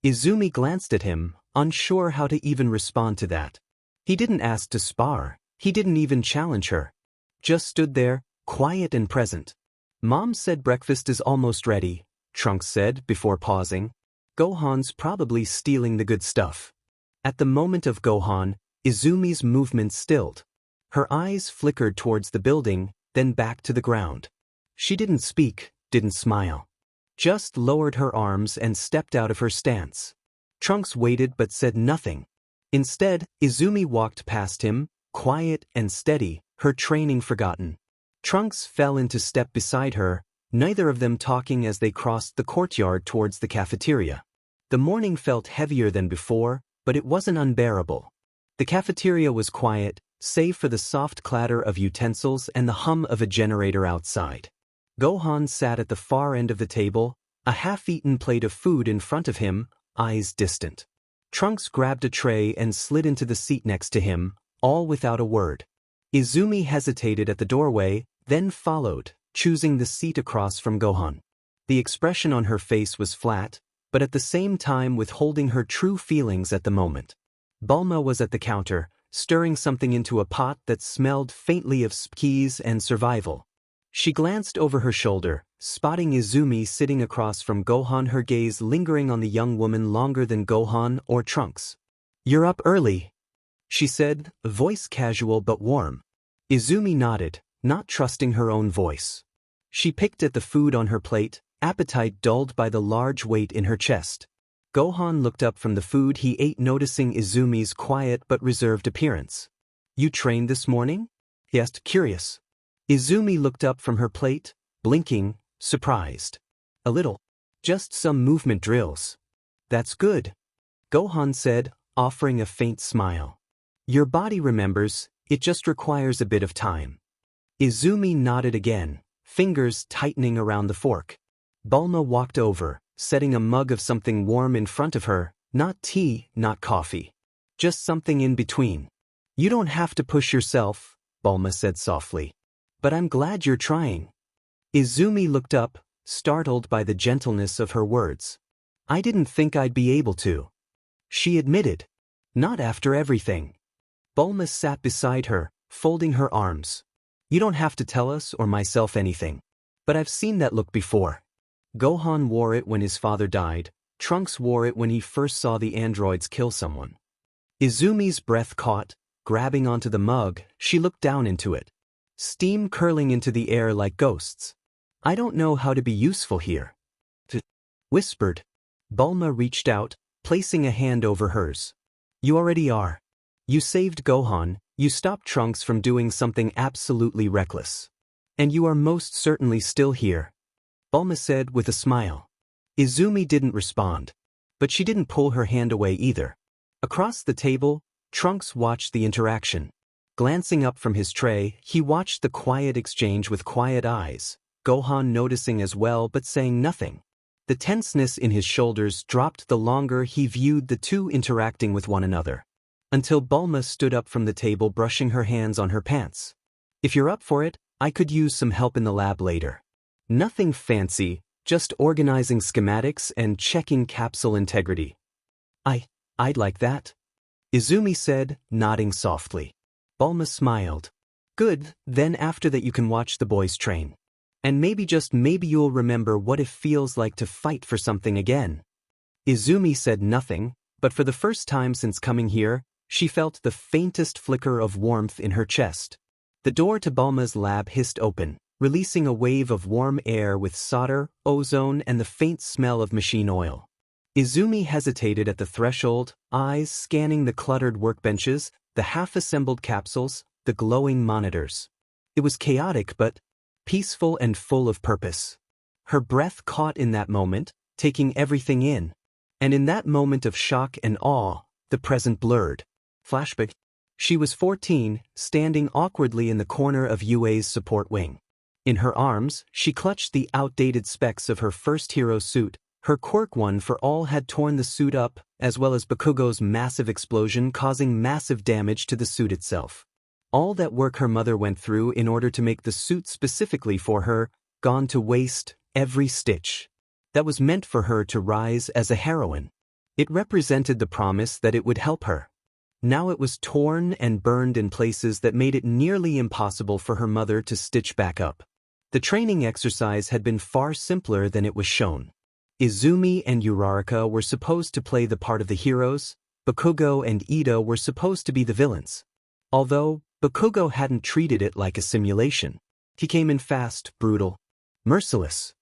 Izumi glanced at him, unsure how to even respond to that. He didn't ask to spar, he didn't even challenge her. Just stood there, quiet and present. "Mom said breakfast is almost ready," Trunks said before pausing. "Gohan's probably stealing the good stuff." At the moment of Gohan, Izumi's movements stilled. Her eyes flickered towards the building, then back to the ground. She didn't speak, didn't smile. Just lowered her arms and stepped out of her stance. Trunks waited but said nothing. Instead, Izumi walked past him, quiet and steady, her training forgotten. Trunks fell into step beside her, neither of them talking as they crossed the courtyard towards the cafeteria. The morning felt heavier than before, but it wasn't unbearable. The cafeteria was quiet, save for the soft clatter of utensils and the hum of a generator outside. Gohan sat at the far end of the table, a half-eaten plate of food in front of him, eyes distant. Trunks grabbed a tray and slid into the seat next to him, all without a word. Izumi hesitated at the doorway, then followed, choosing the seat across from Gohan. The expression on her face was flat, but at the same time withholding her true feelings at the moment. Bulma was at the counter, stirring something into a pot that smelled faintly of skis and survival. She glanced over her shoulder, spotting Izumi sitting across from Gohan, her gaze lingering on the young woman longer than Gohan or Trunks. "You're up early," she said, a voice casual but warm. Izumi nodded, not trusting her own voice. She picked at the food on her plate, appetite dulled by the large weight in her chest. Gohan looked up from the food he ate, noticing Izumi's quiet but reserved appearance. "You trained this morning?" he asked, curious. Izumi looked up from her plate, blinking, surprised. "A little. Just some movement drills." "That's good," Gohan said, offering a faint smile. "Your body remembers, it just requires a bit of time." Izumi nodded again, fingers tightening around the fork. Bulma walked over, setting a mug of something warm in front of her, not tea, not coffee. Just something in between. "You don't have to push yourself," Bulma said softly. "But I'm glad you're trying." Izumi looked up, startled by the gentleness of her words. "I didn't think I'd be able to," she admitted. "Not after everything." Bulma sat beside her, folding her arms. "You don't have to tell us or myself anything. But I've seen that look before. Gohan wore it when his father died. Trunks wore it when he first saw the androids kill someone. Izumi's breath caught. Grabbing onto the mug, she looked down into it. Steam curling into the air like ghosts. I don't know how to be useful here. Whispered. Bulma reached out, placing a hand over hers. You already are. You saved Gohan, you stopped Trunks from doing something absolutely reckless. And you are most certainly still here. Bulma said with a smile. Izumi didn't respond. But she didn't pull her hand away either. Across the table, Trunks watched the interaction. Glancing up from his tray, he watched the quiet exchange with quiet eyes, Gohan noticing as well but saying nothing. The tenseness in his shoulders dropped the longer he viewed the two interacting with one another. Until Bulma stood up from the table brushing her hands on her pants. If you're up for it, I could use some help in the lab later. Nothing fancy, just organizing schematics and checking capsule integrity. I'd like that. Izumi said, nodding softly. Bulma smiled. Good, then after that you can watch the boys train. And maybe just maybe you'll remember what it feels like to fight for something again. Izumi said nothing, but for the first time since coming here, she felt the faintest flicker of warmth in her chest. The door to Bulma's lab hissed open, releasing a wave of warm air with solder, ozone and the faint smell of machine oil. Izumi hesitated at the threshold, eyes scanning the cluttered workbenches, the half-assembled capsules, the glowing monitors. It was chaotic but peaceful and full of purpose. Her breath caught in that moment, taking everything in. And in that moment of shock and awe, the present blurred. Flashback. She was 14, standing awkwardly in the corner of UA's support wing. In her arms, she clutched the outdated specs of her first hero suit. Her quirk one for all had torn the suit up, as well as Bakugo's massive explosion causing massive damage to the suit itself. All that work her mother went through in order to make the suit specifically for her, gone to waste, every stitch. That was meant for her to rise as a heroine. It represented the promise that it would help her. Now it was torn and burned in places that made it nearly impossible for her mother to stitch back up. The training exercise had been far simpler than it was shown. Izumi and Uraraka were supposed to play the part of the heroes, Bakugo and Ito were supposed to be the villains. Although, Bakugo hadn't treated it like a simulation. He came in fast, brutal, merciless.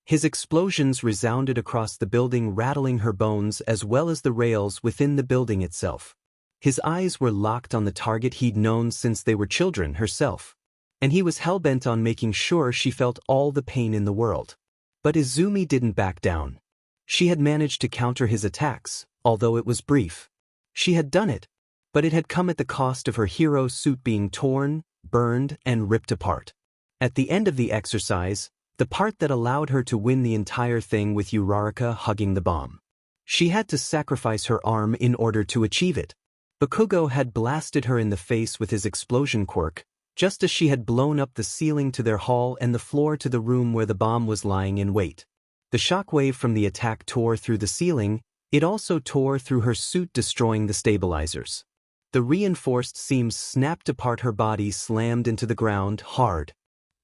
His explosions resounded across the building, rattling her bones as well as the rails within the building itself. His eyes were locked on the target he'd known since they were children herself. And he was hell-bent on making sure she felt all the pain in the world. But Izumi didn't back down. She had managed to counter his attacks, although it was brief. She had done it, but it had come at the cost of her hero suit being torn, burned, and ripped apart. At the end of the exercise, the part that allowed her to win the entire thing with Uraraka hugging the bomb. She had to sacrifice her arm in order to achieve it. Bakugo had blasted her in the face with his explosion quirk, just as she had blown up the ceiling to their hall and the floor to the room where the bomb was lying in wait. The shockwave from the attack tore through the ceiling, it also tore through her suit, destroying the stabilizers. The reinforced seams snapped apart, her body slammed into the ground hard.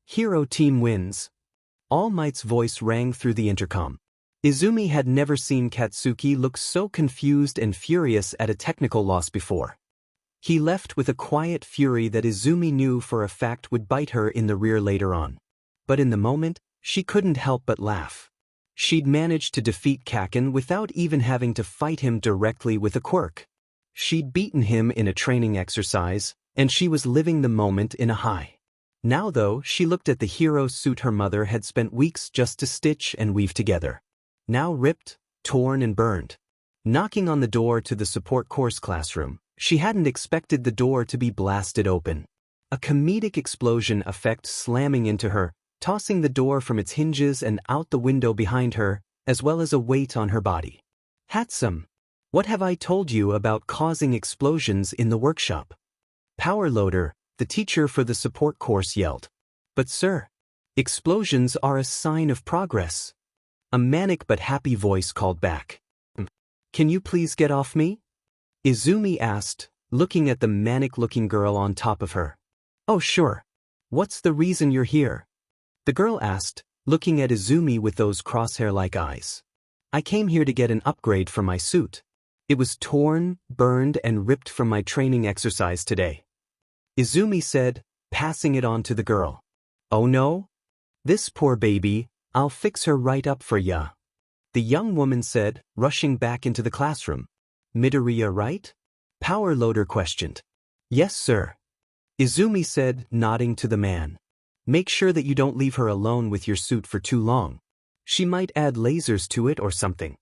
Hero team wins. All Might's voice rang through the intercom. Izumi had never seen Katsuki look so confused and furious at a technical loss before. He left with a quiet fury that Izumi knew for a fact would bite her in the rear later on. But in the moment, she couldn't help but laugh. She'd managed to defeat Kaken without even having to fight him directly with a quirk. She'd beaten him in a training exercise, and she was living the moment in a high. Now though, she looked at the hero suit her mother had spent weeks just to stitch and weave together. Now ripped, torn and burned. Knocking on the door to the support course classroom, she hadn't expected the door to be blasted open. A comedic explosion effect slamming into her, tossing the door from its hinges and out the window behind her, as well as a weight on her body. Hatsum, what have I told you about causing explosions in the workshop? Power loader, the teacher for the support course yelled. But sir, explosions are a sign of progress. A manic but happy voice called back. Can you please get off me? Izumi asked, looking at the manic-looking girl on top of her. Oh sure. What's the reason you're here? The girl asked, looking at Izumi with those crosshair-like eyes. I came here to get an upgrade for my suit. It was torn, burned, and ripped from my training exercise today. Izumi said, passing it on to the girl. Oh no? This poor baby, I'll fix her right up for ya. The young woman said, rushing back into the classroom. Midoriya, right? Power Loader questioned. Yes, sir. Izumi said, nodding to the man. Make sure that you don't leave her alone with your suit for too long. She might add lasers to it or something.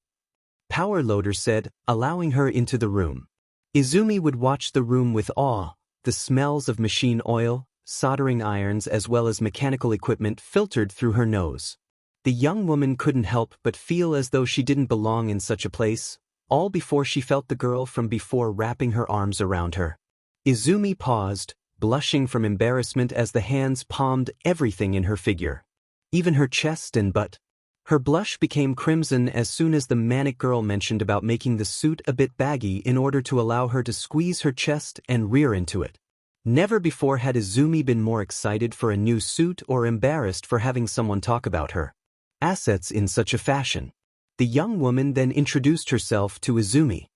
Power Loader said, allowing her into the room. Izumi would watch the room with awe. The smells of machine oil, soldering irons as well as mechanical equipment filtered through her nose. The young woman couldn't help but feel as though she didn't belong in such a place, all before she felt the girl from before wrapping her arms around her. Izumi paused, blushing from embarrassment as the hands palmed everything in her figure. Even her chest and butt. Her blush became crimson as soon as the manic girl mentioned about making the suit a bit baggy in order to allow her to squeeze her chest and rear into it. Never before had Izumi been more excited for a new suit or embarrassed for having someone talk about her assets in such a fashion. The young woman then introduced herself to Izumi.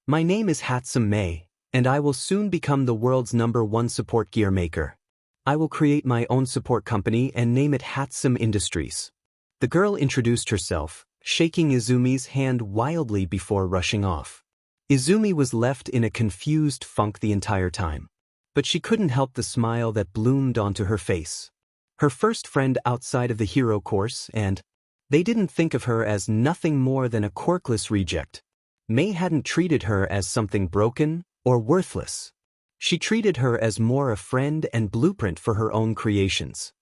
My name is Hatsum Mei, and I will soon become the world's #1 support gear maker. I will create my own support company and name it Hatsum Industries. The girl introduced herself, shaking Izumi's hand wildly before rushing off. Izumi was left in a confused funk the entire time. But she couldn't help the smile that bloomed onto her face. Her first friend outside of the hero course, and they didn't think of her as nothing more than a quirkless reject. Mei hadn't treated her as something broken or worthless. She treated her as more a friend and blueprint for her own creations.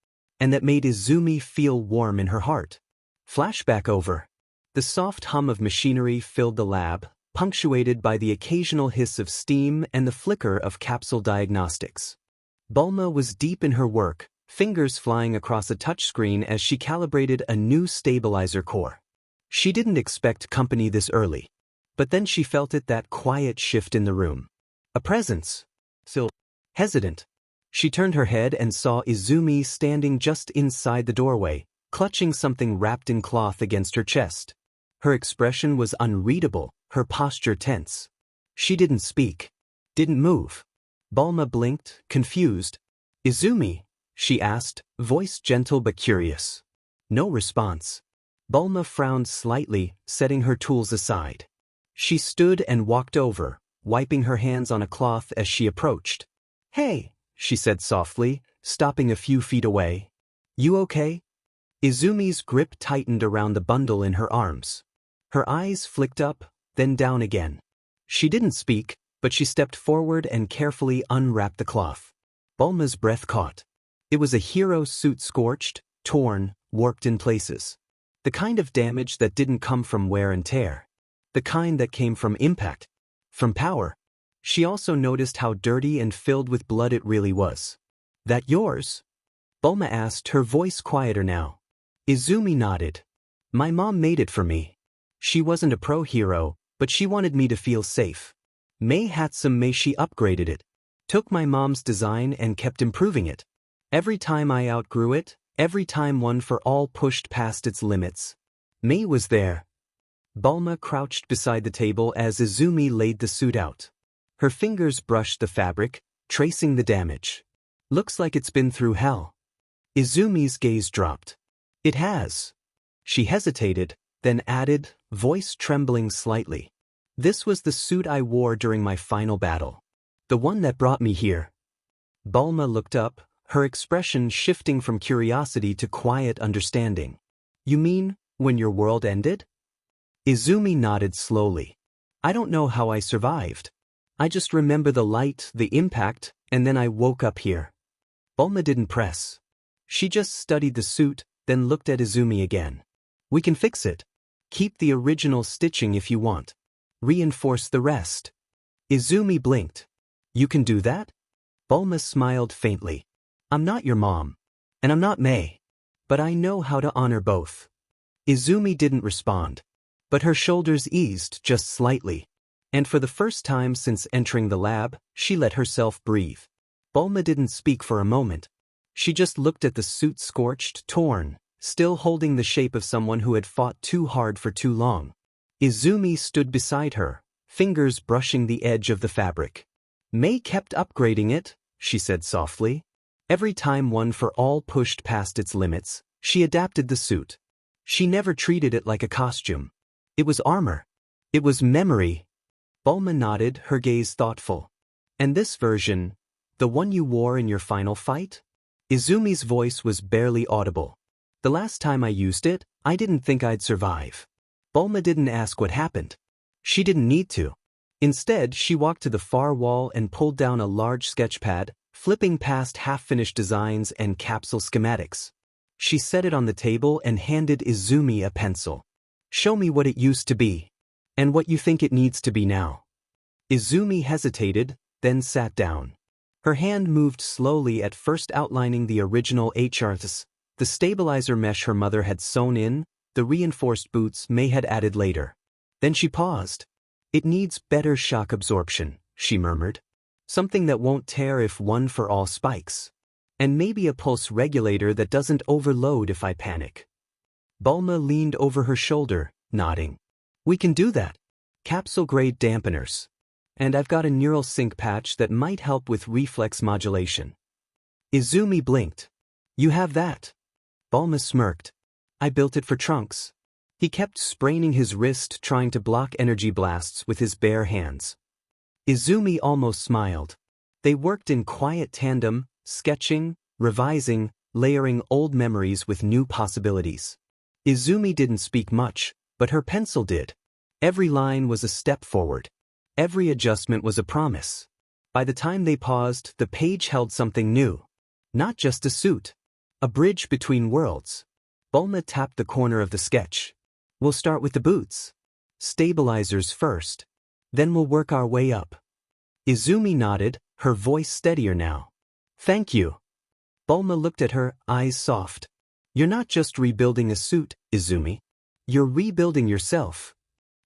And that made Izumi feel warm in her heart. Flashback over. The soft hum of machinery filled the lab, punctuated by the occasional hiss of steam and the flicker of capsule diagnostics. Bulma was deep in her work, fingers flying across a touchscreen as she calibrated a new stabilizer core. She didn't expect company this early. But then she felt that quiet shift in the room. A presence. Still hesitant. She turned her head and saw Izumi standing just inside the doorway, clutching something wrapped in cloth against her chest. Her expression was unreadable, her posture tense. She didn't speak. Didn't move. Bulma blinked, confused. Izumi? She asked, voice gentle but curious. No response. Bulma frowned slightly, setting her tools aside. She stood and walked over, wiping her hands on a cloth as she approached. Hey, she said softly, stopping a few feet away. You okay? Izumi's grip tightened around the bundle in her arms. Her eyes flicked up, then down again. She didn't speak, but she stepped forward and carefully unwrapped the cloth. Bulma's breath caught. It was a hero suit scorched, torn, warped in places. The kind of damage that didn't come from wear and tear. The kind that came from impact. From power. She also noticed how dirty and filled with blood it really was. That yours? Bulma asked, her voice quieter now. Izumi nodded. My mom made it for me. She wasn't a pro hero, but she wanted me to feel safe. Mei Hatsum Mei, she upgraded it. Took my mom's design and kept improving it. Every time I outgrew it, every time One for All pushed past its limits. Mei was there. Bulma crouched beside the table as Izumi laid the suit out. Her fingers brushed the fabric, tracing the damage. Looks like it's been through hell. Izumi's gaze dropped. It has. She hesitated, then added, voice trembling slightly. This was the suit I wore during my final battle. The one that brought me here. Bulma looked up, her expression shifting from curiosity to quiet understanding. You mean, when your world ended? Izumi nodded slowly. I don't know how I survived. I just remember the light, the impact, and then I woke up here. Bulma didn't press. She just studied the suit, then looked at Izumi again. We can fix it. Keep the original stitching if you want. Reinforce the rest. Izumi blinked. You can do that? Bulma smiled faintly. I'm not your mom. And I'm not Mei. But I know how to honor both. Izumi didn't respond. But her shoulders eased just slightly. And for the first time since entering the lab, she let herself breathe. Bulma didn't speak for a moment. She just looked at the suit scorched, torn, still holding the shape of someone who had fought too hard for too long. Izumi stood beside her, fingers brushing the edge of the fabric. Mei kept upgrading it, she said softly. Every time One for All pushed past its limits, she adapted the suit. She never treated it like a costume. It was armor. It was memory. Bulma nodded, her gaze thoughtful. And this version, the one you wore in your final fight? Izumi's voice was barely audible. The last time I used it, I didn't think I'd survive. Bulma didn't ask what happened. She didn't need to. Instead, she walked to the far wall and pulled down a large sketchpad, flipping past half-finished designs and capsule schematics. She set it on the table and handed Izumi a pencil. Show me what it used to be. And what you think it needs to be now. Izumi hesitated, then sat down. Her hand moved slowly, at first outlining the original HRTs, the stabilizer mesh her mother had sewn in, the reinforced boots Mei had added later. Then she paused. It needs better shock absorption, she murmured. Something that won't tear if One for All spikes. And maybe a pulse regulator that doesn't overload if I panic. Bulma leaned over her shoulder, nodding. We can do that. Capsule-grade dampeners. And I've got a neural sync patch that might help with reflex modulation. Izumi blinked. You have that? Bulma smirked. I built it for Trunks. He kept spraining his wrist trying to block energy blasts with his bare hands. Izumi almost smiled. They worked in quiet tandem, sketching, revising, layering old memories with new possibilities. Izumi didn't speak much, but her pencil did. Every line was a step forward. Every adjustment was a promise. By the time they paused, the page held something new. Not just a suit. A bridge between worlds. Bulma tapped the corner of the sketch. We'll start with the boots. Stabilizers first. Then we'll work our way up. Izumi nodded, her voice steadier now. Thank you. Bulma looked at her, eyes soft. You're not just rebuilding a suit, Izumi. You're rebuilding yourself.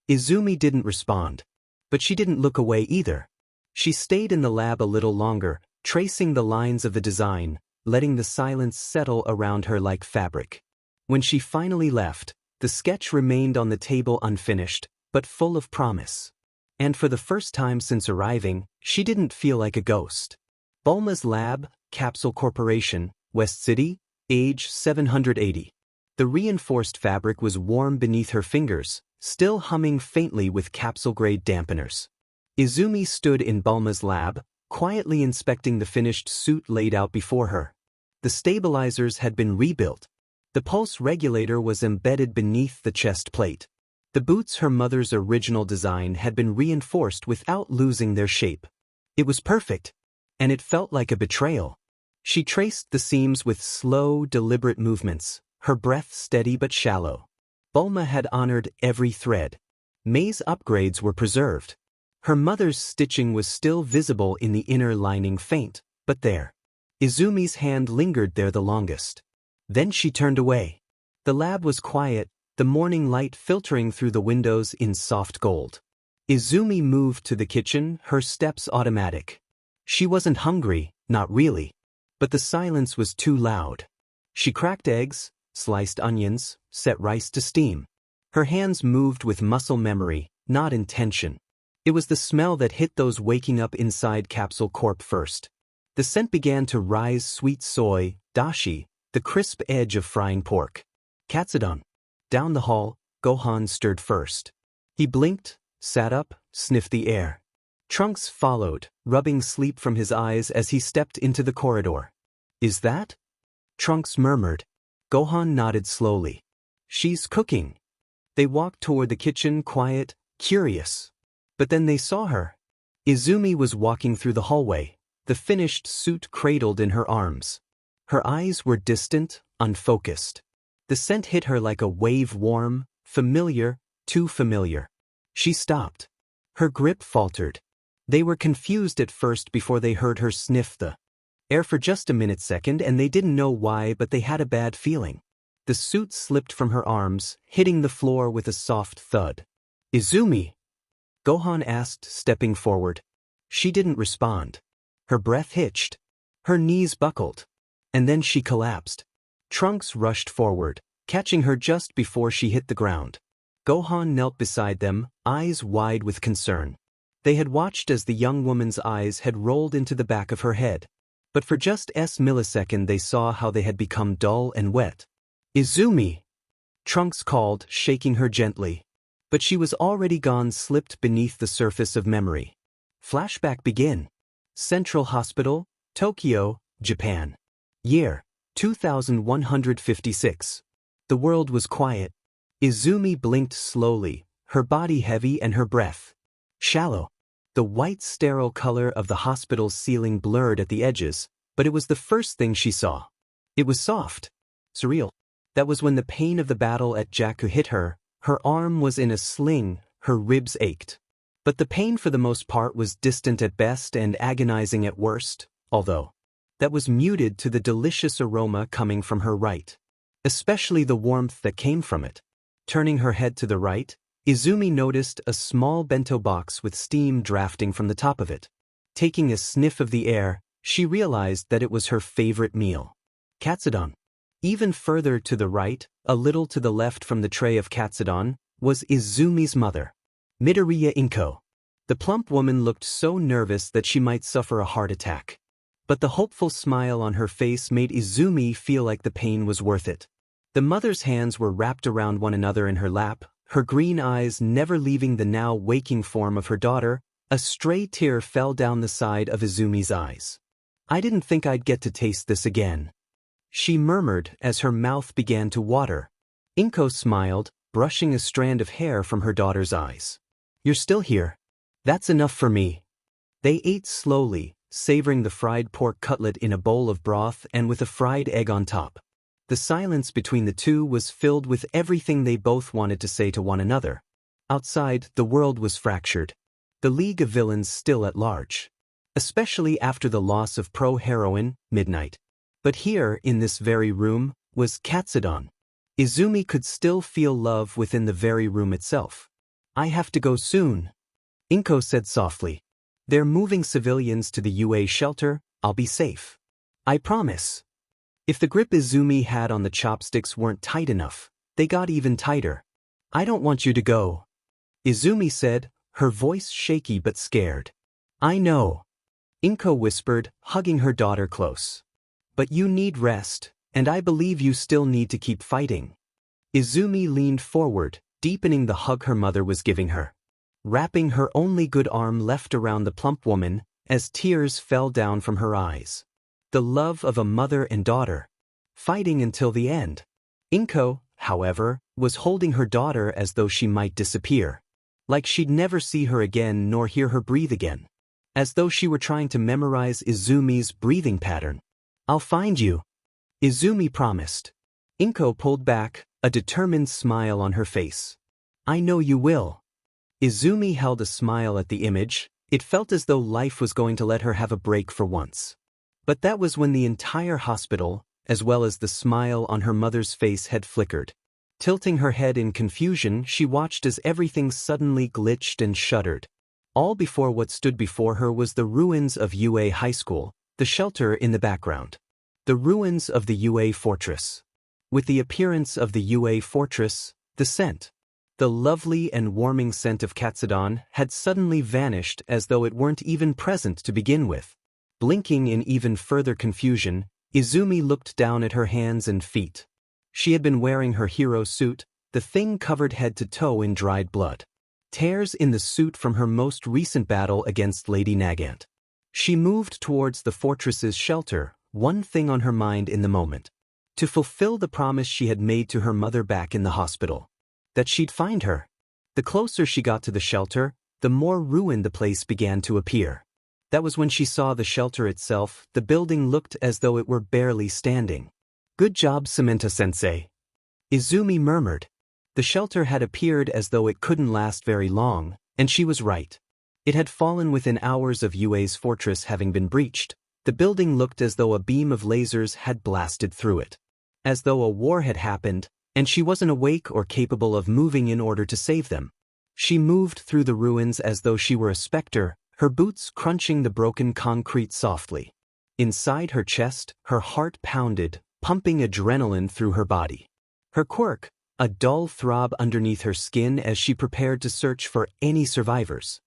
Izumi didn't respond. But she didn't look away either. She stayed in the lab a little longer, tracing the lines of the design, letting the silence settle around her like fabric. When she finally left, the sketch remained on the table unfinished, but full of promise. And for the first time since arriving, she didn't feel like a ghost. Bulma's lab, Capsule Corporation, West City, age 780. The reinforced fabric was warm beneath her fingers, still humming faintly with capsule-grade dampeners. Izumi stood in Bulma's lab, quietly inspecting the finished suit laid out before her. The stabilizers had been rebuilt. The pulse regulator was embedded beneath the chest plate. The boots, her mother's original design, had been reinforced without losing their shape. It was perfect, and it felt like a betrayal. She traced the seams with slow, deliberate movements, her breath steady but shallow. Bulma had honored every thread. Mei's upgrades were preserved. Her mother's stitching was still visible in the inner lining, faint, but there. Izumi's hand lingered there the longest. Then she turned away. The lab was quiet, the morning light filtering through the windows in soft gold. Izumi moved to the kitchen, her steps automatic. She wasn't hungry, not really. But the silence was too loud. She cracked eggs, sliced onions, set rice to steam. Her hands moved with muscle memory, not intention. It was the smell that hit those waking up inside Capsule Corp first. The scent began to rise: sweet soy, dashi, the crisp edge of frying pork. Katsudon. Down the hall, Gohan stirred first. He blinked, sat up, sniffed the air. Trunks followed, rubbing sleep from his eyes as he stepped into the corridor. Is that? Trunks murmured. Gohan nodded slowly. She's cooking. They walked toward the kitchen, quiet, curious. But then they saw her. Izumi was walking through the hallway, the finished suit cradled in her arms. Her eyes were distant, unfocused. The scent hit her like a wave, warm, familiar, too familiar. She stopped. Her grip faltered. They were confused at first before they heard her sniff the air for just a minute-second, and they didn't know why, but they had a bad feeling. The suit slipped from her arms, hitting the floor with a soft thud. Izumi? Gohan asked, stepping forward. She didn't respond. Her breath hitched. Her knees buckled. And then she collapsed. Trunks rushed forward, catching her just before she hit the ground. Gohan knelt beside them, eyes wide with concern. They had watched as the young woman's eyes had rolled into the back of her head. But for just a millisecond they saw how they had become dull and wet. "Izumi!" Trunks called, shaking her gently. But she was already gone, slipped beneath the surface of memory. Flashback begin. Central Hospital, Tokyo, Japan. Year 2156. The world was quiet. Izumi blinked slowly, her body heavy and her breath shallow. The white sterile color of the hospital's ceiling blurred at the edges, but it was the first thing she saw. It was soft. Surreal. That was when the pain of the battle at Jakku hit her. Her arm was in a sling, her ribs ached. But the pain for the most part was distant at best and agonizing at worst, although that was muted to the delicious aroma coming from her right. Especially the warmth that came from it. Turning her head to the right, Izumi noticed a small bento box with steam drafting from the top of it. Taking a sniff of the air, she realized that it was her favorite meal. Katsudon. Even further to the right, a little to the left from the tray of katsudon, was Izumi's mother, Midoriya Inko. The plump woman looked so nervous that she might suffer a heart attack. But the hopeful smile on her face made Izumi feel like the pain was worth it. The mother's hands were wrapped around one another in her lap, her green eyes never leaving the now waking form of her daughter. A stray tear fell down the side of Izumi's eyes. "I didn't think I'd get to taste this again," she murmured as her mouth began to water. Inko smiled, brushing a strand of hair from her daughter's eyes. "You're still here. That's enough for me." They ate slowly, savoring the fried pork cutlet in a bowl of broth and with a fried egg on top. The silence between the two was filled with everything they both wanted to say to one another. Outside, the world was fractured. The League of Villains still at large. Especially after the loss of pro-heroine, Midnight. But here, in this very room, was Katsudon. Izumi could still feel love within the very room itself. "I have to go soon," Inko said softly. "They're moving civilians to the UA shelter. I'll be safe. I promise." If the grip Izumi had on the chopsticks weren't tight enough, they got even tighter. "I don't want you to go," Izumi said, her voice shaky but scared. "I know," Inko whispered, hugging her daughter close. "But you need rest, and I believe you still need to keep fighting." Izumi leaned forward, deepening the hug her mother was giving her. Wrapping her only good arm left around the plump woman, as tears fell down from her eyes. The love of a mother and daughter. Fighting until the end. Inko, however, was holding her daughter as though she might disappear. Like she'd never see her again nor hear her breathe again. As though she were trying to memorize Izumi's breathing pattern. "I'll find you," Izumi promised. Inko pulled back, a determined smile on her face. "I know you will." Izumi held a smile at the image. It felt as though life was going to let her have a break for once. But that was when the entire hospital, as well as the smile on her mother's face, had flickered. Tilting her head in confusion, she watched as everything suddenly glitched and shuddered. All before what stood before her was the ruins of UA High School, the shelter in the background. The ruins of the UA fortress. With the appearance of the UA fortress, the scent. The lovely and warming scent of katsudon had suddenly vanished as though it weren't even present to begin with. Blinking in even further confusion, Izumi looked down at her hands and feet. She had been wearing her hero suit, the thing covered head to toe in dried blood. Tears in the suit from her most recent battle against Lady Nagant. She moved towards the fortress's shelter, one thing on her mind in the moment. To fulfill the promise she had made to her mother back in the hospital. That she'd find her. The closer she got to the shelter, the more ruined the place began to appear. That was when she saw the shelter itself. The building looked as though it were barely standing. "Good job, Samantha-sensei," Izumi murmured. The shelter had appeared as though it couldn't last very long, and she was right. It had fallen within hours of UA's fortress having been breached. The building looked as though a beam of lasers had blasted through it. As though a war had happened, and she wasn't awake or capable of moving in order to save them. She moved through the ruins as though she were a specter, her boots crunching the broken concrete softly. Inside her chest, her heart pounded, pumping adrenaline through her body. Her quirk, a dull throb underneath her skin as she prepared to search for any survivors.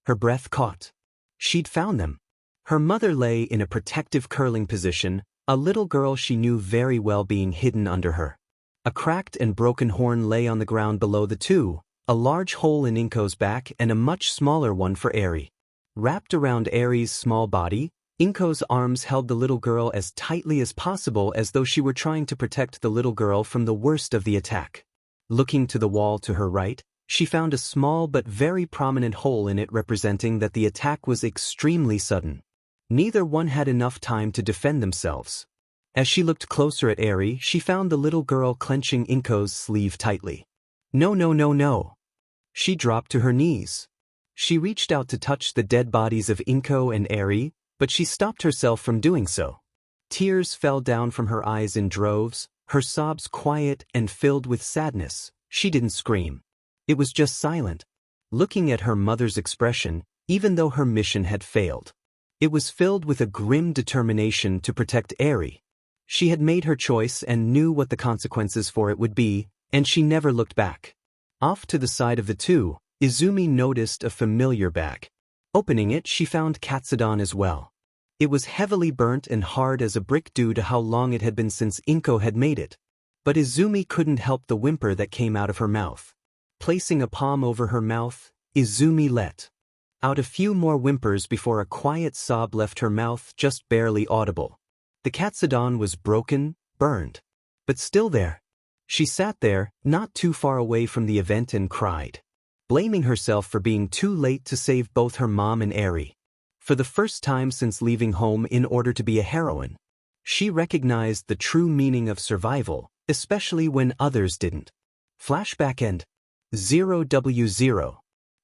Her breath caught. She'd found them. Her mother lay in a protective curling position, a little girl she knew very well being hidden under her. A cracked and broken horn lay on the ground below the two, a large hole in Inko's back and a much smaller one for Eri. Wrapped around Eri's small body, Inko's arms held the little girl as tightly as possible as though she were trying to protect the little girl from the worst of the attack. Looking to the wall to her right, she found a small but very prominent hole in it representing that the attack was extremely sudden. Neither one had enough time to defend themselves. As she looked closer at Eri, she found the little girl clenching Inko's sleeve tightly. No, no, no, no. She dropped to her knees. She reached out to touch the dead bodies of Inko and Eri, but she stopped herself from doing so. Tears fell down from her eyes in droves, her sobs quiet and filled with sadness. She didn't scream. It was just silent. Looking at her mother's expression, even though her mission had failed, it was filled with a grim determination to protect Eri. She had made her choice and knew what the consequences for it would be, and she never looked back. Off to the side of the two, Izumi noticed a familiar bag. Opening it, she found Katsudon as well. It was heavily burnt and hard as a brick due to how long it had been since Inko had made it. But Izumi couldn't help the whimper that came out of her mouth. Placing a palm over her mouth, Izumi let out a few more whimpers before a quiet sob left her mouth just barely audible. The Katsudon was broken, burned, but still there. She sat there, not too far away from the event and cried, blaming herself for being too late to save both her mom and Eri. For the first time since leaving home in order to be a heroine, she recognized the true meaning of survival, especially when others didn't. Flashback end. 0W0.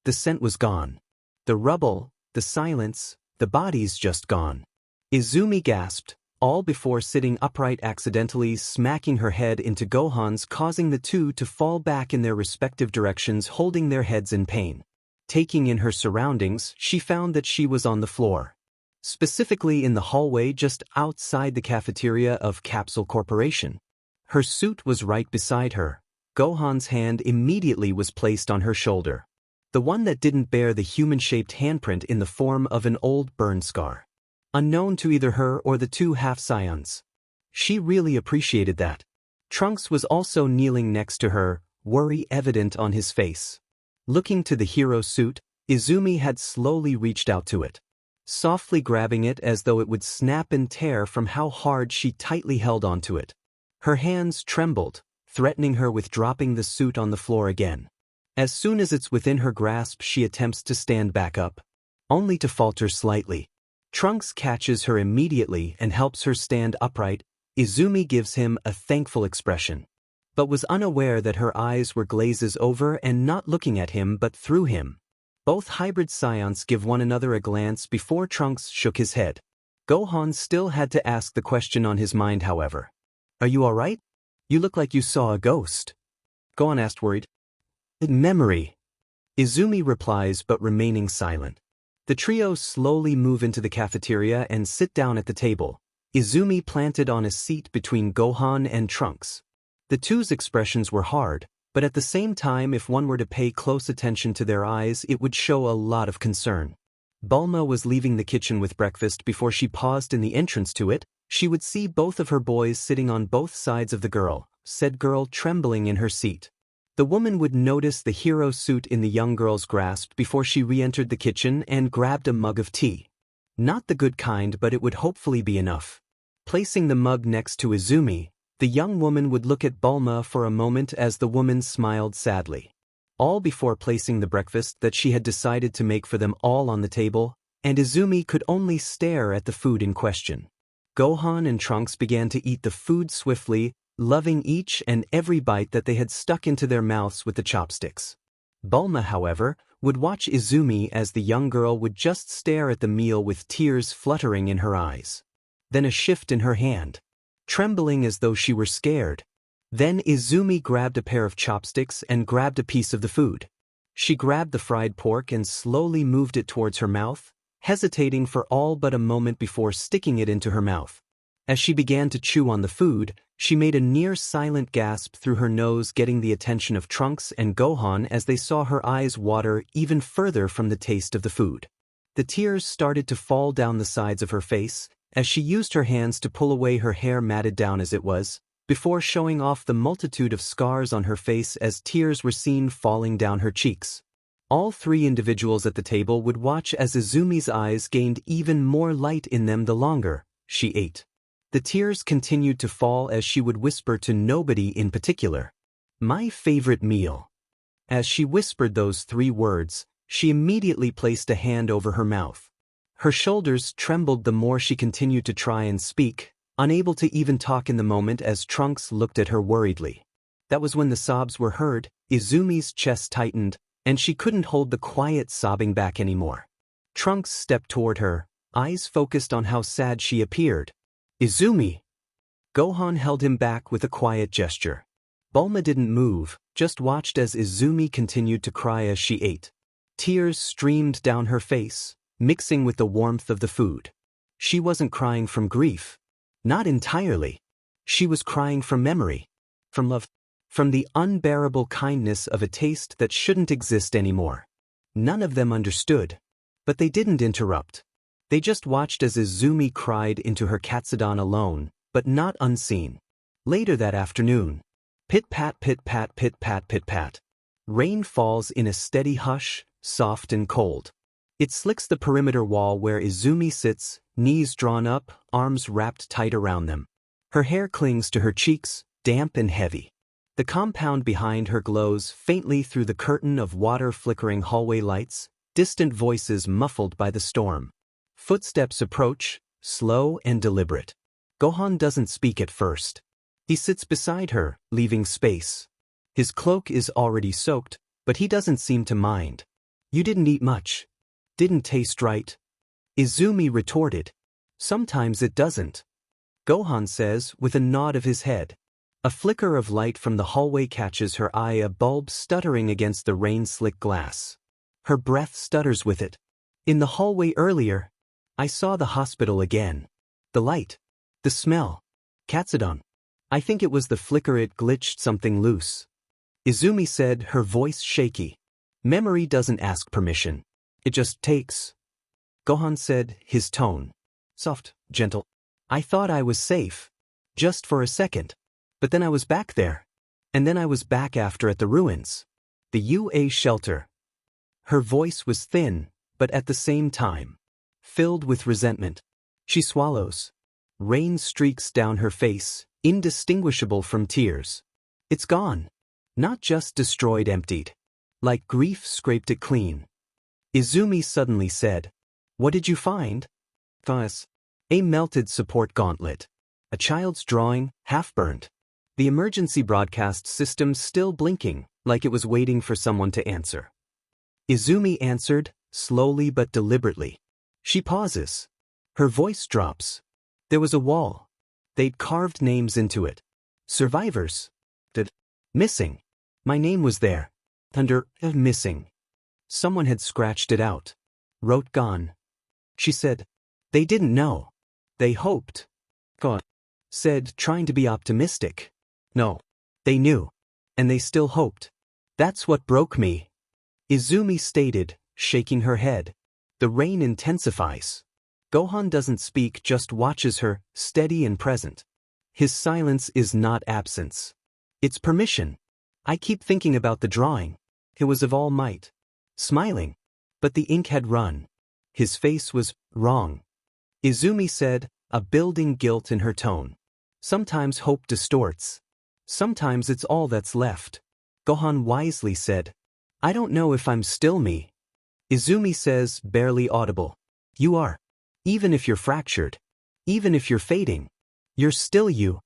The scent was gone. The rubble, the silence, the bodies just gone. Izumi gasped, all before sitting upright, accidentally smacking her head into Gohan's, causing the two to fall back in their respective directions, holding their heads in pain. Taking in her surroundings, she found that she was on the floor. Specifically in the hallway just outside the cafeteria of Capsule Corporation. Her suit was right beside her. Gohan's hand immediately was placed on her shoulder. The one that didn't bear the human-shaped handprint in the form of an old burn scar. Unknown to either her or the two half-scions. She really appreciated that. Trunks was also kneeling next to her, worry evident on his face. Looking to the hero suit, Izumi had slowly reached out to it, softly grabbing it as though it would snap and tear from how hard she tightly held onto it. Her hands trembled, threatening her with dropping the suit on the floor again. As soon as it's within her grasp, she attempts to stand back up, only to falter slightly. Trunks catches her immediately and helps her stand upright. Izumi gives him a thankful expression, but was unaware that her eyes were glazes over and not looking at him but through him. Both hybrid scions give one another a glance before Trunks shook his head. Gohan still had to ask the question on his mind, however. Are you alright? You look like you saw a ghost. Gohan asked, worried. Memory. Izumi replies, but remaining silent. The trio slowly move into the cafeteria and sit down at the table, Izumi planted on a seat between Gohan and Trunks. The two's expressions were hard, but at the same time, if one were to pay close attention to their eyes, it would show a lot of concern. Bulma was leaving the kitchen with breakfast. Before she paused in the entrance to it, she would see both of her boys sitting on both sides of the girl, said girl trembling in her seat. The woman would notice the hero suit in the young girl's grasp before she re-entered the kitchen and grabbed a mug of tea. Not the good kind, but it would hopefully be enough. Placing the mug next to Izumi, the young woman would look at Bulma for a moment as the woman smiled sadly. All before placing the breakfast that she had decided to make for them all on the table, and Izumi could only stare at the food in question. Gohan and Trunks began to eat the food swiftly, loving each and every bite that they had stuck into their mouths with the chopsticks. Bulma, however, would watch Izumi as the young girl would just stare at the meal with tears fluttering in her eyes. Then a shift in her hand, trembling as though she were scared. Then Izumi grabbed a pair of chopsticks and grabbed a piece of the food. She grabbed the fried pork and slowly moved it towards her mouth, hesitating for all but a moment before sticking it into her mouth. As she began to chew on the food, she made a near-silent gasp through her nose, getting the attention of Trunks and Gohan as they saw her eyes water even further from the taste of the food. The tears started to fall down the sides of her face, as she used her hands to pull away her hair matted down as it was, before showing off the multitude of scars on her face as tears were seen falling down her cheeks. All three individuals at the table would watch as Izumi's eyes gained even more light in them the longer she ate. The tears continued to fall as she would whisper to nobody in particular, "My favorite meal." As she whispered those 3 words, she immediately placed a hand over her mouth. Her shoulders trembled the more she continued to try and speak, unable to even talk in the moment as Trunks looked at her worriedly. That was when the sobs were heard, Izumi's chest tightened, and she couldn't hold the quiet sobbing back anymore. Trunks stepped toward her, eyes focused on how sad she appeared. "Izumi!" Gohan held him back with a quiet gesture. Bulma didn't move, just watched as Izumi continued to cry as she ate. Tears streamed down her face, mixing with the warmth of the food. She wasn't crying from grief. Not entirely. She was crying from memory. From love. From the unbearable kindness of a taste that shouldn't exist anymore. None of them understood. But they didn't interrupt. They just watched as Izumi cried into her katsudon alone, but not unseen. Later that afternoon. Pit-pat, pit-pat, pit-pat, pit-pat. Rain falls in a steady hush, soft and cold. It slicks the perimeter wall where Izumi sits, knees drawn up, arms wrapped tight around them. Her hair clings to her cheeks, damp and heavy. The compound behind her glows faintly through the curtain of water-flickering hallway lights, distant voices muffled by the storm. Footsteps approach, slow and deliberate. Gohan doesn't speak at first. He sits beside her, leaving space. His cloak is already soaked, but he doesn't seem to mind. "You didn't eat much. Didn't taste right." Izumi retorted. "Sometimes it doesn't." Gohan says with a nod of his head. A flicker of light from the hallway catches her eye, a bulb stuttering against the rain-slick glass. Her breath stutters with it. "In the hallway earlier, I saw the hospital again. The light. The smell. Katsudon. I think it was the flicker, it glitched something loose." Izumi said, her voice shaky. "Memory doesn't ask permission. It just takes." Gohan said, his tone soft, gentle. "I thought I was safe. Just for a second. But then I was back there. And then I was back after at the ruins. The UA shelter." Her voice was thin, but at the same time filled with resentment. She swallows. Rain streaks down her face, indistinguishable from tears. "It's gone. Not just destroyed, emptied. Like grief scraped it clean." Izumi suddenly said, "What did you find?" "Thus. A melted support gauntlet. A child's drawing, half-burned. The emergency broadcast system still blinking, like it was waiting for someone to answer." Izumi answered, slowly but deliberately. She pauses. Her voice drops. "There was a wall. They'd carved names into it. Survivors. Missing. My name was there. Under missing. Someone had scratched it out. Wrote gone." She said, "They didn't know. They hoped." God said, trying to be optimistic. "No. They knew. And they still hoped. That's what broke me." Izumi stated, shaking her head. The rain intensifies. Gohan doesn't speak, just watches her, steady and present. His silence is not absence. It's permission. "I keep thinking about the drawing. It was of All Might." Smiling. But the ink had run. His face was wrong. Izumi said, a building guilt in her tone. "Sometimes hope distorts. Sometimes it's all that's left." Gohan wisely said, "I don't know if I'm still me." Izumi says, barely audible, "You are. Even if you're fractured. Even if you're fading. You're still you."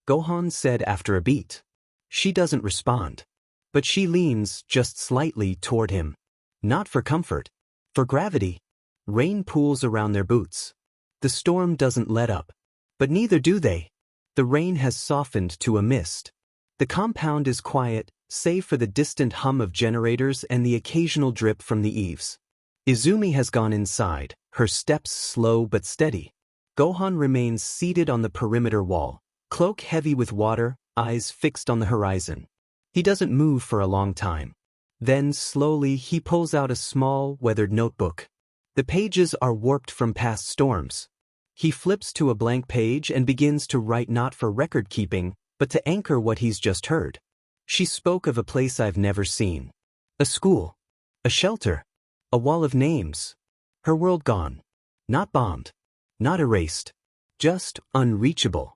Gohan said after a beat. She doesn't respond. But she leans just slightly toward him. Not for comfort. For gravity. Rain pools around their boots. The storm doesn't let up. But neither do they. The rain has softened to a mist. The compound is quiet, save for the distant hum of generators and the occasional drip from the eaves. Izumi has gone inside, her steps slow but steady. Gohan remains seated on the perimeter wall, cloak heavy with water, eyes fixed on the horizon. He doesn't move for a long time. Then, slowly, he pulls out a small, weathered notebook. The pages are warped from past storms. He flips to a blank page and begins to write, not for record-keeping, but to anchor what he's just heard. She spoke of a place I've never seen. A school. A shelter. A wall of names. Her world gone. Not bombed. Not erased. Just unreachable.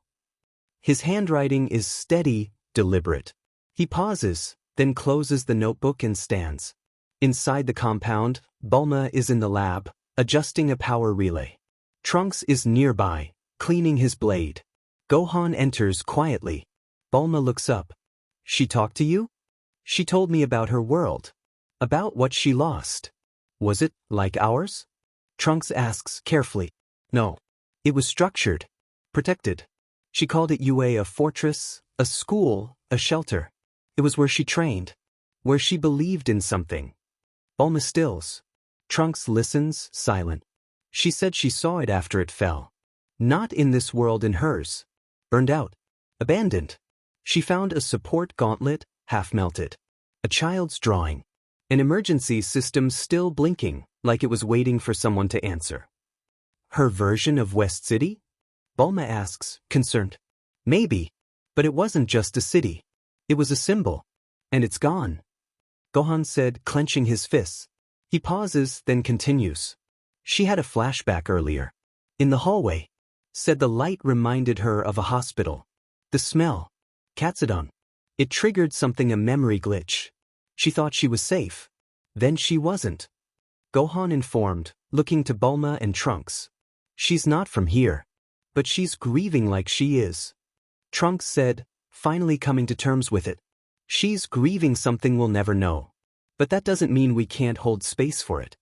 His handwriting is steady, deliberate. He pauses, then closes the notebook and stands. Inside the compound, Bulma is in the lab, adjusting a power relay. Trunks is nearby, cleaning his blade. Gohan enters quietly. Bulma looks up. She talked to you? She told me about her world. About what she lost. Was it like ours? Trunks asks carefully. No. It was structured. Protected. She called it a fortress, a school, a shelter. It was where she trained. Where she believed in something. Bulma stills. Trunks listens, silent. She said she saw it after it fell. Not in this world, in hers. Burned out. Abandoned. She found a support gauntlet, half melted. A child's drawing. An emergency system still blinking, like it was waiting for someone to answer. Her version of West City? Bulma asks, concerned. Maybe. But it wasn't just a city. It was a symbol. And it's gone. Gohan said, clenching his fists. He pauses, then continues. She had a flashback earlier. In the hallway. Said the light reminded her of a hospital. The smell. Katsudon. It triggered something, a memory glitch. She thought she was safe. Then she wasn't. Gohan informed, looking to Bulma and Trunks. She's not from here. But she's grieving like she is. Trunks said, finally coming to terms with it. She's grieving something we'll never know. But that doesn't mean we can't hold space for it.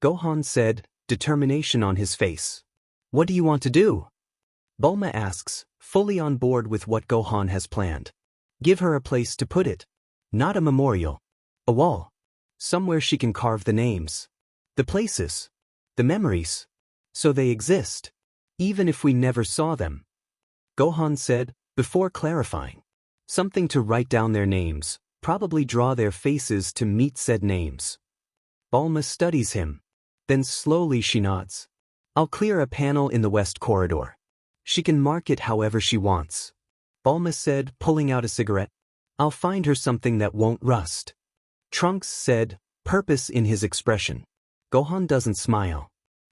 Gohan said, determination on his face. What do you want to do? Bulma asks, fully on board with what Gohan has planned. Give her a place to put it. Not a memorial. A wall. Somewhere she can carve the names. The places. The memories. So they exist. Even if we never saw them. Gohan said, before clarifying. Something to write down their names, probably draw their faces to meet said names. Bulma studies him. Then slowly she nods. I'll clear a panel in the west corridor. She can mark it however she wants. Bulma said, pulling out a cigarette. I'll find her something that won't rust. Trunks said, purpose in his expression. Gohan doesn't smile.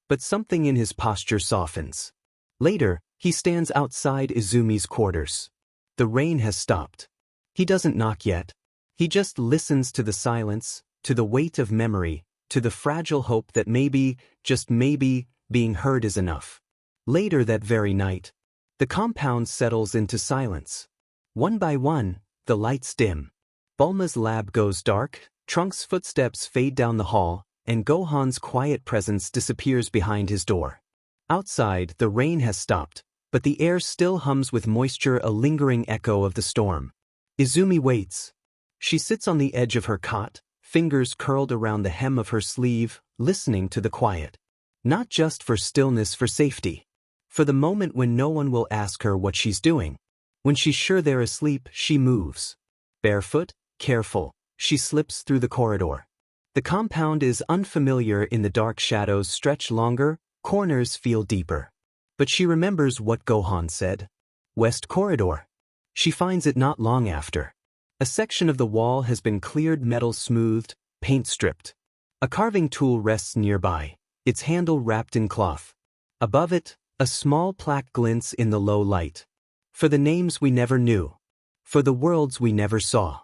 But something in his posture softens. Later, he stands outside Izumi's quarters. The rain has stopped. He doesn't knock yet. He just listens to the silence, to the weight of memory, to the fragile hope that maybe, just maybe, being heard is enough. Later that very night, the compound settles into silence. One by one, the lights dim. Bulma's lab goes dark, Trunks' footsteps fade down the hall, and Gohan's quiet presence disappears behind his door. Outside, the rain has stopped, but the air still hums with moisture, a lingering echo of the storm. Izumi waits. She sits on the edge of her cot, fingers curled around the hem of her sleeve, listening to the quiet. Not just for stillness, for safety. For the moment when no one will ask her what she's doing. When she's sure they're asleep, she moves. Barefoot, careful, she slips through the corridor. The compound is unfamiliar in the dark, shadows stretch longer, corners feel deeper. But she remembers what Gohan said. West corridor. She finds it not long after. A section of the wall has been cleared, metal smoothed, paint stripped. A carving tool rests nearby, its handle wrapped in cloth. Above it, a small plaque glints in the low light. For the names we never knew. For the worlds we never saw.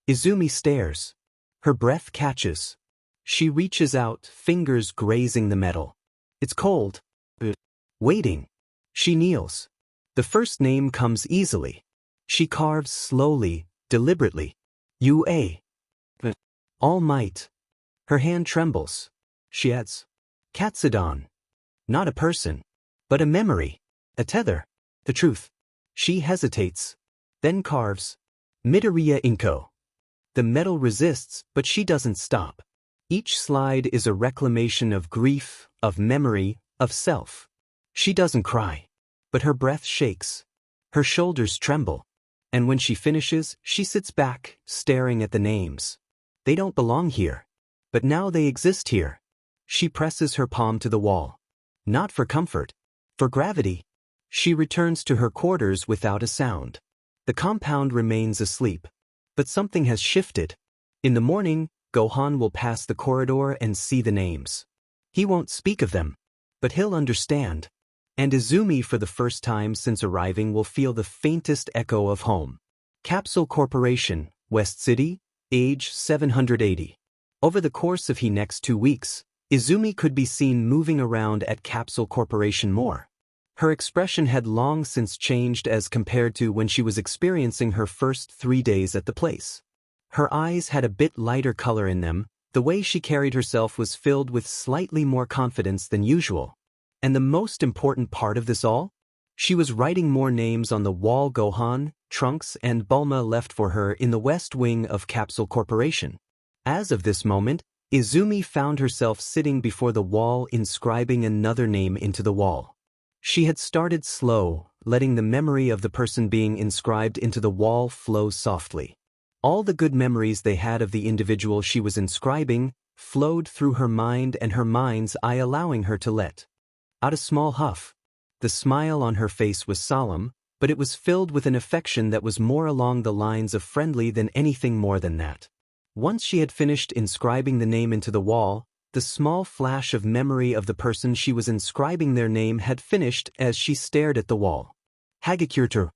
Izumi stares. Her breath catches. She reaches out, fingers grazing the metal. It's cold. Waiting. She kneels. The first name comes easily. She carves slowly, deliberately. Ua. All Might. Her hand trembles. She adds. Katsudon. Not a person. But a memory. A tether. The truth. She hesitates. Then carves. Midoriya Inko. The metal resists, but she doesn't stop. Each slide is a reclamation of grief, of memory, of self. She doesn't cry. But her breath shakes. Her shoulders tremble. And when she finishes, she sits back, staring at the names. They don't belong here. But now they exist here. She presses her palm to the wall. Not for comfort. For gravity. She returns to her quarters without a sound. The compound remains asleep. But something has shifted. In the morning, Gohan will pass the corridor and see the names. He won't speak of them. But he'll understand. And Izumi for the first time since arriving will feel the faintest echo of home. Capsule Corporation, West City, age 780. Over the course of the next 2 weeks, Izumi could be seen moving around at Capsule Corporation more. Her expression had long since changed as compared to when she was experiencing her first 3 days at the place. Her eyes had a bit lighter color in them, the way she carried herself was filled with slightly more confidence than usual. And the most important part of this all? She was writing more names on the wall Gohan, Trunks and Bulma left for her in the west wing of Capsule Corporation. As of this moment, Izumi found herself sitting before the wall inscribing another name into the wall. She had started slow, letting the memory of the person being inscribed into the wall flow softly. All the good memories they had of the individual she was inscribing flowed through her mind and her mind's eye, allowing her to let out a small huff. The smile on her face was solemn, but it was filled with an affection that was more along the lines of friendly than anything more than that. Once she had finished inscribing the name into the wall, the small flash of memory of the person she was inscribing their name had finished as she stared at the wall. Hagakure.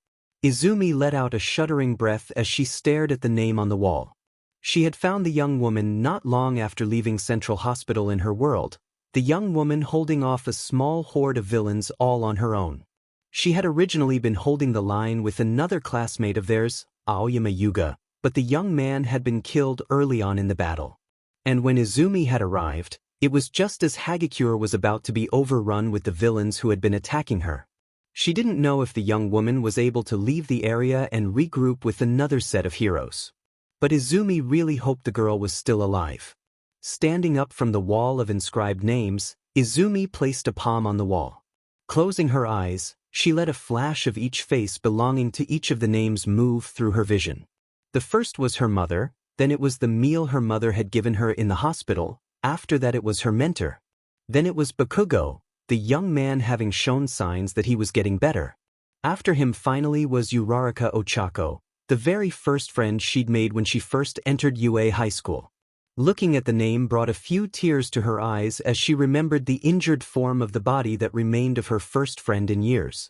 Izumi let out a shuddering breath as she stared at the name on the wall. She had found the young woman not long after leaving Central Hospital in her world, the young woman holding off a small horde of villains all on her own. She had originally been holding the line with another classmate of theirs, Aoyama Yuga, but the young man had been killed early on in the battle. And when Izumi had arrived, it was just as Hagakure was about to be overrun with the villains who had been attacking her. She didn't know if the young woman was able to leave the area and regroup with another set of heroes. But Izumi really hoped the girl was still alive. Standing up from the wall of inscribed names, Izumi placed a palm on the wall. Closing her eyes, she let a flash of each face belonging to each of the names move through her vision. The first was her mother, then it was the meal her mother had given her in the hospital, after that it was her mentor. Then it was Bakugo, the young man having shown signs that he was getting better. After him finally was Uraraka Ochako, the very first friend she'd made when she first entered UA High School. Looking at the name brought a few tears to her eyes as she remembered the injured form of the body that remained of her first friend in years.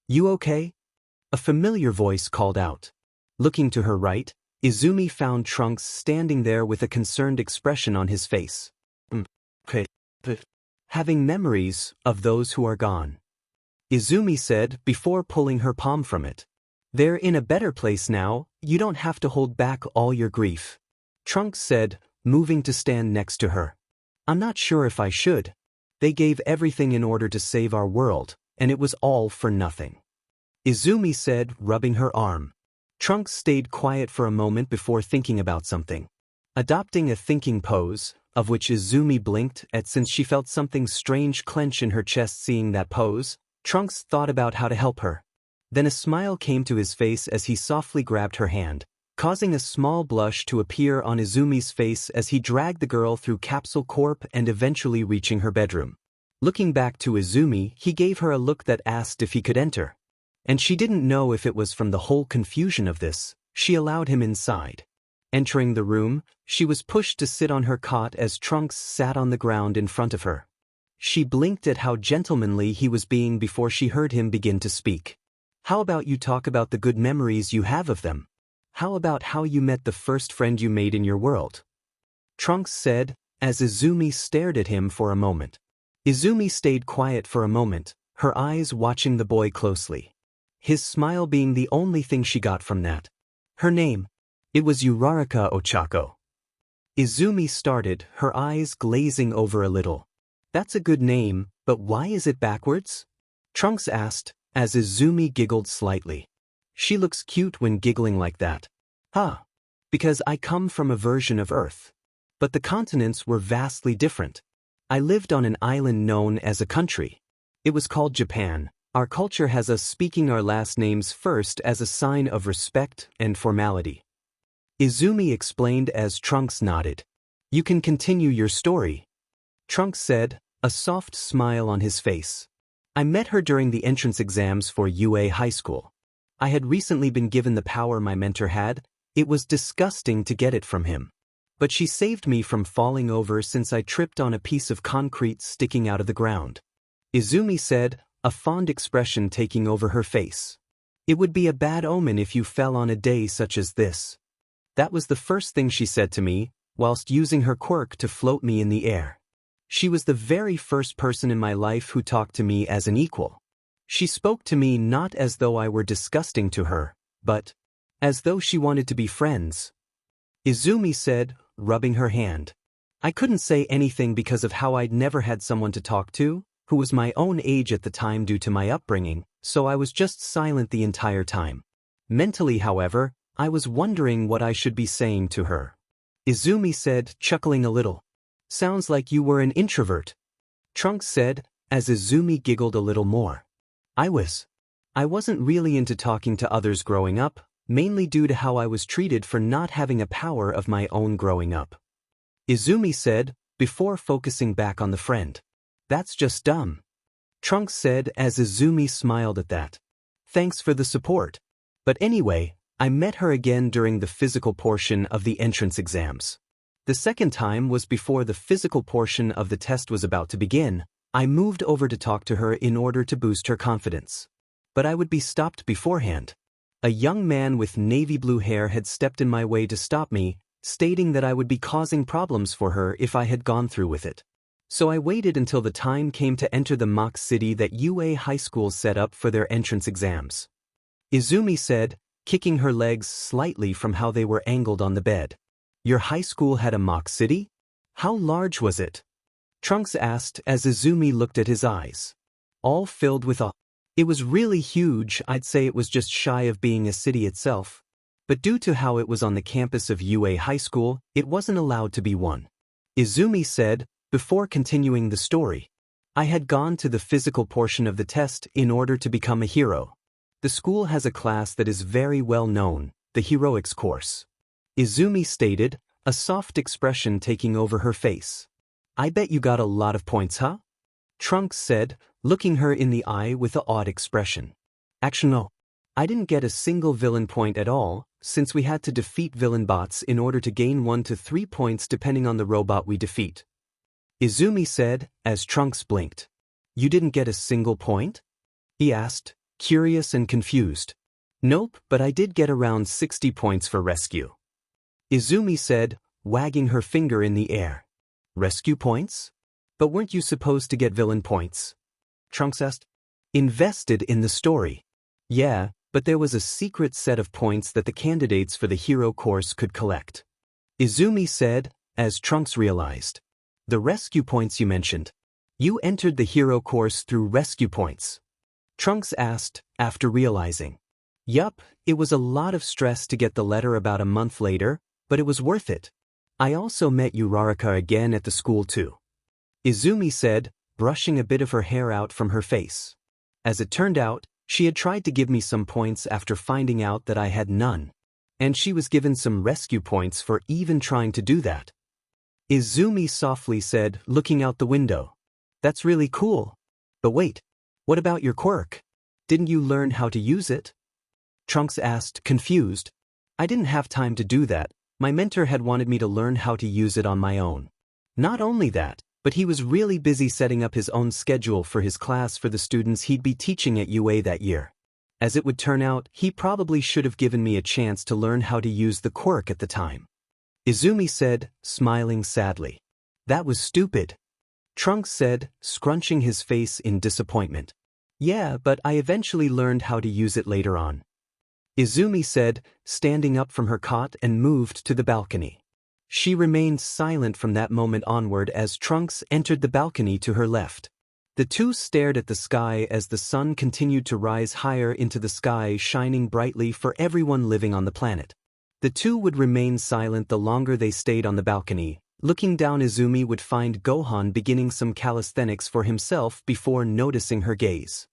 "You okay?" A familiar voice called out. Looking to her right, Izumi found Trunks standing there with a concerned expression on his face. Okay. Having memories of those who are gone. Izumi said before pulling her palm from it. "They're in a better place now, you don't have to hold back all your grief." Trunks said, moving to stand next to her. "I'm not sure if I should. They gave everything in order to save our world, and it was all for nothing." Izumi said, rubbing her arm. Trunks stayed quiet for a moment before thinking about something. Adopting a thinking pose, of which Izumi blinked at since she felt something strange clench in her chest seeing that pose, Trunks thought about how to help her. Then a smile came to his face as he softly grabbed her hand, causing a small blush to appear on Izumi's face as he dragged the girl through Capsule Corp and eventually reaching her bedroom. Looking back to Izumi, he gave her a look that asked if he could enter. And she didn't know if it was from the whole confusion of this, she allowed him inside. Entering the room, she was pushed to sit on her cot as Trunks sat on the ground in front of her. She blinked at how gentlemanly he was being before she heard him begin to speak. "How about you talk about the good memories you have of them? How about how you met the first friend you made in your world?" Trunks said, as Izumi stared at him for a moment. Izumi stayed quiet for a moment, her eyes watching the boy closely. His smile being the only thing she got from that. Her name. It was Uraraka Ochako. Izumi started, her eyes glazing over a little. "That's a good name, but why is it backwards?" Trunks asked, as Izumi giggled slightly. "She looks cute when giggling like that." "Huh. Because I come from a version of Earth. But the continents were vastly different. I lived on an island known as a country." It was called Japan. Our culture has us speaking our last names first as a sign of respect and formality. Izumi explained as Trunks nodded. You can continue your story, Trunks said, a soft smile on his face. I met her during the entrance exams for UA High School. I had recently been given the power my mentor had. It was disgusting to get it from him. But she saved me from falling over since I tripped on a piece of concrete sticking out of the ground. Izumi said, a fond expression taking over her face. It would be a bad omen if you fell on a day such as this. That was the first thing she said to me, whilst using her quirk to float me in the air. She was the very first person in my life who talked to me as an equal. She spoke to me not as though I were disgusting to her, but as though she wanted to be friends. Izumi said, rubbing her hand. I couldn't say anything because of how I'd never had someone to talk to, who was my own age at the time due to my upbringing, so I was just silent the entire time. Mentally, however, I was wondering what I should be saying to her. Izumi said, chuckling a little. Sounds like you were an introvert. Trunks said, as Izumi giggled a little more. I wasn't really into talking to others growing up, mainly due to how I was treated for not having a power of my own growing up. Izumi said, before focusing back on the friend. That's just dumb. Trunks said as Izumi smiled at that. Thanks for the support. But anyway, I met her again during the physical portion of the entrance exams. The second time was before the physical portion of the test was about to begin. I moved over to talk to her in order to boost her confidence. But I would be stopped beforehand. A young man with navy blue hair had stepped in my way to stop me, stating that I would be causing problems for her if I had gone through with it. So I waited until the time came to enter the mock city that UA High School set up for their entrance exams. Izumi said, kicking her legs slightly from how they were angled on the bed. Your high school had a mock city? How large was it? Trunks asked as Izumi looked at his eyes. All filled with awe. It was really huge. I'd say it was just shy of being a city itself. But due to how it was on the campus of UA High School, it wasn't allowed to be one. Izumi said, before continuing the story. I had gone to the physical portion of the test in order to become a hero. The school has a class that is very well known, the heroics course. Izumi stated, a soft expression taking over her face. I bet you got a lot of points, huh? Trunks said, looking her in the eye with an odd expression. Actually no. I didn't get a single villain point at all, since we had to defeat villain bots in order to gain 1 to 3 points depending on the robot we defeat. Izumi said, as Trunks blinked. You didn't get a single point? He asked, curious and confused. Nope, but I did get around 60 points for rescue. Izumi said, wagging her finger in the air. Rescue points? But weren't you supposed to get villain points? Trunks asked. Invested in the story. Yeah, but there was a secret set of points that the candidates for the hero course could collect. Izumi said, as Trunks realized. The rescue points you mentioned. You entered the hero course through rescue points. Trunks asked, after realizing. Yup, it was a lot of stress to get the letter about a month later, but it was worth it. I also met Uraraka again at the school too. Izumi said, brushing a bit of her hair out from her face. As it turned out, she had tried to give me some points after finding out that I had none. And she was given some rescue points for even trying to do that. Izumi softly said, looking out the window. That's really cool. But wait, what about your quirk? Didn't you learn how to use it? Trunks asked, confused. I didn't have time to do that. My mentor had wanted me to learn how to use it on my own. Not only that, but he was really busy setting up his own schedule for his class for the students he'd be teaching at UA that year. As it would turn out, he probably should have given me a chance to learn how to use the quirk at the time. Izumi said, smiling sadly. That was stupid. Trunks said, scrunching his face in disappointment. Yeah, but I eventually learned how to use it later on. Izumi said, standing up from her cot and moved to the balcony. She remained silent from that moment onward as Trunks entered the balcony to her left. The two stared at the sky as the sun continued to rise higher into the sky, shining brightly for everyone living on the planet. The two would remain silent the longer they stayed on the balcony, Looking down, Izumi would find Gohan beginning some calisthenics for himself before noticing her gaze.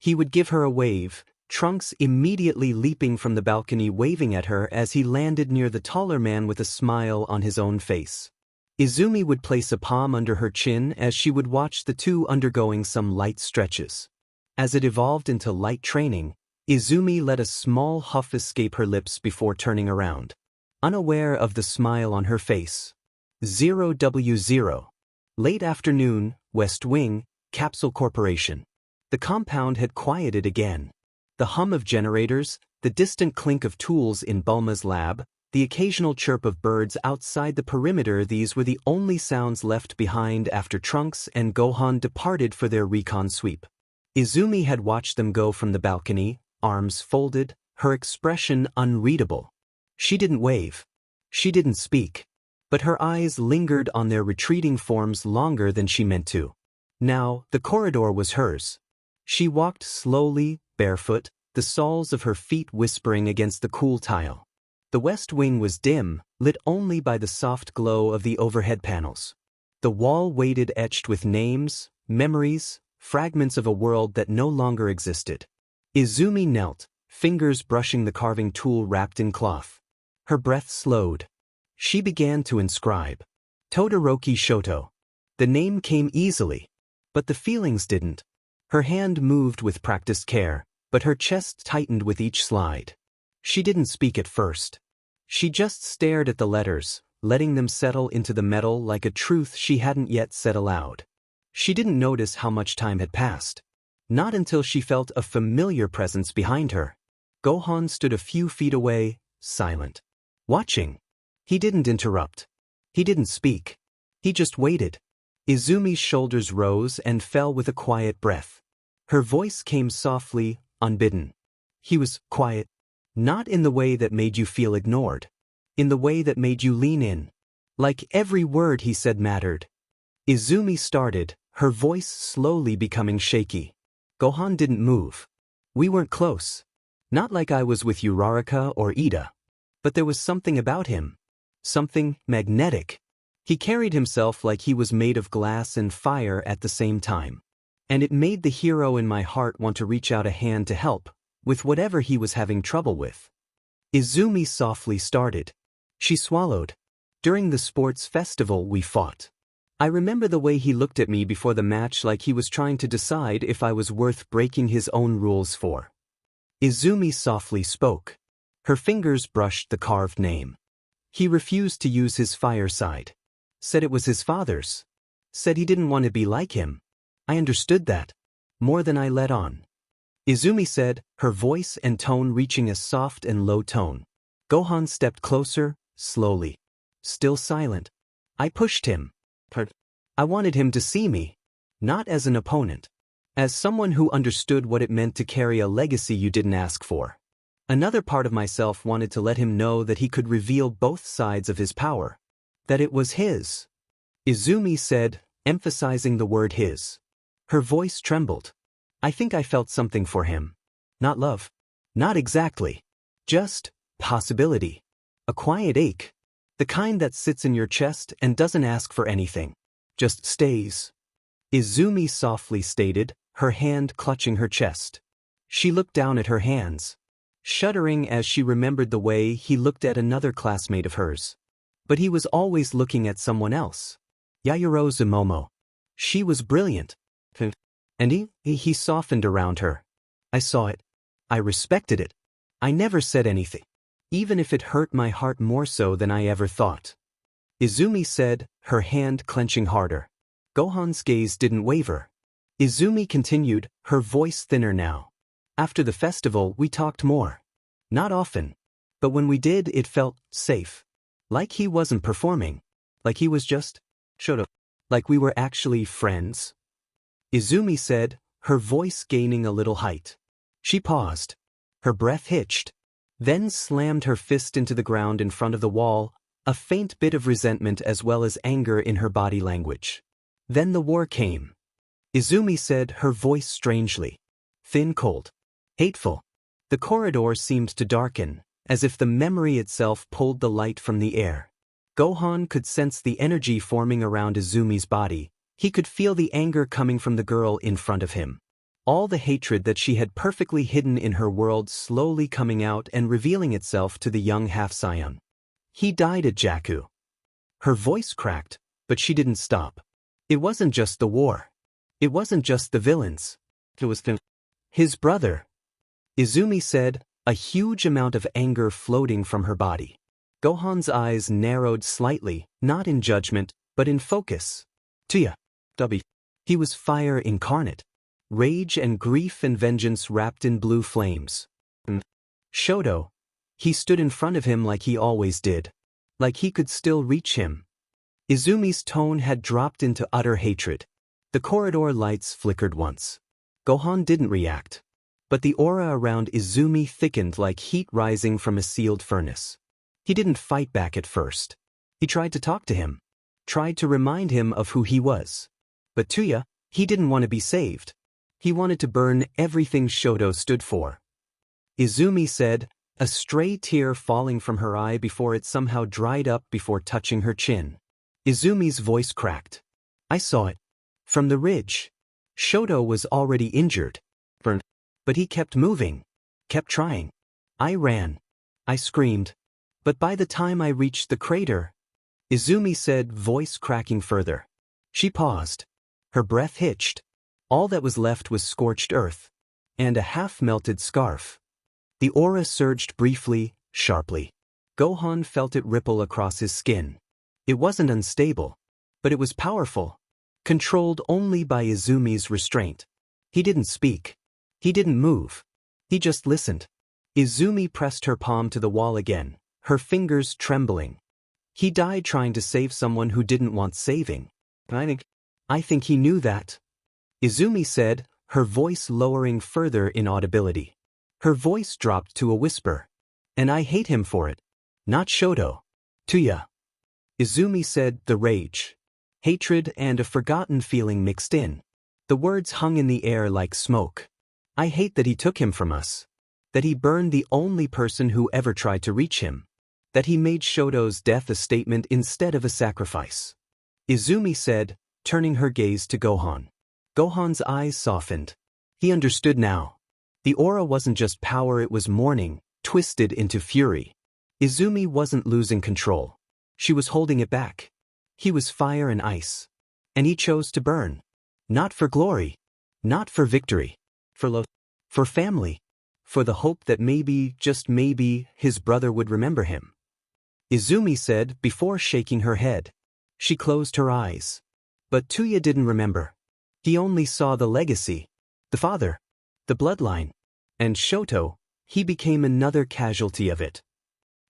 He would give her a wave, Trunks immediately leaping from the balcony waving at her as he landed near the taller man with a smile on his own face. Izumi would place a palm under her chin as she would watch the two undergoing some light stretches. As it evolved into light training, Izumi let a small huff escape her lips before turning around, unaware of the smile on her face. 0W0. Late afternoon, West Wing, Capsule Corporation. The compound had quieted again. The hum of generators, the distant clink of tools in Bulma's lab, the occasional chirp of birds outside the perimeter, these were the only sounds left behind after Trunks and Gohan departed for their recon sweep. Izumi had watched them go from the balcony, arms folded, her expression unreadable. She didn't wave. She didn't speak. But her eyes lingered on their retreating forms longer than she meant to. Now, the corridor was hers. She walked slowly, barefoot, the soles of her feet whispering against the cool tile. The West Wing was dim, lit only by the soft glow of the overhead panels. The wall waited etched with names, memories, fragments of a world that no longer existed. Izumi knelt, fingers brushing the carving tool wrapped in cloth. Her breath slowed. She began to inscribe. Todoroki Shoto. The name came easily, but the feelings didn't. Her hand moved with practiced care, but her chest tightened with each slide. She didn't speak at first. She just stared at the letters, letting them settle into the metal like a truth she hadn't yet said aloud. She didn't notice how much time had passed. Not until she felt a familiar presence behind her. Gohan stood a few feet away, silent. Watching. He didn't interrupt. He didn't speak. He just waited. Izumi's shoulders rose and fell with a quiet breath. Her voice came softly, unbidden. He was quiet. Not in the way that made you feel ignored. In the way that made you lean in. Like every word he said mattered. Izumi started, her voice slowly becoming shaky. Gohan didn't move. We weren't close. Not like I was with Uraraka or Ida. But there was something about him. Something magnetic. He carried himself like he was made of glass and fire at the same time. And it made the hero in my heart want to reach out a hand to help, with whatever he was having trouble with. Izumi softly started. She swallowed. During the sports festival we fought. I remember the way he looked at me before the match like he was trying to decide if I was worth breaking his own rules for. Izumi softly spoke. Her fingers brushed the carved name. He refused to use his fire side. Said it was his father's. Said he didn't want to be like him. I understood that. More than I let on. Izumi said, her voice and tone reaching a soft and low tone. Gohan stepped closer, slowly. Still silent. I pushed him. I wanted him to see me. Not as an opponent. As someone who understood what it meant to carry a legacy you didn't ask for. Another part of myself wanted to let him know that he could reveal both sides of his power. That it was his. Izumi said, emphasizing the word his. Her voice trembled. I think I felt something for him. Not love. Not exactly. Just possibility. A quiet ache. The kind that sits in your chest and doesn't ask for anything. Just stays. Izumi softly stated, her hand clutching her chest. She looked down at her hands, shuddering as she remembered the way he looked at another classmate of hers. But he was always looking at someone else. Yayoro Zumomo. She was brilliant. And he softened around her. I saw it. I respected it. I never said anything. Even if it hurt my heart more so than I ever thought. Izumi said, her hand clenching harder. Gohan's gaze didn't waver. Izumi continued, her voice thinner now. After the festival we talked more. Not often. But when we did it felt safe. Like he wasn't performing. Like he was just Shoto. Like we were actually friends. Izumi said, her voice gaining a little height. She paused. Her breath hitched. Then slammed her fist into the ground in front of the wall, a faint bit of resentment as well as anger in her body language. Then the war came. Izumi said, her voice strangely. Thin, cold. Hateful. The corridor seemed to darken, as if the memory itself pulled the light from the air. Gohan could sense the energy forming around Izumi's body. He could feel the anger coming from the girl in front of him. All the hatred that she had perfectly hidden in her world slowly coming out and revealing itself to the young half-scion. He died at Jakku. Her voice cracked, but she didn't stop. It wasn't just the war. It wasn't just the villains. It was his brother. Izumi said, a huge amount of anger floating from her body. Gohan's eyes narrowed slightly, not in judgment, but in focus. Tuya. He was fire incarnate. Rage and grief and vengeance wrapped in blue flames. Shoto. He stood in front of him like he always did. Like he could still reach him. Izumi's tone had dropped into utter hatred. The corridor lights flickered once. Gohan didn't react. But the aura around Izumi thickened like heat rising from a sealed furnace. He didn't fight back at first. He tried to talk to him. Tried to remind him of who he was. But Tuya, he didn't want to be saved. He wanted to burn everything Shoto stood for. Izumi said, a stray tear falling from her eye before it somehow dried up before touching her chin. Izumi's voice cracked. I saw it. From the ridge. Shoto was already injured. But he kept moving. Kept trying. I ran. I screamed. But by the time I reached the crater, Izumi said, voice cracking further. She paused. Her breath hitched. All that was left was scorched earth. And a half-melted scarf. The aura surged briefly, sharply. Gohan felt it ripple across his skin. It wasn't unstable. But it was powerful. Controlled only by Izumi's restraint. He didn't speak. He didn't move. He just listened. Izumi pressed her palm to the wall again, her fingers trembling. He died trying to save someone who didn't want saving. I think he knew that. Izumi said, her voice lowering further in audibility. Her voice dropped to a whisper. And I hate him for it. Not Shoto. Tuya. Izumi said, the rage. Hatred and a forgotten feeling mixed in. The words hung in the air like smoke. I hate that he took him from us. That he burned the only person who ever tried to reach him. That he made Shoto's death a statement instead of a sacrifice. Izumi said, turning her gaze to Gohan. Gohan's eyes softened. He understood now. The aura wasn't just power, it was mourning, twisted into fury. Izumi wasn't losing control. She was holding it back. He was fire and ice. And he chose to burn. Not for glory. Not for victory. For love. For family. For the hope that maybe, just maybe, his brother would remember him. Izumi said, before shaking her head. She closed her eyes. But Tuya didn't remember. He only saw the legacy. The father. The bloodline. And Shoto, he became another casualty of it.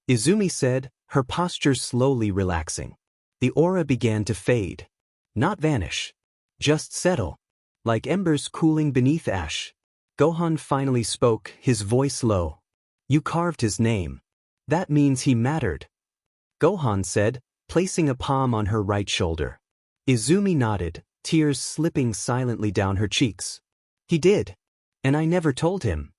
Izumi said, her posture slowly relaxing. The aura began to fade. Not vanish. Just settle. Like embers cooling beneath ash. Gohan finally spoke, his voice low. You carved his name. That means he mattered. Gohan said, placing a palm on her right shoulder. Izumi nodded, tears slipping silently down her cheeks. He did. And I never told him.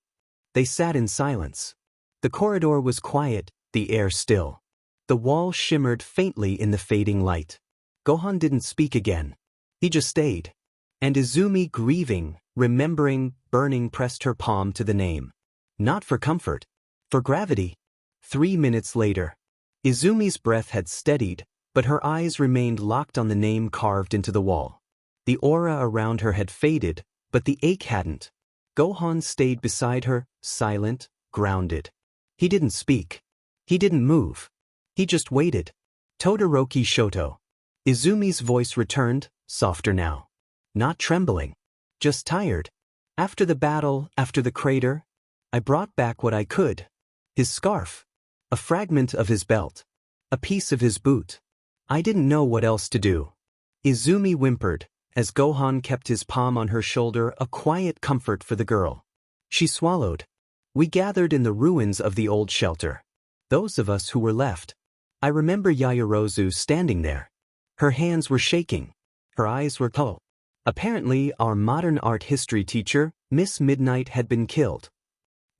They sat in silence. The corridor was quiet, the air still. The wall shimmered faintly in the fading light. Gohan didn't speak again. He just stayed. And Izumi, grieving, remembering, burning, pressed her palm to the name. Not for comfort. For gravity. 3 minutes later. Izumi's breath had steadied, but her eyes remained locked on the name carved into the wall. The aura around her had faded, but the ache hadn't. Gohan stayed beside her, silent, grounded. He didn't speak. He didn't move. He just waited. Todoroki Shoto. Izumi's voice returned, softer now. Not trembling. Just tired. After the battle, after the crater, I brought back what I could. His scarf. A fragment of his belt. A piece of his boot. I didn't know what else to do. Izumi whimpered, as Gohan kept his palm on her shoulder, a quiet comfort for the girl. She swallowed. We gathered in the ruins of the old shelter. Those of us who were left. I remember Yaoyorozu standing there. Her hands were shaking. Her eyes were cold. Apparently, our modern art history teacher, Miss Midnight, had been killed.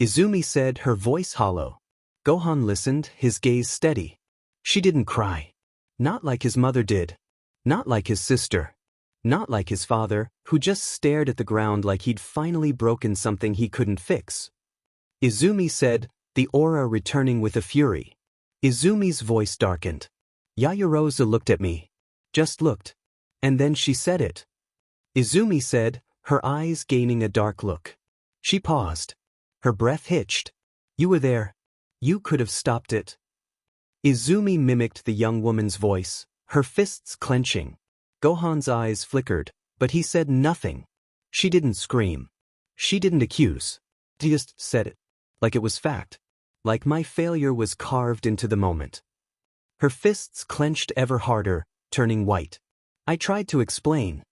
Izumi said, her voice hollow. Gohan listened, his gaze steady. She didn't cry. Not like his mother did. Not like his sister. Not like his father, who just stared at the ground like he'd finally broken something he couldn't fix. Izumi said, the aura returning with a fury. Izumi's voice darkened. Yaoyorozu looked at me. Just looked. And then she said it. Izumi said, her eyes gaining a dark look. She paused. Her breath hitched. You were there. You could have stopped it. Izumi mimicked the young woman's voice, her fists clenching. Gohan's eyes flickered, but he said nothing. She didn't scream. She didn't accuse. She just said it. Like it was fact. Like my failure was carved into the moment. Her fists clenched ever harder, turning white. I tried to explain.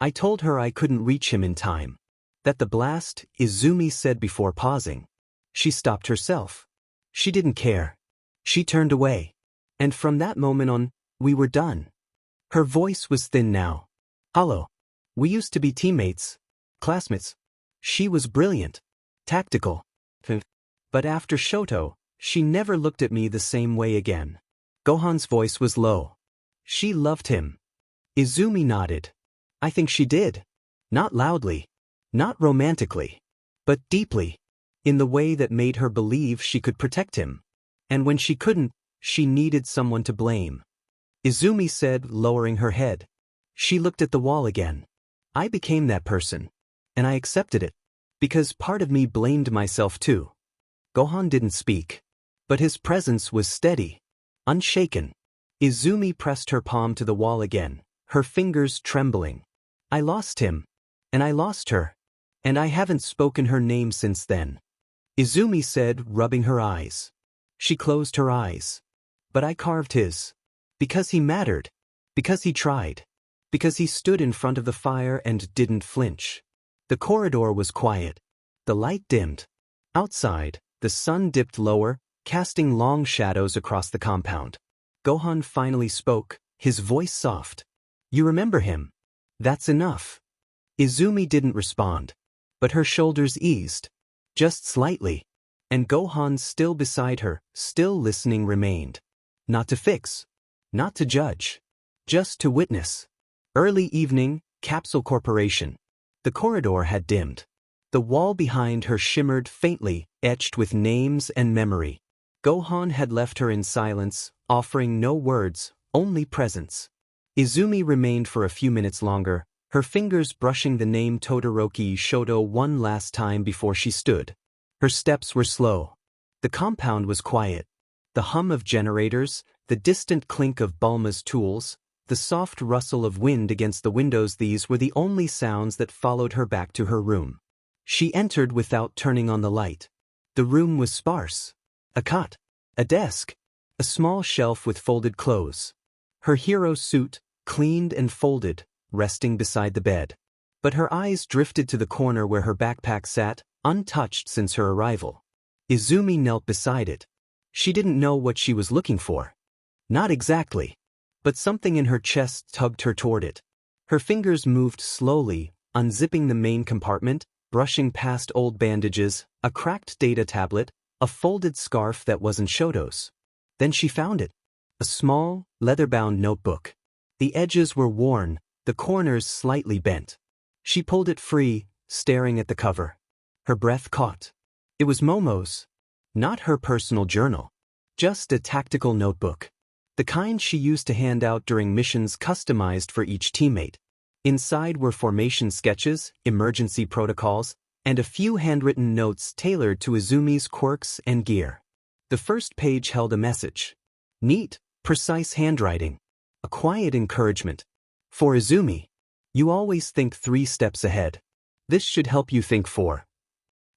I told her I couldn't reach him in time. That the blast, Izumi said before pausing. She stopped herself. She didn't care. She turned away. And from that moment on, we were done. Her voice was thin now. Hollow. We used to be teammates. Classmates. She was brilliant. Tactical. But after Shoto, she never looked at me the same way again. Gohan's voice was low. She loved him. Izumi nodded. I think she did. Not loudly. Not romantically. But deeply. In the way that made her believe she could protect him. And when she couldn't, she needed someone to blame. Izumi said, lowering her head. She looked at the wall again. I became that person. And I accepted it. Because part of me blamed myself too. Gohan didn't speak. But his presence was steady. Unshaken. Izumi pressed her palm to the wall again, her fingers trembling. I lost him. And I lost her. And I haven't spoken her name since then. Izumi said, rubbing her eyes. She closed her eyes. But I carved his. Because he mattered. Because he tried. Because he stood in front of the fire and didn't flinch. The corridor was quiet. The light dimmed. Outside, the sun dipped lower, casting long shadows across the compound. Gohan finally spoke, his voice soft. You remember him. That's enough. Izumi didn't respond. But her shoulders eased. Just slightly. And Gohan, still beside her, still listening, remained. Not to fix. Not to judge. Just to witness. Early evening, Capsule Corporation. The corridor had dimmed. The wall behind her shimmered faintly, etched with names and memory. Gohan had left her in silence, offering no words, only presence. Izumi remained for a few minutes longer, her fingers brushing the name Todoroki Shoto one last time before she stood. Her steps were slow. The compound was quiet. The hum of generators, the distant clink of Bulma's tools, the soft rustle of wind against the windows, these were the only sounds that followed her back to her room. She entered without turning on the light. The room was sparse. A cot. A desk. A small shelf with folded clothes. Her hero suit, cleaned and folded, resting beside the bed. But her eyes drifted to the corner where her backpack sat, untouched since her arrival. Izumi knelt beside it. She didn't know what she was looking for. Not exactly. But something in her chest tugged her toward it. Her fingers moved slowly, unzipping the main compartment, brushing past old bandages, a cracked data tablet, a folded scarf that wasn't Shoto's. Then she found it. A small, leather-bound notebook. The edges were worn, the corners slightly bent. She pulled it free, staring at the cover. Her breath caught. It was Momo's. Not her personal journal. Just a tactical notebook. The kind she used to hand out during missions customized for each teammate. Inside were formation sketches, emergency protocols, and a few handwritten notes tailored to Izumi's quirks and gear. The first page held a message. Neat, precise handwriting. A quiet encouragement. For Izumi, you always think 3 steps ahead. This should help you think 4.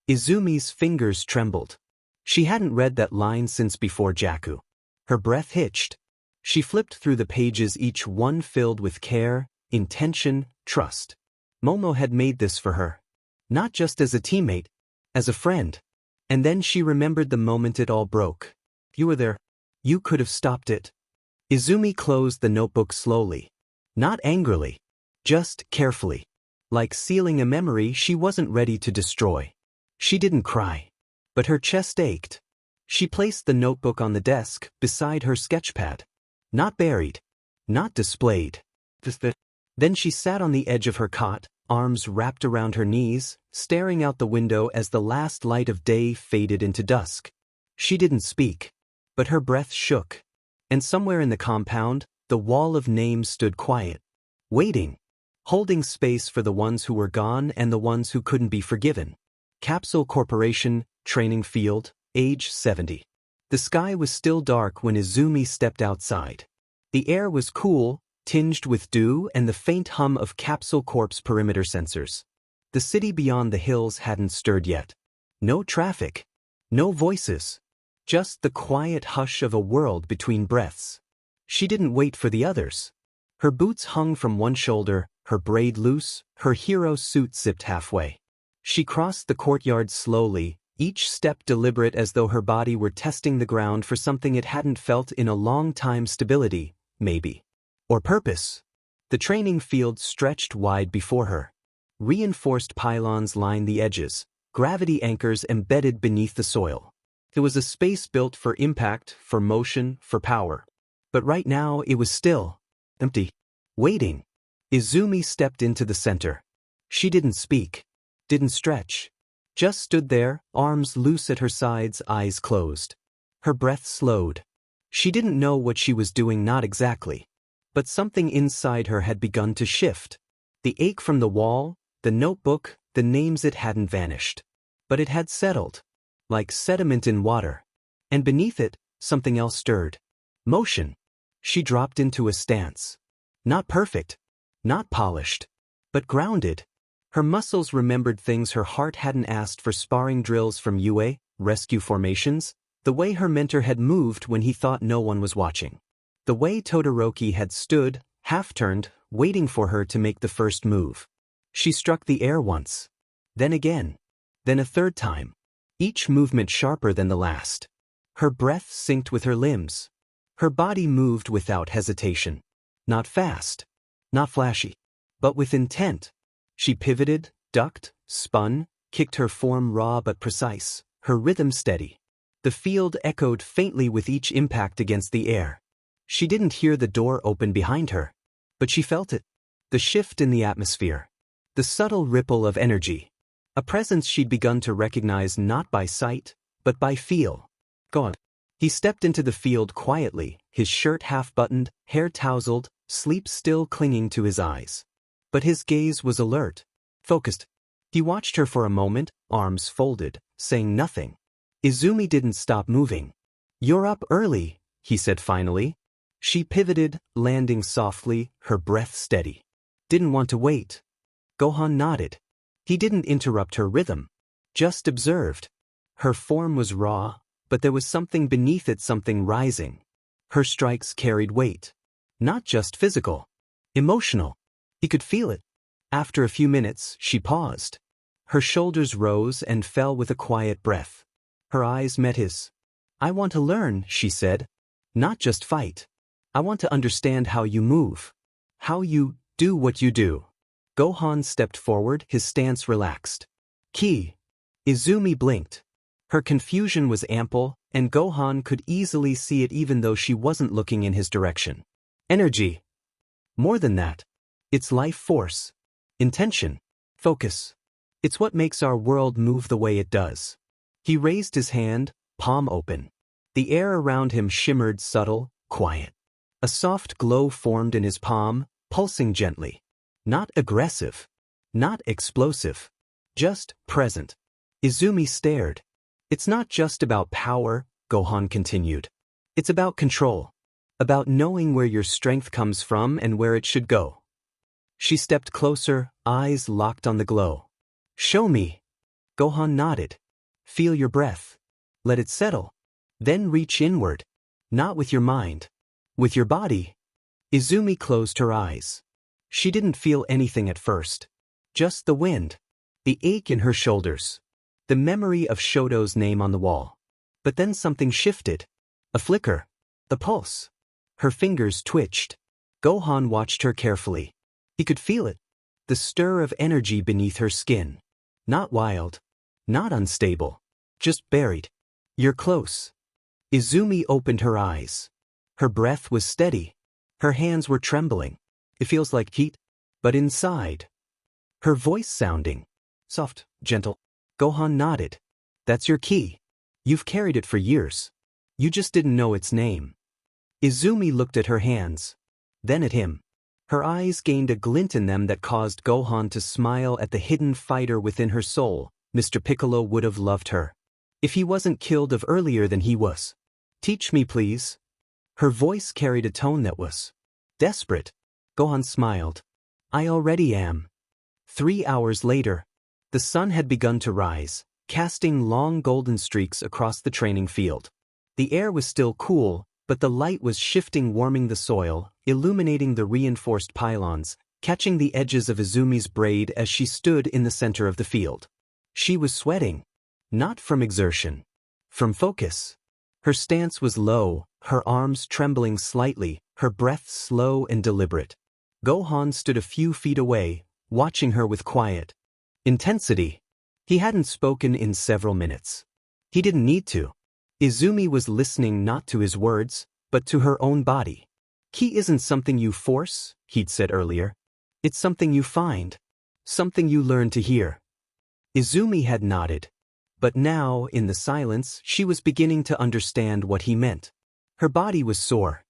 Izumi's fingers trembled. She hadn't read that line since before Jakku. Her breath hitched. She flipped through the pages, each one filled with care, intention, trust. Momo had made this for her. Not just as a teammate, as a friend. And then she remembered the moment it all broke. You were there. You could have stopped it. Izumi closed the notebook slowly. Not angrily. Just carefully. Like sealing a memory she wasn't ready to destroy. She didn't cry. But her chest ached. She placed the notebook on the desk, beside her sketchpad. Not buried. not displayed. Then she sat on the edge of her cot, arms wrapped around her knees, staring out the window as the last light of day faded into dusk. She didn't speak, but her breath shook. And somewhere in the compound, the wall of names stood quiet, waiting, holding space for the ones who were gone and the ones who couldn't be forgiven. Capsule Corporation, Training Field, age 70. The sky was still dark when Izumi stepped outside. The air was cool, tinged with dew and the faint hum of Capsule Corp's perimeter sensors. The city beyond the hills hadn't stirred yet. No traffic. No voices. Just the quiet hush of a world between breaths. She didn't wait for the others. Her boots hung from one shoulder, her braid loose, her hero suit zipped halfway. She crossed the courtyard slowly, each step deliberate as though her body were testing the ground for something it hadn't felt in a long time: stability, maybe. Or purpose. The training field stretched wide before her. Reinforced pylons lined the edges, gravity anchors embedded beneath the soil. It was a space built for impact, for motion, for power. But right now it was still, empty, waiting. Izumi stepped into the center. She didn't speak, didn't stretch. Just stood there, arms loose at her sides, eyes closed. Her breath slowed. She didn't know what she was doing, not exactly. But something inside her had begun to shift. The ache from the wall, the notebook, the names, it hadn't vanished. But it had settled. Like sediment in water. And beneath it, something else stirred. Motion. She dropped into a stance. Not perfect. Not polished. But grounded. Her muscles remembered things her heart hadn't asked for: sparring drills from UA, rescue formations, the way her mentor had moved when he thought no one was watching. The way Todoroki had stood, half-turned, waiting for her to make the first move. She struck the air once. Then again. Then a third time. Each movement sharper than the last. Her breath synced with her limbs. Her body moved without hesitation. Not fast. Not flashy. But with intent. She pivoted, ducked, spun, kicked, her form raw but precise, her rhythm steady. The field echoed faintly with each impact against the air. She didn't hear the door open behind her. But she felt it. The shift in the atmosphere. The subtle ripple of energy. A presence she'd begun to recognize not by sight, but by feel. God. He stepped into the field quietly, his shirt half-buttoned, hair tousled, sleep still clinging to his eyes. But his gaze was alert, focused. He watched her for a moment, arms folded, saying nothing. Izumi didn't stop moving. "You're up early," he said finally. She pivoted, landing softly, her breath steady. "Didn't want to wait." Gohan nodded. He didn't interrupt her rhythm. Just observed. Her form was raw, but there was something beneath it, something rising. Her strikes carried weight. Not just physical. Emotional. He could feel it. After a few minutes, she paused. Her shoulders rose and fell with a quiet breath. Her eyes met his. "I want to learn," she said. "Not just fight. I want to understand how you move. How you do what you do." Gohan stepped forward, his stance relaxed. "Ki." Izumi blinked. Her confusion was ample, and Gohan could easily see it even though she wasn't looking in his direction. Energy. More than that. It's life force. Intention. Focus. It's what makes our world move the way it does. He raised his hand, palm open. The air around him shimmered, subtle, quiet. A soft glow formed in his palm, pulsing gently. Not aggressive. Not explosive. Just present. Izumi stared. "It's not just about power," Gohan continued. "It's about control. About knowing where your strength comes from and where it should go." She stepped closer, eyes locked on the glow. "Show me." Gohan nodded. "Feel your breath. Let it settle. Then reach inward. Not with your mind. With your body." Izumi closed her eyes. She didn't feel anything at first. Just the wind. The ache in her shoulders. The memory of Shoto's name on the wall. But then something shifted. A flicker. The pulse. Her fingers twitched. Gohan watched her carefully. He could feel it. The stir of energy beneath her skin. Not wild. Not unstable. Just buried. "You're close." Izumi opened her eyes. Her breath was steady. Her hands were trembling. It feels like heat, but inside. Her voice sounding soft, gentle. Gohan nodded. That's your ki. You've carried it for years. You just didn't know its name. Izumi looked at her hands. Then at him. Her eyes gained a glint in them that caused Gohan to smile at the hidden fighter within her soul. Mr. Piccolo would have loved her. If he wasn't killed of earlier than he was. Teach me, please. Her voice carried a tone that was desperate. Gohan smiled. I already am. 3 hours later. The sun had begun to rise, casting long golden streaks across the training field. The air was still cool, but the light was shifting, warming the soil, illuminating the reinforced pylons, catching the edges of Izumi's braid as she stood in the center of the field. She was sweating. Not from exertion. From focus. Her stance was low, her arms trembling slightly, her breath slow and deliberate. Gohan stood a few feet away, watching her with quiet intensity. He hadn't spoken in several minutes. He didn't need to. Izumi was listening not to his words, but to her own body. Ki isn't something you force, he'd said earlier. It's something you find. Something you learn to hear. Izumi had nodded. But now, in the silence, she was beginning to understand what he meant. Her body was sore.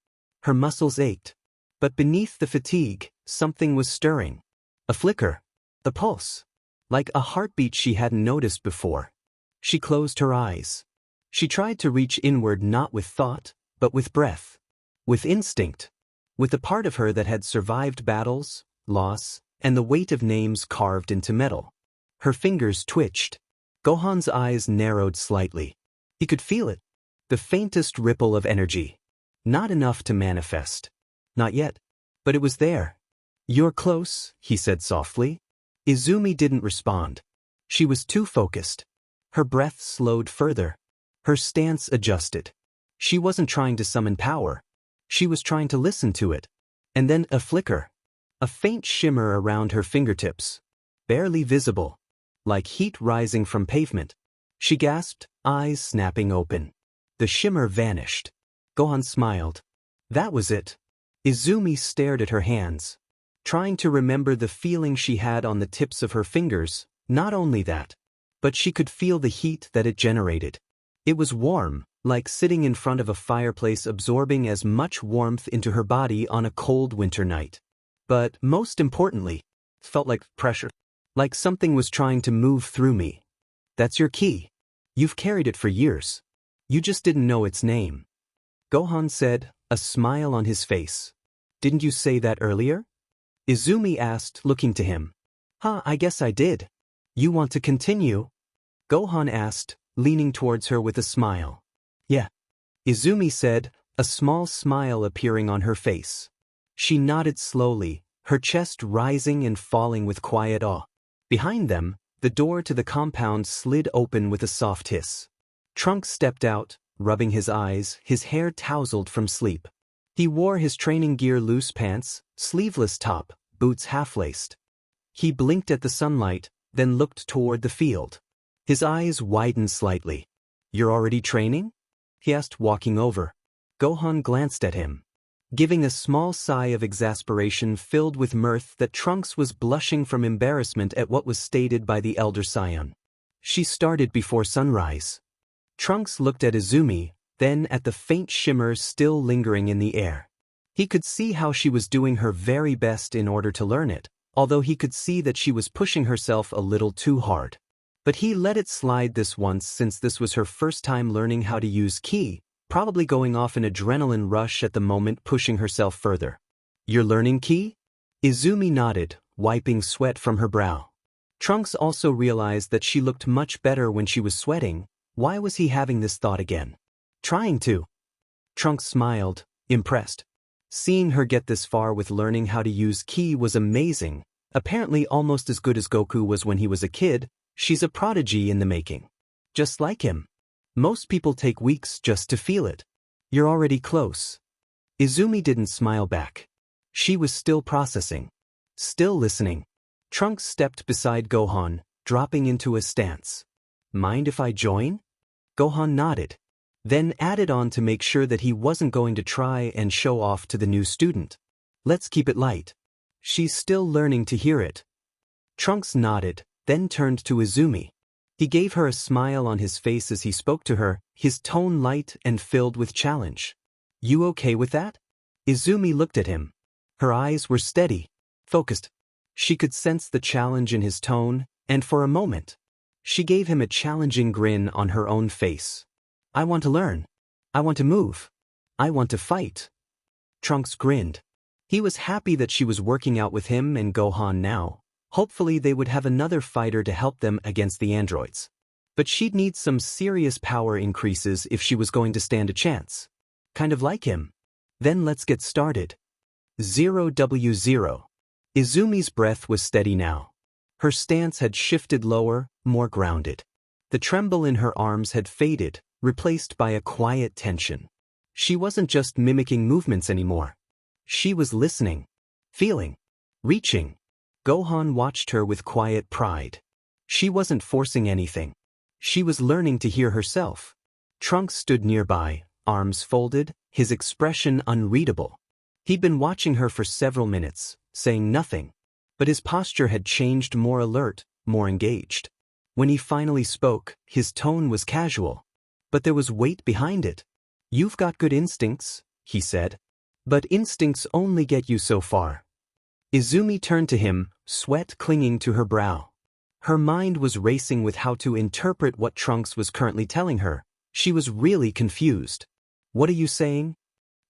Her muscles ached. But beneath the fatigue, something was stirring. A flicker. The pulse. Like a heartbeat she hadn't noticed before. She closed her eyes. She tried to reach inward, not with thought, but with breath. With instinct. With the part of her that had survived battles, loss, and the weight of names carved into metal. Her fingers twitched. Gohan's eyes narrowed slightly. He could feel it. The faintest ripple of energy. Not enough to manifest. Not yet. But it was there. You're close, he said softly. Izumi didn't respond. She was too focused. Her breath slowed further. Her stance adjusted. She wasn't trying to summon power. She was trying to listen to it. And then a flicker. A faint shimmer around her fingertips. Barely visible. Like heat rising from pavement. She gasped, eyes snapping open. The shimmer vanished. Gohan smiled. That was it. Izumi stared at her hands. Trying to remember the feeling she had on the tips of her fingers. Not only that, but she could feel the heat that it generated. It was warm, like sitting in front of a fireplace, absorbing as much warmth into her body on a cold winter night. But, most importantly, it felt like pressure. Like something was trying to move through me. That's your ki. You've carried it for years. You just didn't know its name. Gohan said, a smile on his face. Didn't you say that earlier? Izumi asked, looking to him. I guess I did. You want to continue? Gohan asked, leaning towards her with a smile. Yeah. Izumi said, a small smile appearing on her face. She nodded slowly, her chest rising and falling with quiet awe. Behind them, the door to the compound slid open with a soft hiss. Trunks stepped out, rubbing his eyes, his hair tousled from sleep. He wore his training gear, loose pants, sleeveless top, boots half-laced. He blinked at the sunlight, then looked toward the field. His eyes widened slightly. You're already training? He asked, walking over. Gohan glanced at him. Giving a small sigh of exasperation filled with mirth that Trunks was blushing from embarrassment at what was stated by the elder scion. She started before sunrise. Trunks looked at Izumi, then at the faint shimmer still lingering in the air. He could see how she was doing her very best in order to learn it, although he could see that she was pushing herself a little too hard. But he let it slide this once, since this was her first time learning how to use ki, probably going off an adrenaline rush at the moment, pushing herself further. You're learning ki? Izumi nodded, wiping sweat from her brow. Trunks also realized that she looked much better when she was sweating. Why was he having this thought again? Trying to. Trunks smiled, impressed. Seeing her get this far with learning how to use ki was amazing, apparently almost as good as Goku was when he was a kid. She's a prodigy in the making. Just like him. Most people take weeks just to feel it. You're already close. Izumi didn't smile back. She was still processing. Still listening. Trunks stepped beside Gohan, dropping into a stance. Mind if I join? Gohan nodded. then added on to make sure that he wasn't going to try and show off to the new student. Let's keep it light. She's still learning to hear it. Trunks nodded, then turned to Izumi. He gave her a smile on his face as he spoke to her, his tone light and filled with challenge. You okay with that? Izumi looked at him. Her eyes were steady, focused. She could sense the challenge in his tone, and for a moment, she gave him a challenging grin on her own face. I want to learn. I want to move. I want to fight. Trunks grinned. He was happy that she was working out with him and Gohan now. Hopefully they would have another fighter to help them against the androids. But she'd need some serious power increases if she was going to stand a chance. Kind of like him. Then let's get started. 0W0. Izumi's breath was steady now. Her stance had shifted lower, more grounded. The tremble in her arms had faded, replaced by a quiet tension. She wasn't just mimicking movements anymore. She was listening, feeling, reaching. Gohan watched her with quiet pride. She wasn't forcing anything. She was learning to hear herself. Trunks stood nearby, arms folded, his expression unreadable. He'd been watching her for several minutes, saying nothing. But his posture had changed, more alert, more engaged. When he finally spoke, his tone was casual. But there was weight behind it. You've got good instincts, he said. But instincts only get you so far. Izumi turned to him, sweat clinging to her brow. Her mind was racing with how to interpret what Trunks was currently telling her. She was really confused. What are you saying?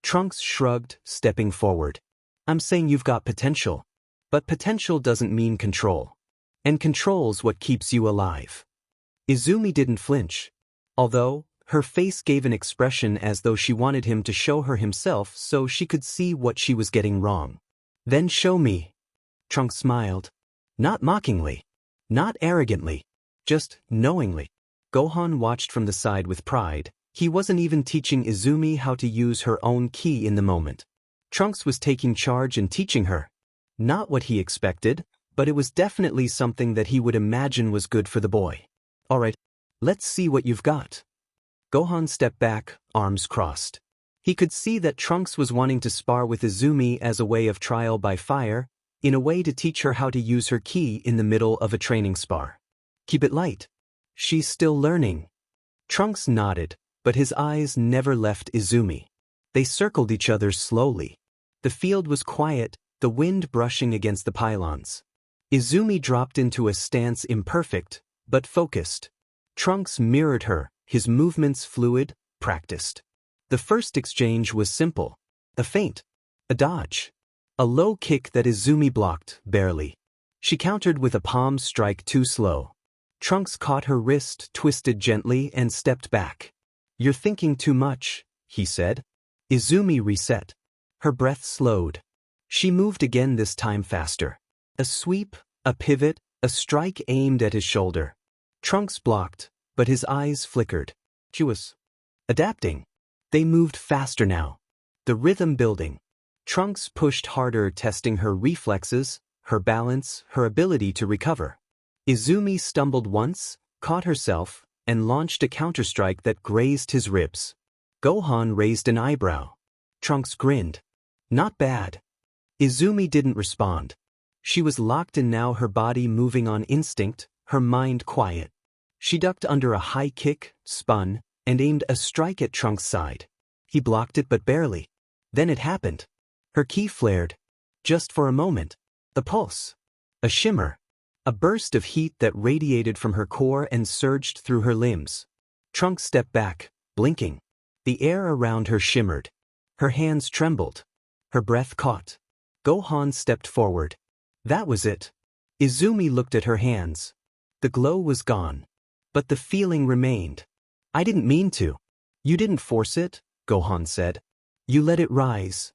Trunks shrugged, stepping forward. I'm saying you've got potential. But potential doesn't mean control. And control's what keeps you alive. Izumi didn't flinch. Although, her face gave an expression as though she wanted him to show her himself so she could see what she was getting wrong. Then show me. Trunks smiled. Not mockingly. Not arrogantly. Just knowingly. Gohan watched from the side with pride. He wasn't even teaching Izumi how to use her own ki in the moment. Trunks was taking charge and teaching her. Not what he expected, but it was definitely something that he would imagine was good for the boy. Alright, let's see what you've got. Gohan stepped back, arms crossed. He could see that Trunks was wanting to spar with Izumi as a way of trial by fire, in a way to teach her how to use her ki in the middle of a training spar. Keep it light. She's still learning. Trunks nodded, but his eyes never left Izumi. They circled each other slowly. The field was quiet, the wind brushing against the pylons. Izumi dropped into a stance imperfect, but focused. Trunks mirrored her, his movements fluid, practiced. The first exchange was simple. A feint. A dodge. A low kick that Izumi blocked, barely. She countered with a palm strike too slow. Trunks caught her wrist, twisted gently, and stepped back. You're thinking too much, he said. Izumi reset. Her breath slowed. She moved again, this time faster. A sweep, a pivot, a strike aimed at his shoulder. Trunks blocked, but his eyes flickered. She was adapting. They moved faster now. The rhythm building. Trunks pushed harder, testing her reflexes, her balance, her ability to recover. Izumi stumbled once, caught herself, and launched a counterstrike that grazed his ribs. Gohan raised an eyebrow. Trunks grinned. Not bad. Izumi didn't respond. She was locked in now, her body moving on instinct, her mind quiet. She ducked under a high kick, spun, and aimed a strike at Trunks' side. He blocked it but barely. Then it happened. Her ki flared. Just for a moment. A pulse. A shimmer. A burst of heat that radiated from her core and surged through her limbs. Trunks stepped back, blinking. The air around her shimmered. Her hands trembled. Her breath caught. Gohan stepped forward. That was it. Izumi looked at her hands. The glow was gone. But the feeling remained. I didn't mean to. You didn't force it, Gohan said. You let it rise.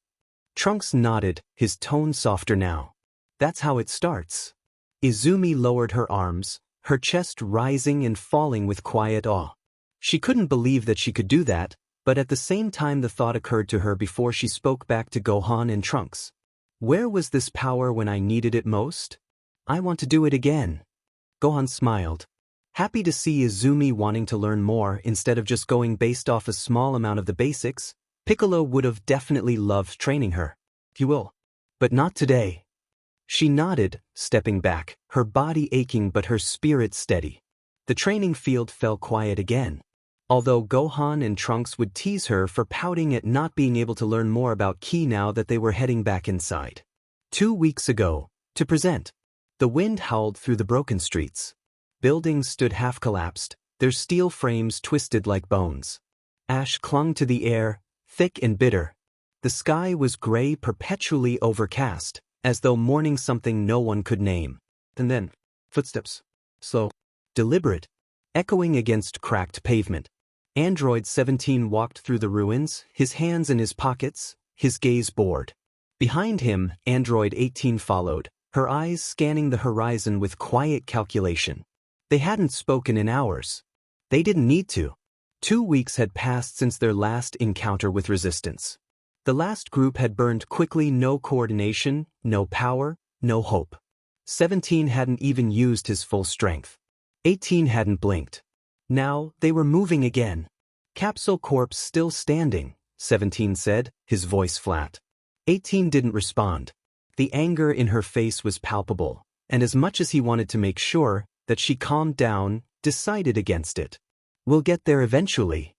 Trunks nodded, his tone softer now. That's how it starts. Izumi lowered her arms, her chest rising and falling with quiet awe. She couldn't believe that she could do that, but at the same time the thought occurred to her before she spoke back to Gohan and Trunks. Where was this power when I needed it most? I want to do it again. Gohan smiled. Happy to see Izumi wanting to learn more instead of just going based off a small amount of the basics, Piccolo would have definitely loved training her. He will. But not today. She nodded, stepping back, her body aching but her spirit steady. The training field fell quiet again. Although Gohan and Trunks would tease her for pouting at not being able to learn more about Ki now that they were heading back inside. 2 weeks ago, to present. The wind howled through the broken streets. Buildings stood half-collapsed, their steel frames twisted like bones. Ash clung to the air, thick and bitter. The sky was gray, perpetually overcast, as though mourning something no one could name. And then, footsteps. Slow. Deliberate. Echoing against cracked pavement. Android 17 walked through the ruins, his hands in his pockets, his gaze bored. Behind him, Android 18 followed, her eyes scanning the horizon with quiet calculation. They hadn't spoken in hours. They didn't need to. 2 weeks had passed since their last encounter with resistance. The last group had burned quickly, no coordination, no power, no hope. 17 hadn't even used his full strength. 18 hadn't blinked. Now, they were moving again. Capsule Corp still standing, 17 said, his voice flat. 18 didn't respond. The anger in her face was palpable, and as much as he wanted to make sure that she calmed down, decided against it. We'll get there eventually.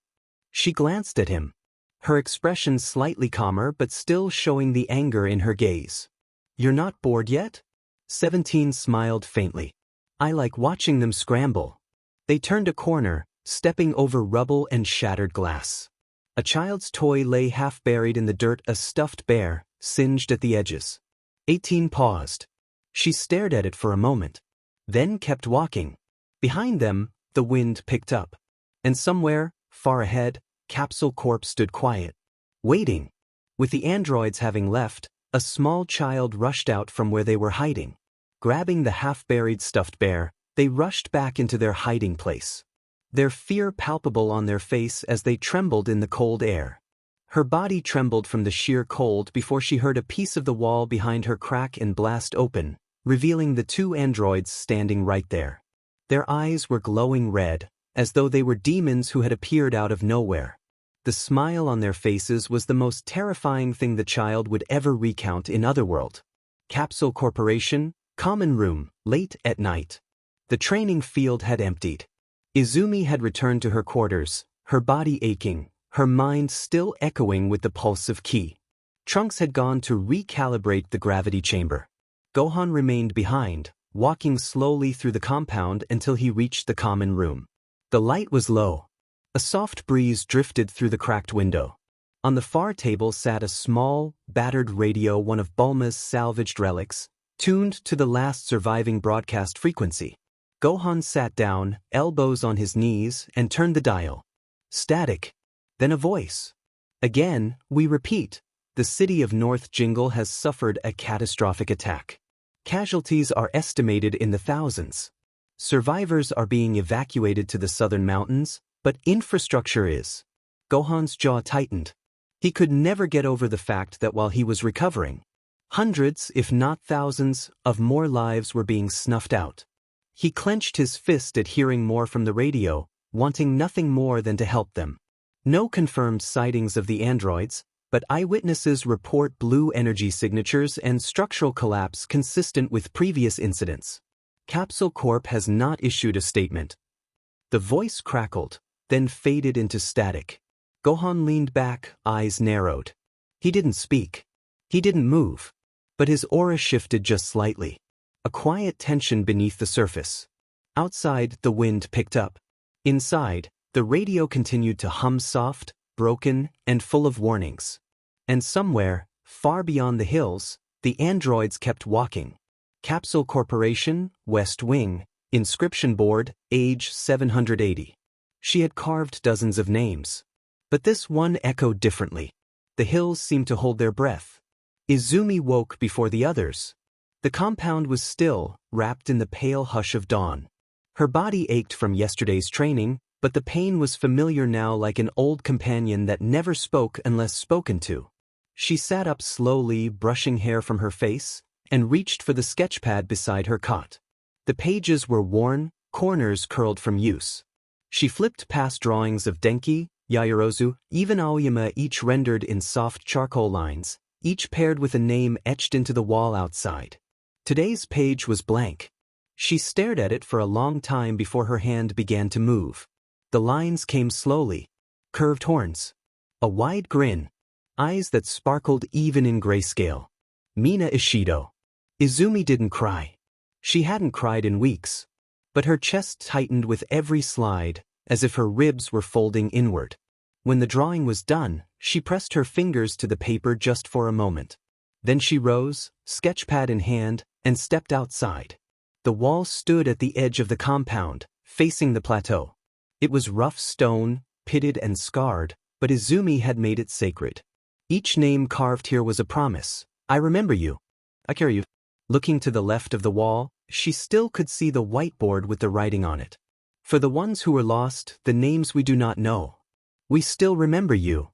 She glanced at him. Her expression slightly calmer but still showing the anger in her gaze. You're not bored yet? 17 smiled faintly. I like watching them scramble. They turned a corner, stepping over rubble and shattered glass. A child's toy lay half buried in the dirt, a stuffed bear, singed at the edges. 18 paused. She stared at it for a moment, then kept walking. Behind them, the wind picked up. And somewhere, far ahead, Capsule Corp stood quiet, waiting. With the androids having left, a small child rushed out from where they were hiding. Grabbing the half-buried stuffed bear, they rushed back into their hiding place. Their fear palpable on their face as they trembled in the cold air. Her body trembled from the sheer cold before she heard a piece of the wall behind her crack and blast open, revealing the 2 androids standing right there. Their eyes were glowing red, as though they were demons who had appeared out of nowhere. The smile on their faces was the most terrifying thing the child would ever recount in Otherworld. Capsule Corporation, common room, late at night. The training field had emptied. Izumi had returned to her quarters, her body aching, her mind still echoing with the pulse of Ki. Trunks had gone to recalibrate the gravity chamber. Gohan remained behind, walking slowly through the compound until he reached the common room. The light was low. A soft breeze drifted through the cracked window. On the far table sat a small, battered radio, one of Bulma's salvaged relics, tuned to the last surviving broadcast frequency. Gohan sat down, elbows on his knees, and turned the dial. Static. Then a voice. Again, we repeat, the city of North Jingle has suffered a catastrophic attack. Casualties are estimated in the thousands. Survivors are being evacuated to the southern mountains, but infrastructure is. Gohan's jaw tightened. He could never get over the fact that while he was recovering, hundreds, if not thousands, of more lives were being snuffed out. He clenched his fist at hearing more from the radio, wanting nothing more than to help them. No confirmed sightings of the androids, but eyewitnesses report blue energy signatures and structural collapse consistent with previous incidents. Capsule Corp has not issued a statement. The voice crackled, then faded into static. Gohan leaned back, eyes narrowed. He didn't speak. He didn't move. But his aura shifted just slightly. A quiet tension beneath the surface. Outside, the wind picked up. Inside, the radio continued to hum soft, broken, and full of warnings. And somewhere, far beyond the hills, the androids kept walking. Capsule Corporation, West Wing, inscription board, age 780. She had carved dozens of names. But this one echoed differently. The hills seemed to hold their breath. Izumi woke before the others. The compound was still, wrapped in the pale hush of dawn. Her body ached from yesterday's training, but the pain was familiar now, like an old companion that never spoke unless spoken to. She sat up slowly, brushing hair from her face, and reached for the sketchpad beside her cot. The pages were worn, corners curled from use. She flipped past drawings of Denki, Yaoyorozu, even Aoyama, each rendered in soft charcoal lines, each paired with a name etched into the wall outside. Today's page was blank. She stared at it for a long time before her hand began to move. The lines came slowly. Curved horns. A wide grin. Eyes that sparkled even in grayscale. Mina Ishido. Izumi didn't cry. She hadn't cried in weeks. But her chest tightened with every slide, as if her ribs were folding inward. When the drawing was done, she pressed her fingers to the paper just for a moment. Then she rose, sketchpad in hand, and stepped outside. The wall stood at the edge of the compound, facing the plateau. It was rough stone, pitted and scarred, but Izumi had made it sacred. Each name carved here was a promise. I remember you. I carry you. Looking to the left of the wall, she still could see the whiteboard with the writing on it. For the ones who were lost, the names we do not know. We still remember you.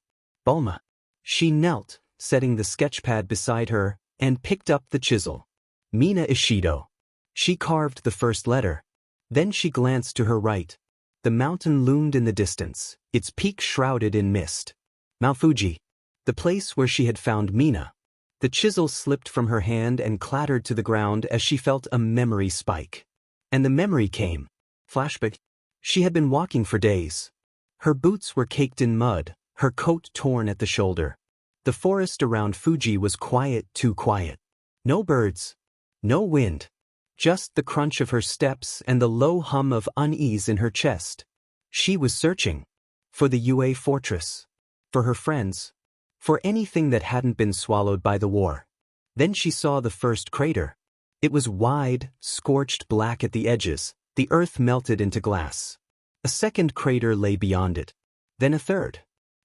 Bulma. She knelt, setting the sketchpad beside her, and picked up the chisel. Mina Ishido. She carved the first letter. Then she glanced to her right. The mountain loomed in the distance, its peak shrouded in mist. Mount Fuji. The place where she had found Mina. The chisel slipped from her hand and clattered to the ground as she felt a memory spike. And the memory came. Flashback. She had been walking for days. Her boots were caked in mud, her coat torn at the shoulder. The forest around Fuji was quiet, too quiet. No birds. No wind. Just the crunch of her steps and the low hum of unease in her chest. She was searching. For the UA fortress. For her friends. For anything that hadn't been swallowed by the war. Then she saw the first crater. It was wide, scorched black at the edges, the earth melted into glass. A second crater lay beyond it. Then a third.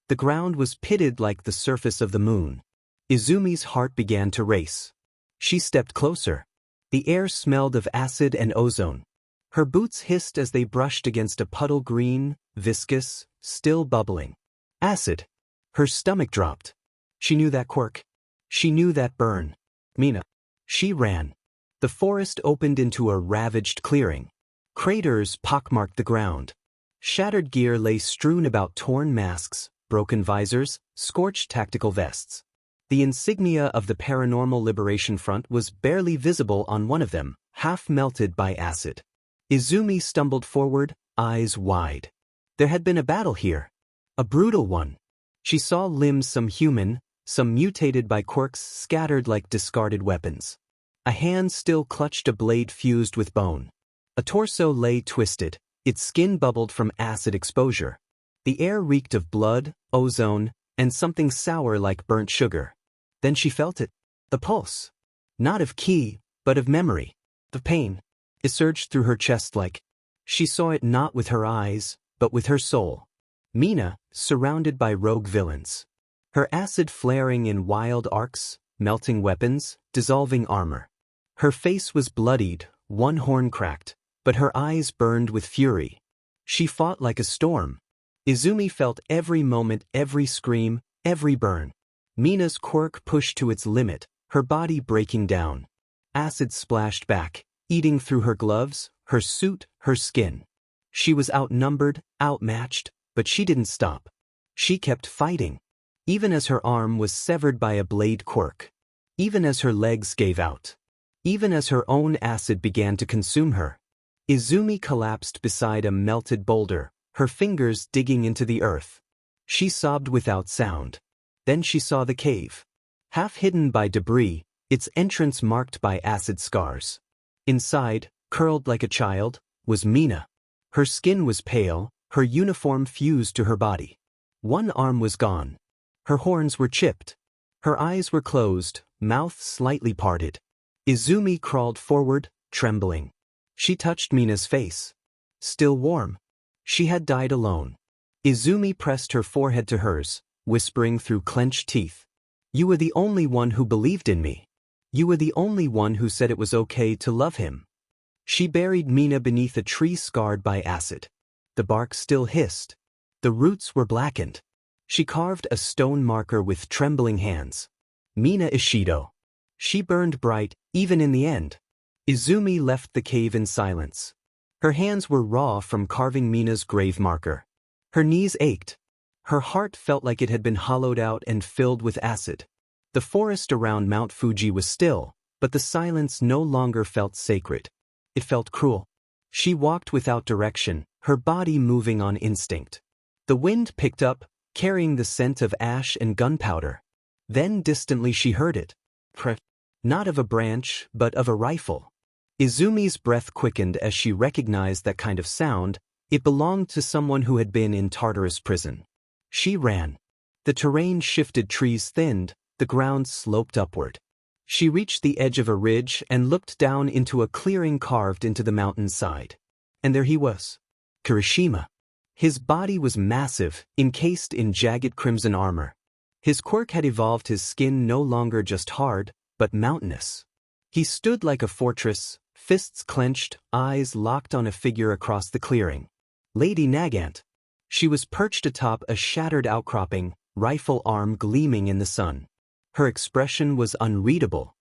The ground was pitted like the surface of the moon. Izumi's heart began to race. She stepped closer. The air smelled of acid and ozone. Her boots hissed as they brushed against a puddle, green, viscous, still bubbling. Acid. Her stomach dropped. She knew that quirk. She knew that burn. Mina. She ran. The forest opened into a ravaged clearing. Craters pockmarked the ground. Shattered gear lay strewn about, torn masks, broken visors, scorched tactical vests. The insignia of the Paranormal Liberation Front was barely visible on one of them, half melted by acid. Izumi stumbled forward, eyes wide. There had been a battle here. A brutal one. She saw limbs, some human, some mutated by quirks, scattered like discarded weapons. A hand still clutched a blade fused with bone. A torso lay twisted, its skin bubbled from acid exposure. The air reeked of blood, ozone, and something sour like burnt sugar. Then she felt it. The pulse. Not of ki, but of memory. The pain. It surged through her chest like. She saw it not with her eyes, but with her soul. Mina, surrounded by rogue villains. Her acid flaring in wild arcs, melting weapons, dissolving armor. Her face was bloodied, one horn cracked, but her eyes burned with fury. She fought like a storm. Izumi felt every moment, every scream, every burn. Mina's quirk pushed to its limit, her body breaking down. Acid splashed back, eating through her gloves, her suit, her skin. She was outnumbered, outmatched, but she didn't stop. She kept fighting. Even as her arm was severed by a blade quirk. Even as her legs gave out. Even as her own acid began to consume her. Izumi collapsed beside a melted boulder, her fingers digging into the earth. She sobbed without sound. Then she saw the cave. Half hidden by debris, its entrance marked by acid scars. Inside, curled like a child, was Mina. Her skin was pale, her uniform fused to her body. One arm was gone. Her horns were chipped. Her eyes were closed, mouth slightly parted. Izumi crawled forward, trembling. She touched Mina's face. Still warm. She had died alone. Izumi pressed her forehead to hers, whispering through clenched teeth. You were the only one who believed in me. You were the only one who said it was okay to love him. She buried Mina beneath a tree scarred by acid. The bark still hissed. The roots were blackened. She carved a stone marker with trembling hands. Mina Ishido. She burned bright, even in the end. Izumi left the cave in silence. Her hands were raw from carving Mina's grave marker. Her knees ached. Her heart felt like it had been hollowed out and filled with acid. The forest around Mount Fuji was still, but the silence no longer felt sacred. It felt cruel. She walked without direction, her body moving on instinct. The wind picked up, carrying the scent of ash and gunpowder. Then distantly she heard it. Not of a branch, but of a rifle. Izumi's breath quickened as she recognized that kind of sound. It belonged to someone who had been in Tartarus prison. She ran. The terrain shifted, trees thinned, the ground sloped upward. She reached the edge of a ridge and looked down into a clearing carved into the mountainside. And there he was. Kirishima. His body was massive, encased in jagged crimson armor. His quirk had evolved, his skin no longer just hard, but mountainous. He stood like a fortress, fists clenched, eyes locked on a figure across the clearing. Lady Nagant. She was perched atop a shattered outcropping, rifle arm gleaming in the sun. Her expression was unreadable.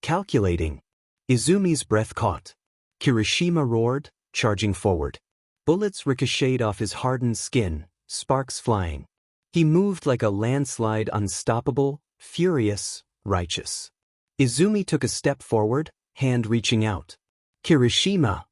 Calculating. Izumi's breath caught. Kirishima roared, charging forward. Bullets ricocheted off his hardened skin, sparks flying. He moved like a landslide, unstoppable, furious, righteous. Izumi took a step forward, hand reaching out. Kirishima.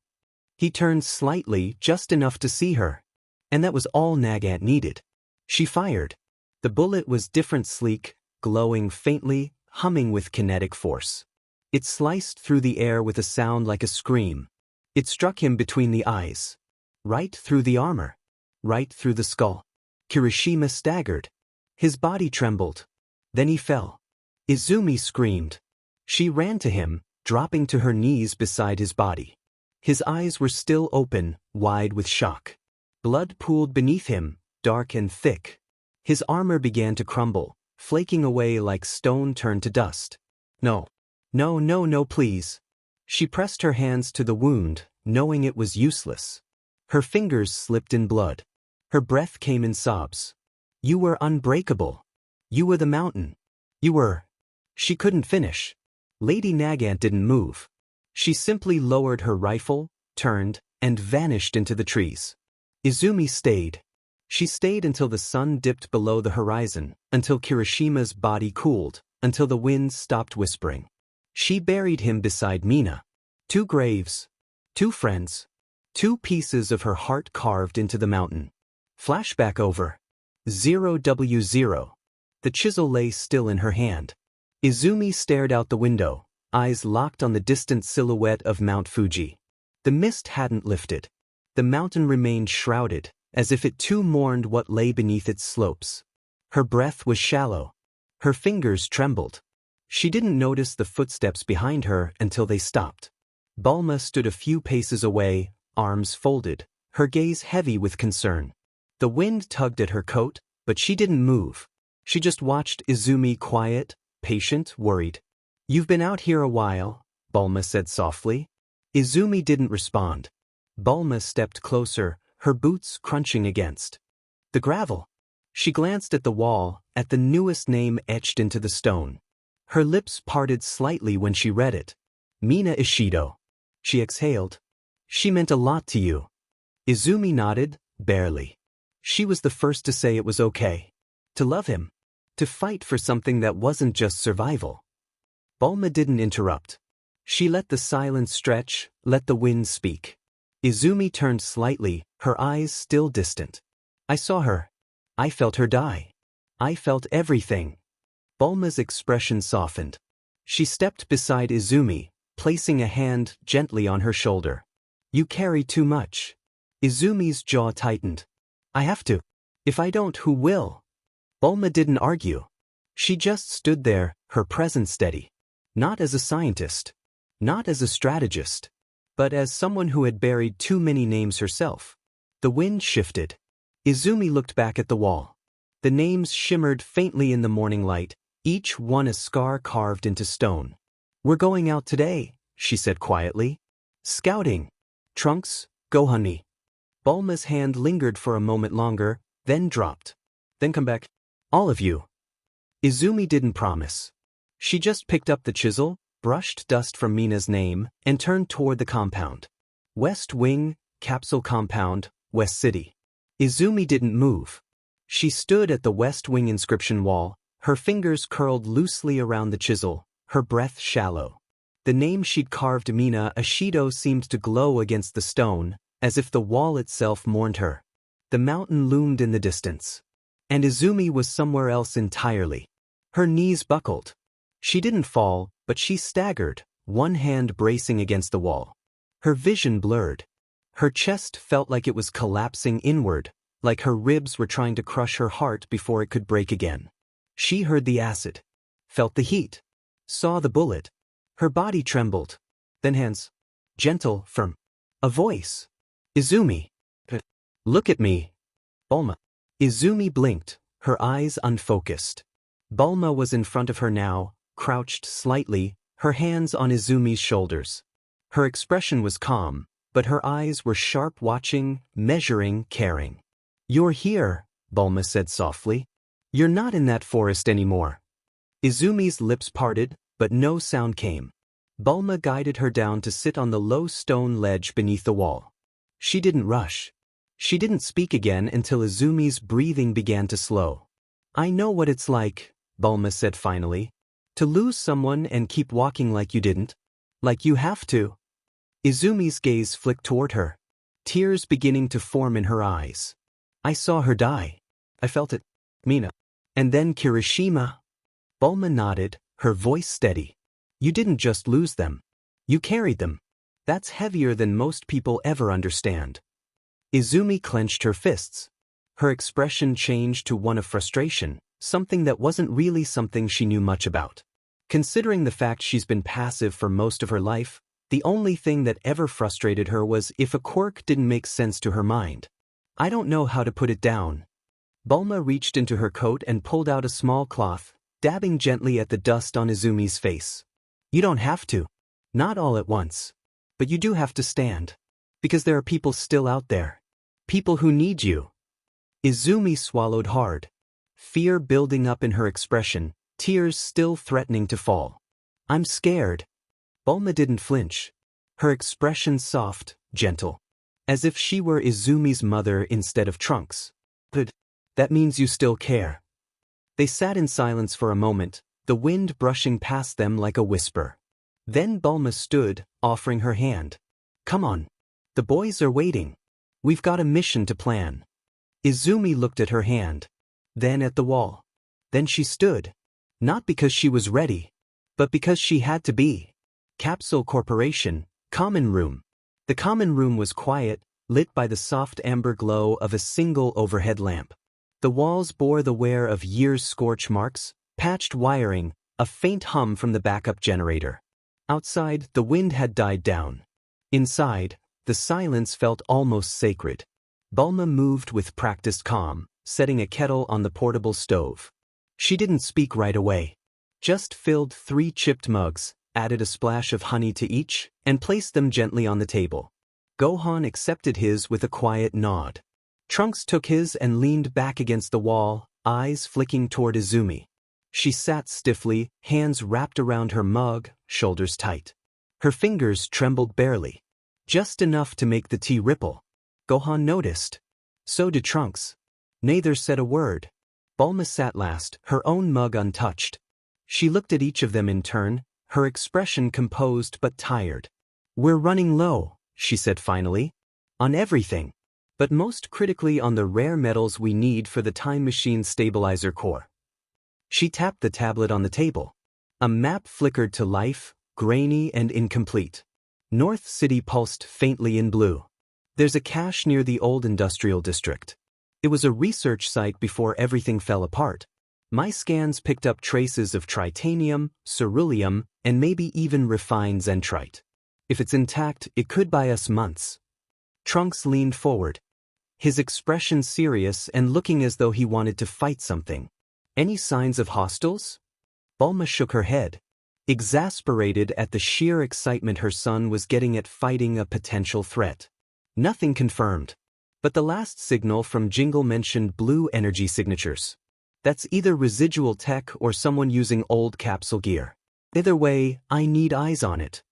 He turned slightly, just enough to see her. And that was all Nagant needed. She fired. The bullet was different, sleek, glowing faintly, humming with kinetic force. It sliced through the air with a sound like a scream. It struck him between the eyes. Right through the armor. Right through the skull. Kirishima staggered. His body trembled. Then he fell. Izumi screamed. She ran to him, dropping to her knees beside his body. His eyes were still open, wide with shock. Blood pooled beneath him, dark and thick. His armor began to crumble, flaking away like stone turned to dust. No. No, no, no, please. She pressed her hands to the wound, knowing it was useless. Her fingers slipped in blood. Her breath came in sobs. You were unbreakable. You were the mountain. You were. She couldn't finish. Lady Nagant didn't move. She simply lowered her rifle, turned, and vanished into the trees. Izumi stayed. She stayed until the sun dipped below the horizon, until Kirishima's body cooled, until the wind stopped whispering. She buried him beside Mina. 2 graves. 2 friends. 2 pieces of her heart carved into the mountain. Flashback over. 0W0. The chisel lay still in her hand. Izumi stared out the window, eyes locked on the distant silhouette of Mount Fuji. The mist hadn't lifted. The mountain remained shrouded, as if it too mourned what lay beneath its slopes. Her breath was shallow. Her fingers trembled. She didn't notice the footsteps behind her until they stopped. Bulma stood a few paces away, arms folded, her gaze heavy with concern. The wind tugged at her coat, but she didn't move. She just watched Izumi, quiet, patient, worried. You've been out here a while, Bulma said softly. Izumi didn't respond. Bulma stepped closer, her boots crunching against the gravel. She glanced at the wall, at the newest name etched into the stone. Her lips parted slightly when she read it. Mina Ishido. She exhaled. She meant a lot to you. Izumi nodded, barely. She was the first to say it was okay. To love him. To fight for something that wasn't just survival. Bulma didn't interrupt. She let the silence stretch, let the wind speak. Izumi turned slightly, her eyes still distant. I saw her. I felt her die. I felt everything. Bulma's expression softened. She stepped beside Izumi, placing a hand gently on her shoulder. You carry too much. Izumi's jaw tightened. I have to. If I don't, who will? Bulma didn't argue. She just stood there, her presence steady. Not as a scientist. Not as a strategist. But as someone who had buried too many names herself. The wind shifted. Izumi looked back at the wall. The names shimmered faintly in the morning light, each one a scar carved into stone. We're going out today, she said quietly. Scouting. Trunks, go honey. Bulma's hand lingered for a moment longer, then dropped. Then come back. All of you. Izumi didn't promise. She just picked up the chisel, brushed dust from Mina's name, and turned toward the compound. West Wing, Capsule Compound, West City. Izumi didn't move. She stood at the West Wing inscription wall, her fingers curled loosely around the chisel, her breath shallow. The name she'd carved, Mina Ashido, seemed to glow against the stone, as if the wall itself mourned her. The mountain loomed in the distance. And Izumi was somewhere else entirely. Her knees buckled. She didn't fall, but she staggered, one hand bracing against the wall. Her vision blurred. Her chest felt like it was collapsing inward, like her ribs were trying to crush her heart before it could break again. She heard the acid, felt the heat, saw the bullet. Her body trembled. Then hands. Gentle, firm. A voice. Izumi. Look at me. Bulma. Izumi blinked, her eyes unfocused. Bulma was in front of her now, crouched slightly, her hands on Izumi's shoulders. Her expression was calm, but her eyes were sharp, watching, measuring, caring. You're here, Bulma said softly. You're not in that forest anymore. Izumi's lips parted, but no sound came. Bulma guided her down to sit on the low stone ledge beneath the wall. She didn't rush. She didn't speak again until Izumi's breathing began to slow. I know what it's like, Bulma said finally. To lose someone and keep walking like you didn't. Like you have to. Izumi's gaze flicked toward her, tears beginning to form in her eyes. I saw her die. I felt it. Mina. And then Kirishima. Bulma nodded, her voice steady. You didn't just lose them. You carried them. That's heavier than most people ever understand. Izumi clenched her fists. Her expression changed to one of frustration, something that wasn't really something she knew much about. Considering the fact she's been passive for most of her life, the only thing that ever frustrated her was if a quirk didn't make sense to her mind. I don't know how to put it down. Bulma reached into her coat and pulled out a small cloth, dabbing gently at the dust on Izumi's face. You don't have to. Not all at once. But you do have to stand. Because there are people still out there. People who need you. Izumi swallowed hard. Fear building up in her expression, tears still threatening to fall. I'm scared. Bulma didn't flinch. Her expression soft, gentle. As if she were Izumi's mother instead of Trunks. Good. That means you still care. They sat in silence for a moment, the wind brushing past them like a whisper. Then Bulma stood, offering her hand. Come on. The boys are waiting. We've got a mission to plan. Izumi looked at her hand. Then at the wall. Then she stood. Not because she was ready, but because she had to be. Capsule Corporation, Common Room. The common room was quiet, lit by the soft amber glow of a single overhead lamp. The walls bore the wear of years' scorch marks, patched wiring, a faint hum from the backup generator. Outside, the wind had died down. Inside, the silence felt almost sacred. Bulma moved with practiced calm, setting a kettle on the portable stove. She didn't speak right away. Just filled 3 chipped mugs, added a splash of honey to each, and placed them gently on the table. Gohan accepted his with a quiet nod. Trunks took his and leaned back against the wall, eyes flicking toward Izumi. She sat stiffly, hands wrapped around her mug, shoulders tight. Her fingers trembled barely. Just enough to make the tea ripple. Gohan noticed. So did Trunks. Neither said a word. Bulma sat last, her own mug untouched. She looked at each of them in turn, her expression composed but tired. We're running low, she said finally. On everything. But most critically on the rare metals we need for the Time Machine Stabilizer Core. She tapped the tablet on the table. A map flickered to life, grainy and incomplete. North City pulsed faintly in blue. There's a cache near the old industrial district. It was a research site before everything fell apart. My scans picked up traces of tritanium, ceruleum, and maybe even refined zentrite. If it's intact, it could buy us months. Trunks leaned forward, his expression serious and looking as though he wanted to fight something. Any signs of hostiles? Bulma shook her head, exasperated at the sheer excitement her son was getting at fighting a potential threat. Nothing confirmed. But the last signal from Jingle mentioned blue energy signatures. That's either residual tech or someone using old capsule gear. Either way, I need eyes on it.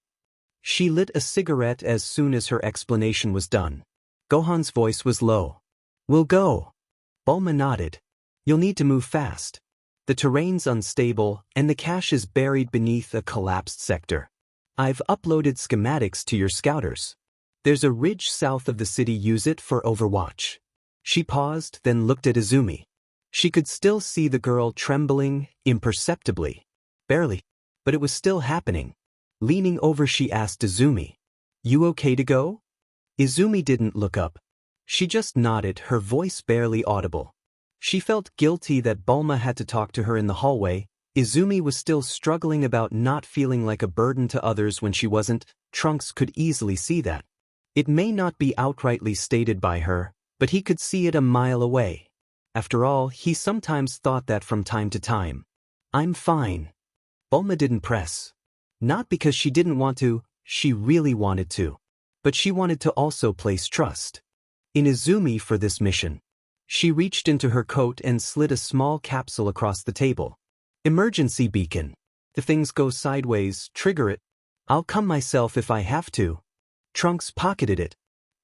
She lit a cigarette as soon as her explanation was done. Gohan's voice was low. "We'll go." Bulma nodded. "You'll need to move fast. The terrain's unstable, and the cache is buried beneath a collapsed sector. I've uploaded schematics to your scouters. There's a ridge south of the city. Use it for overwatch." She paused, then looked at Izumi. She could still see the girl trembling, imperceptibly. Barely. But it was still happening. Leaning over, she asked Izumi, "You okay to go?" Izumi didn't look up. She just nodded, her voice barely audible. She felt guilty that Bulma had to talk to her in the hallway. Izumi was still struggling about not feeling like a burden to others when she wasn't. Trunks could easily see that. It may not be outrightly stated by her, but he could see it a mile away. After all, he sometimes thought that from time to time. "I'm fine." Bulma didn't press. Not because she didn't want to, she really wanted to. But she wanted to also place trust in Izumi for this mission. She reached into her coat and slid a small capsule across the table. "Emergency beacon. If things go sideways, trigger it. I'll come myself if I have to." Trunks pocketed it.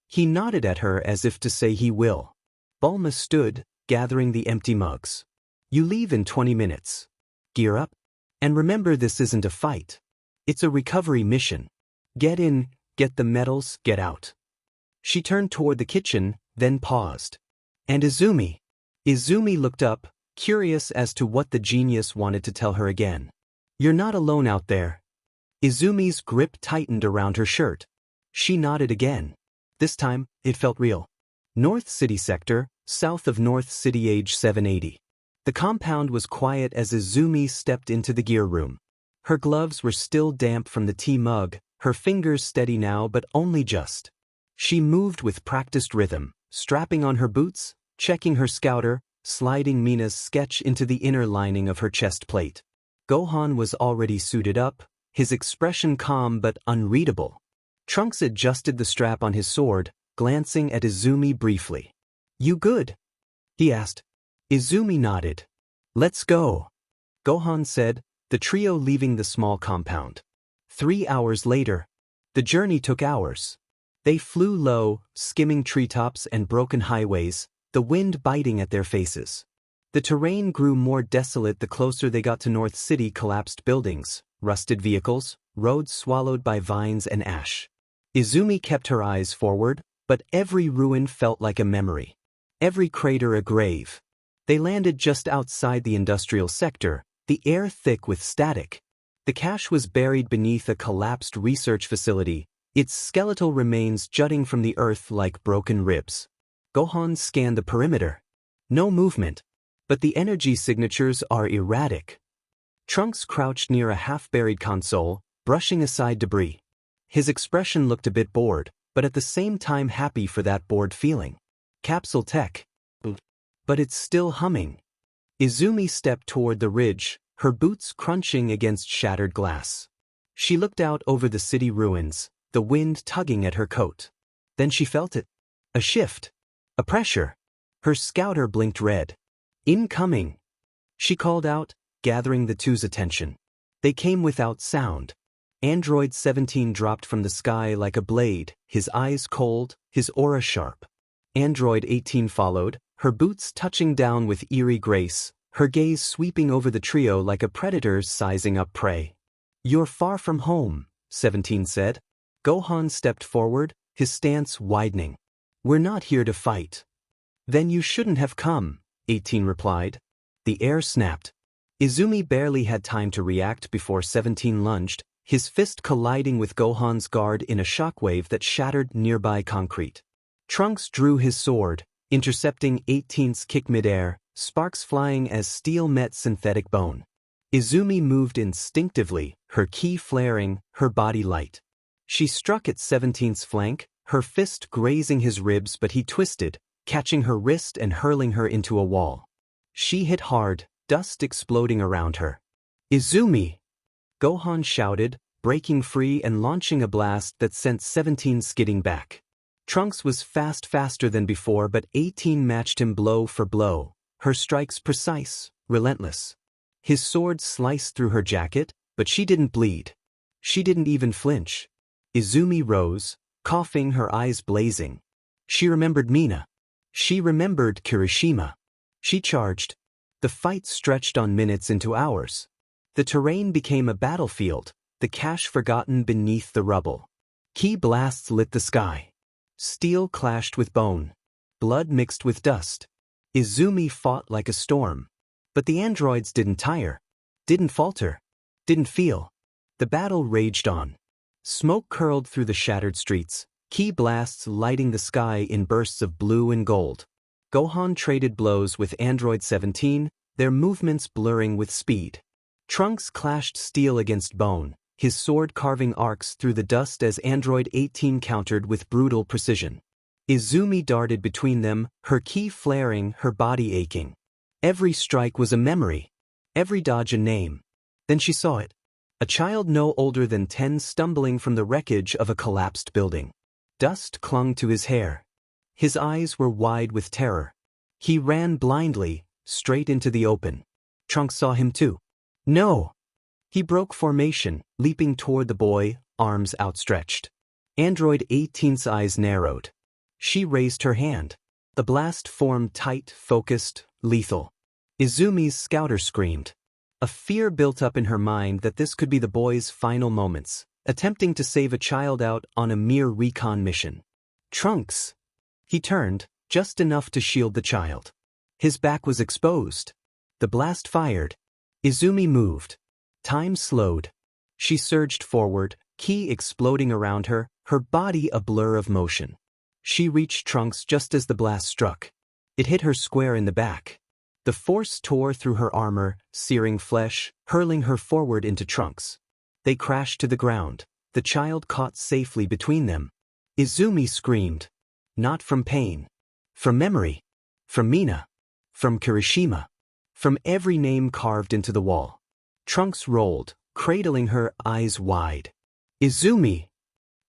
He nodded at her as if to say he will. Bulma stood, gathering the empty mugs. "You leave in 20 minutes. Gear up. And remember, this isn't a fight. It's a recovery mission. Get in, get the medals, get out." She turned toward the kitchen, then paused. "And Izumi?" Izumi looked up, curious as to what the genius wanted to tell her again. "You're not alone out there." Izumi's grip tightened around her shirt. She nodded again. This time, it felt real. North City Sector, south of North City, age 780. The compound was quiet as Izumi stepped into the gear room. Her gloves were still damp from the tea mug, her fingers steady now but only just. She moved with practiced rhythm, strapping on her boots, checking her scouter, sliding Mina's sketch into the inner lining of her chest plate. Gohan was already suited up, his expression calm but unreadable. Trunks adjusted the strap on his sword, glancing at Izumi briefly. "You good?" he asked. Izumi nodded. "Let's go," Gohan said, the trio leaving the small compound. 3 hours later. The journey took hours. They flew low, skimming treetops and broken highways, the wind biting at their faces. The terrain grew more desolate the closer they got to North City. Collapsed buildings, rusted vehicles, roads swallowed by vines and ash. Izumi kept her eyes forward, but every ruin felt like a memory. Every crater a grave. They landed just outside the industrial sector, the air thick with static. The cache was buried beneath a collapsed research facility, its skeletal remains jutting from the earth like broken ribs. Gohan scanned the perimeter. No movement. But the energy signatures are erratic. Trunks crouched near a half-buried console, brushing aside debris. His expression looked a bit bored, but at the same time happy for that bored feeling. Capsule tech. But it's still humming. Izumi stepped toward the ridge, her boots crunching against shattered glass. She looked out over the city ruins, the wind tugging at her coat. Then she felt it. A shift. A pressure. Her scouter blinked red. "Incoming," she called out, gathering the two's attention. They came without sound. Android 17 dropped from the sky like a blade, his eyes cold, his aura sharp. Android 18 followed, her boots touching down with eerie grace, her gaze sweeping over the trio like a predator sizing up prey. "You're far from home," 17 said. Gohan stepped forward, his stance widening. "We're not here to fight." "Then you shouldn't have come," 18 replied. The air snapped. Izumi barely had time to react before 17 lunged, his fist colliding with Gohan's guard in a shockwave that shattered nearby concrete. Trunks drew his sword, intercepting 18's kick midair, sparks flying as steel met synthetic bone. Izumi moved instinctively, her ki flaring, her body light. She struck at 17's flank, her fist grazing his ribs, but he twisted, catching her wrist and hurling her into a wall. She hit hard, dust exploding around her. "Izumi!" Gohan shouted, breaking free and launching a blast that sent 17 skidding back. Trunks was faster than before, but 18 matched him blow for blow, her strikes precise, relentless. His sword sliced through her jacket, but she didn't bleed. She didn't even flinch. Izumi rose, coughing, her eyes blazing. She remembered Mina. She remembered Kirishima. She charged. The fight stretched on minutes into hours. The terrain became a battlefield, the cache forgotten beneath the rubble. Ki blasts lit the sky. Steel clashed with bone. Blood mixed with dust. Izumi fought like a storm. But the androids didn't tire. Didn't falter. Didn't feel. The battle raged on. Smoke curled through the shattered streets, ki blasts lighting the sky in bursts of blue and gold. Gohan traded blows with Android 17, their movements blurring with speed. Trunks clashed steel against bone, his sword carving arcs through the dust as Android 18 countered with brutal precision. Izumi darted between them, her ki flaring, her body aching. Every strike was a memory. Every dodge a name. Then she saw it. A child no older than 10 stumbling from the wreckage of a collapsed building. Dust clung to his hair. His eyes were wide with terror. He ran blindly, straight into the open. Trunks saw him too. No! He broke formation, leaping toward the boy, arms outstretched. Android 18's eyes narrowed. She raised her hand. The blast formed tight, focused, lethal. Izumi's scouter screamed. A fear built up in her mind that this could be the boy's final moments, attempting to save a child out on a mere recon mission. Trunks! He turned, just enough to shield the child. His back was exposed. The blast fired. Izumi moved. Time slowed. She surged forward, ki exploding around her, her body a blur of motion. She reached Trunks just as the blast struck. It hit her square in the back. The force tore through her armor, searing flesh, hurling her forward into Trunks. They crashed to the ground, the child caught safely between them. Izumi screamed. Not from pain. From memory. From Mina. From Kirishima. From every name carved into the wall. Trunks rolled, cradling her, eyes wide. Izumi!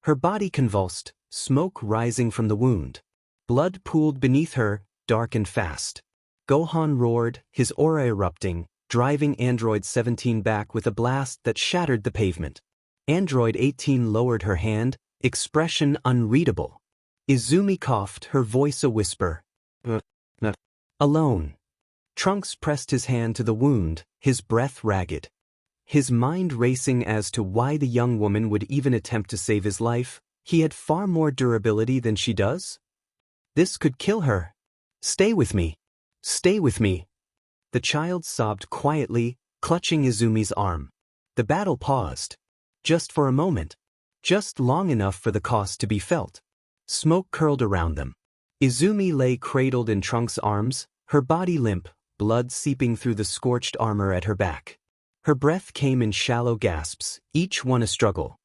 Her body convulsed, smoke rising from the wound. Blood pooled beneath her, dark and fast. Gohan roared, his aura erupting, driving Android 17 back with a blast that shattered the pavement. Android 18 lowered her hand, expression unreadable. Izumi coughed, her voice a whisper. Alone. Trunks pressed his hand to the wound, his breath ragged. His mind racing as to why the young woman would even attempt to save his life. He had far more durability than she does. This could kill her. Stay with me. Stay with me. The child sobbed quietly, clutching Izumi's arm. The battle paused. Just for a moment. Just long enough for the cost to be felt. Smoke curled around them. Izumi lay cradled in Trunks' arms, her body limp, blood seeping through the scorched armor at her back. Her breath came in shallow gasps, each one a struggle.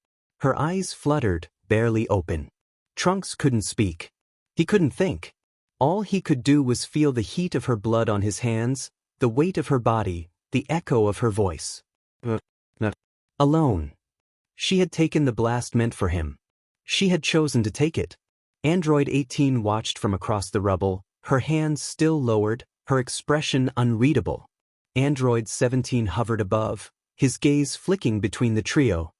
Her eyes fluttered, barely open. Trunks couldn't speak. He couldn't think. All he could do was feel the heat of her blood on his hands, the weight of her body, the echo of her voice. Alone. She had taken the blast meant for him. She had chosen to take it. Android 18 watched from across the rubble, her hands still lowered, her expression unreadable. Android 17 hovered above, his gaze flicking between the trio.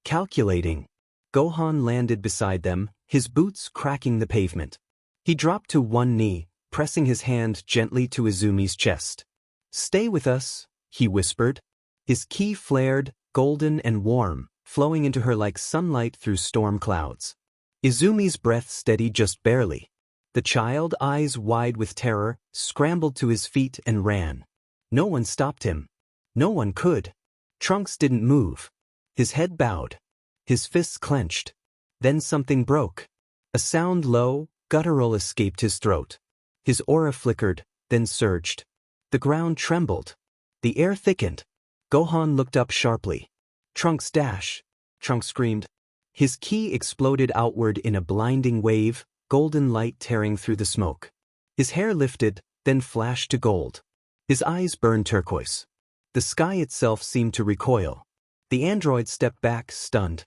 Calculating. Gohan landed beside them, his boots cracking the pavement. He dropped to one knee, pressing his hand gently to Izumi's chest. Stay with us, he whispered. His ki flared, golden and warm, flowing into her like sunlight through storm clouds. Izumi's breath steadied just barely. The child, eyes wide with terror, scrambled to his feet and ran. No one stopped him. No one could. Trunks didn't move. His head bowed. His fists clenched. Then something broke. A sound low, guttural escaped his throat. His aura flickered, then surged. The ground trembled. The air thickened. Gohan looked up sharply. Trunks dash. Trunks screamed. His ki exploded outward in a blinding wave, golden light tearing through the smoke. His hair lifted, then flashed to gold. His eyes burned turquoise. The sky itself seemed to recoil. The android stepped back, stunned.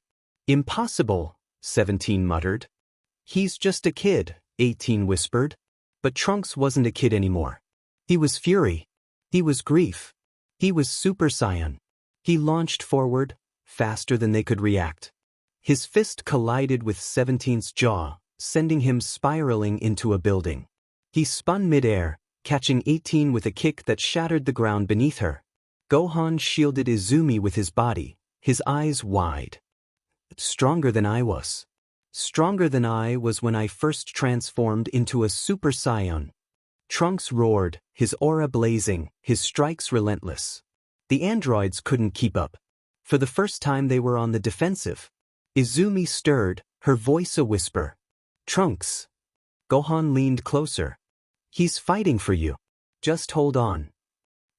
Impossible, 17 muttered. He's just a kid, 18 whispered. But Trunks wasn't a kid anymore. He was fury. He was grief. He was Super Saiyan. He launched forward, faster than they could react. His fist collided with 17's jaw, sending him spiraling into a building. He spun mid-air, catching 18 with a kick that shattered the ground beneath her. Gohan shielded Izumi with his body, his eyes wide. Stronger than I was. Stronger than I was when I first transformed into a Super Saiyan. Trunks roared, his aura blazing, his strikes relentless. The androids couldn't keep up. For the first time they were on the defensive. Izumi stirred, her voice a whisper. Trunks. Gohan leaned closer. He's fighting for you. Just hold on.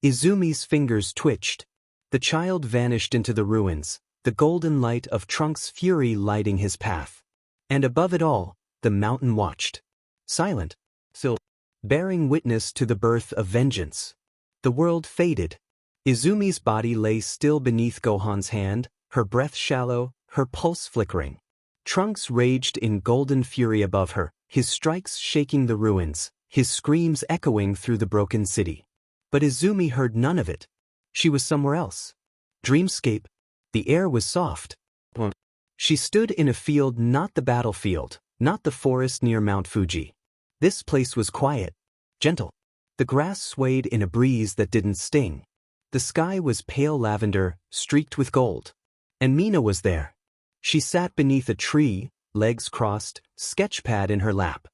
Izumi's fingers twitched. The child vanished into the ruins, the golden light of Trunks' fury lighting his path. And above it all, the mountain watched. Silent, still, bearing witness to the birth of vengeance. The world faded. Izumi's body lay still beneath Gohan's hand, her breath shallow, her pulse flickering. Trunks raged in golden fury above her, his strikes shaking the ruins, his screams echoing through the broken city. But Izumi heard none of it. She was somewhere else. Dreamscape. The air was soft. She stood in a field, not the battlefield, not the forest near Mount Fuji. This place was quiet, gentle. The grass swayed in a breeze that didn't sting. The sky was pale lavender, streaked with gold. And Mina was there. She sat beneath a tree, legs crossed, sketchpad in her lap.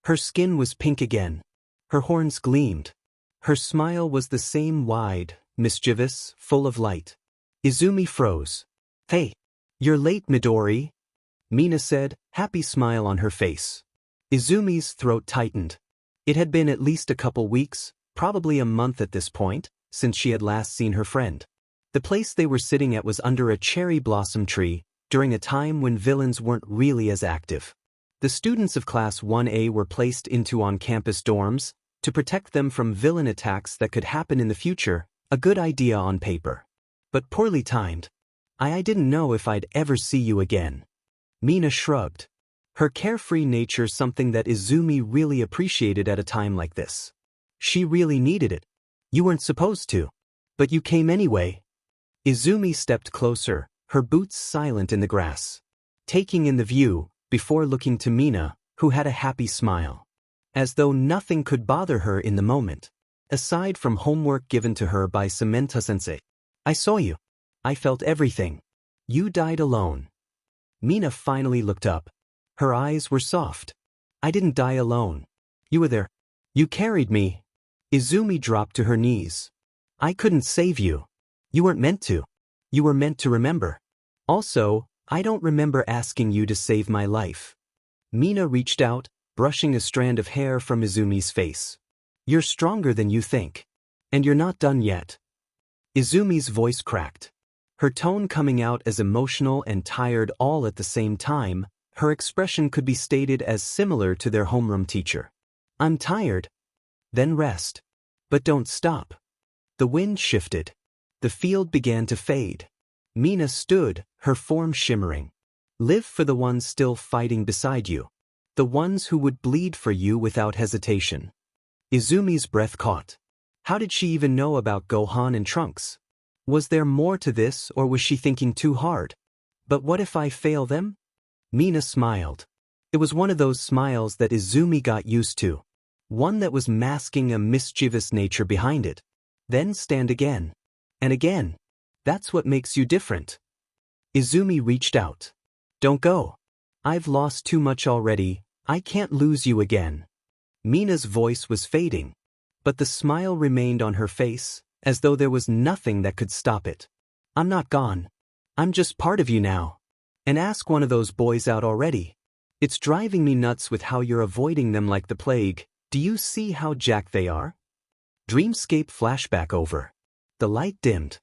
Her skin was pink again. Her horns gleamed. Her smile was the same wide, mischievous, full of light. Izumi froze. Hey, you're late, Midori, Mina said, happy smile on her face. Izumi's throat tightened. It had been at least a couple weeks, probably a month at this point, since she had last seen her friend. The place they were sitting at was under a cherry blossom tree, during a time when villains weren't really as active. The students of Class 1A were placed into on-campus dorms, to protect them from villain attacks that could happen in the future, a good idea on paper. But poorly timed. I didn't know if I'd ever see you again. Mina shrugged. Her carefree nature something that Izumi really appreciated at a time like this. She really needed it. You weren't supposed to. But you came anyway. Izumi stepped closer, her boots silent in the grass. Taking in the view, before looking to Mina, who had a happy smile. As though nothing could bother her in the moment. Aside from homework given to her by Samantha-sensei. I saw you. I felt everything. You died alone. Mina finally looked up. Her eyes were soft. I didn't die alone. You were there. You carried me. Izumi dropped to her knees. I couldn't save you. You weren't meant to. You were meant to remember. Also, I don't remember asking you to save my life. Mina reached out, brushing a strand of hair from Izumi's face. You're stronger than you think. And you're not done yet. Izumi's voice cracked. Her tone coming out as emotional and tired all at the same time, her expression could be stated as similar to their homeroom teacher. I'm tired. Then rest. But don't stop. The wind shifted. The field began to fade. Mina stood, her form shimmering. Live for the ones still fighting beside you. The ones who would bleed for you without hesitation. Izumi's breath caught. How did she even know about Gohan and Trunks? Was there more to this, or was she thinking too hard? But what if I fail them? Mina smiled. It was one of those smiles that Izumi got used to. One that was masking a mischievous nature behind it. Then stand again. And again. That's what makes you different. Izumi reached out. Don't go. I've lost too much already. I can't lose you again. Mina's voice was fading. But the smile remained on her face, as though there was nothing that could stop it. I'm not gone. I'm just part of you now. And ask one of those boys out already. It's driving me nuts with how you're avoiding them like the plague. Do you see how jacked they are? Dreamscape flashback over. The light dimmed.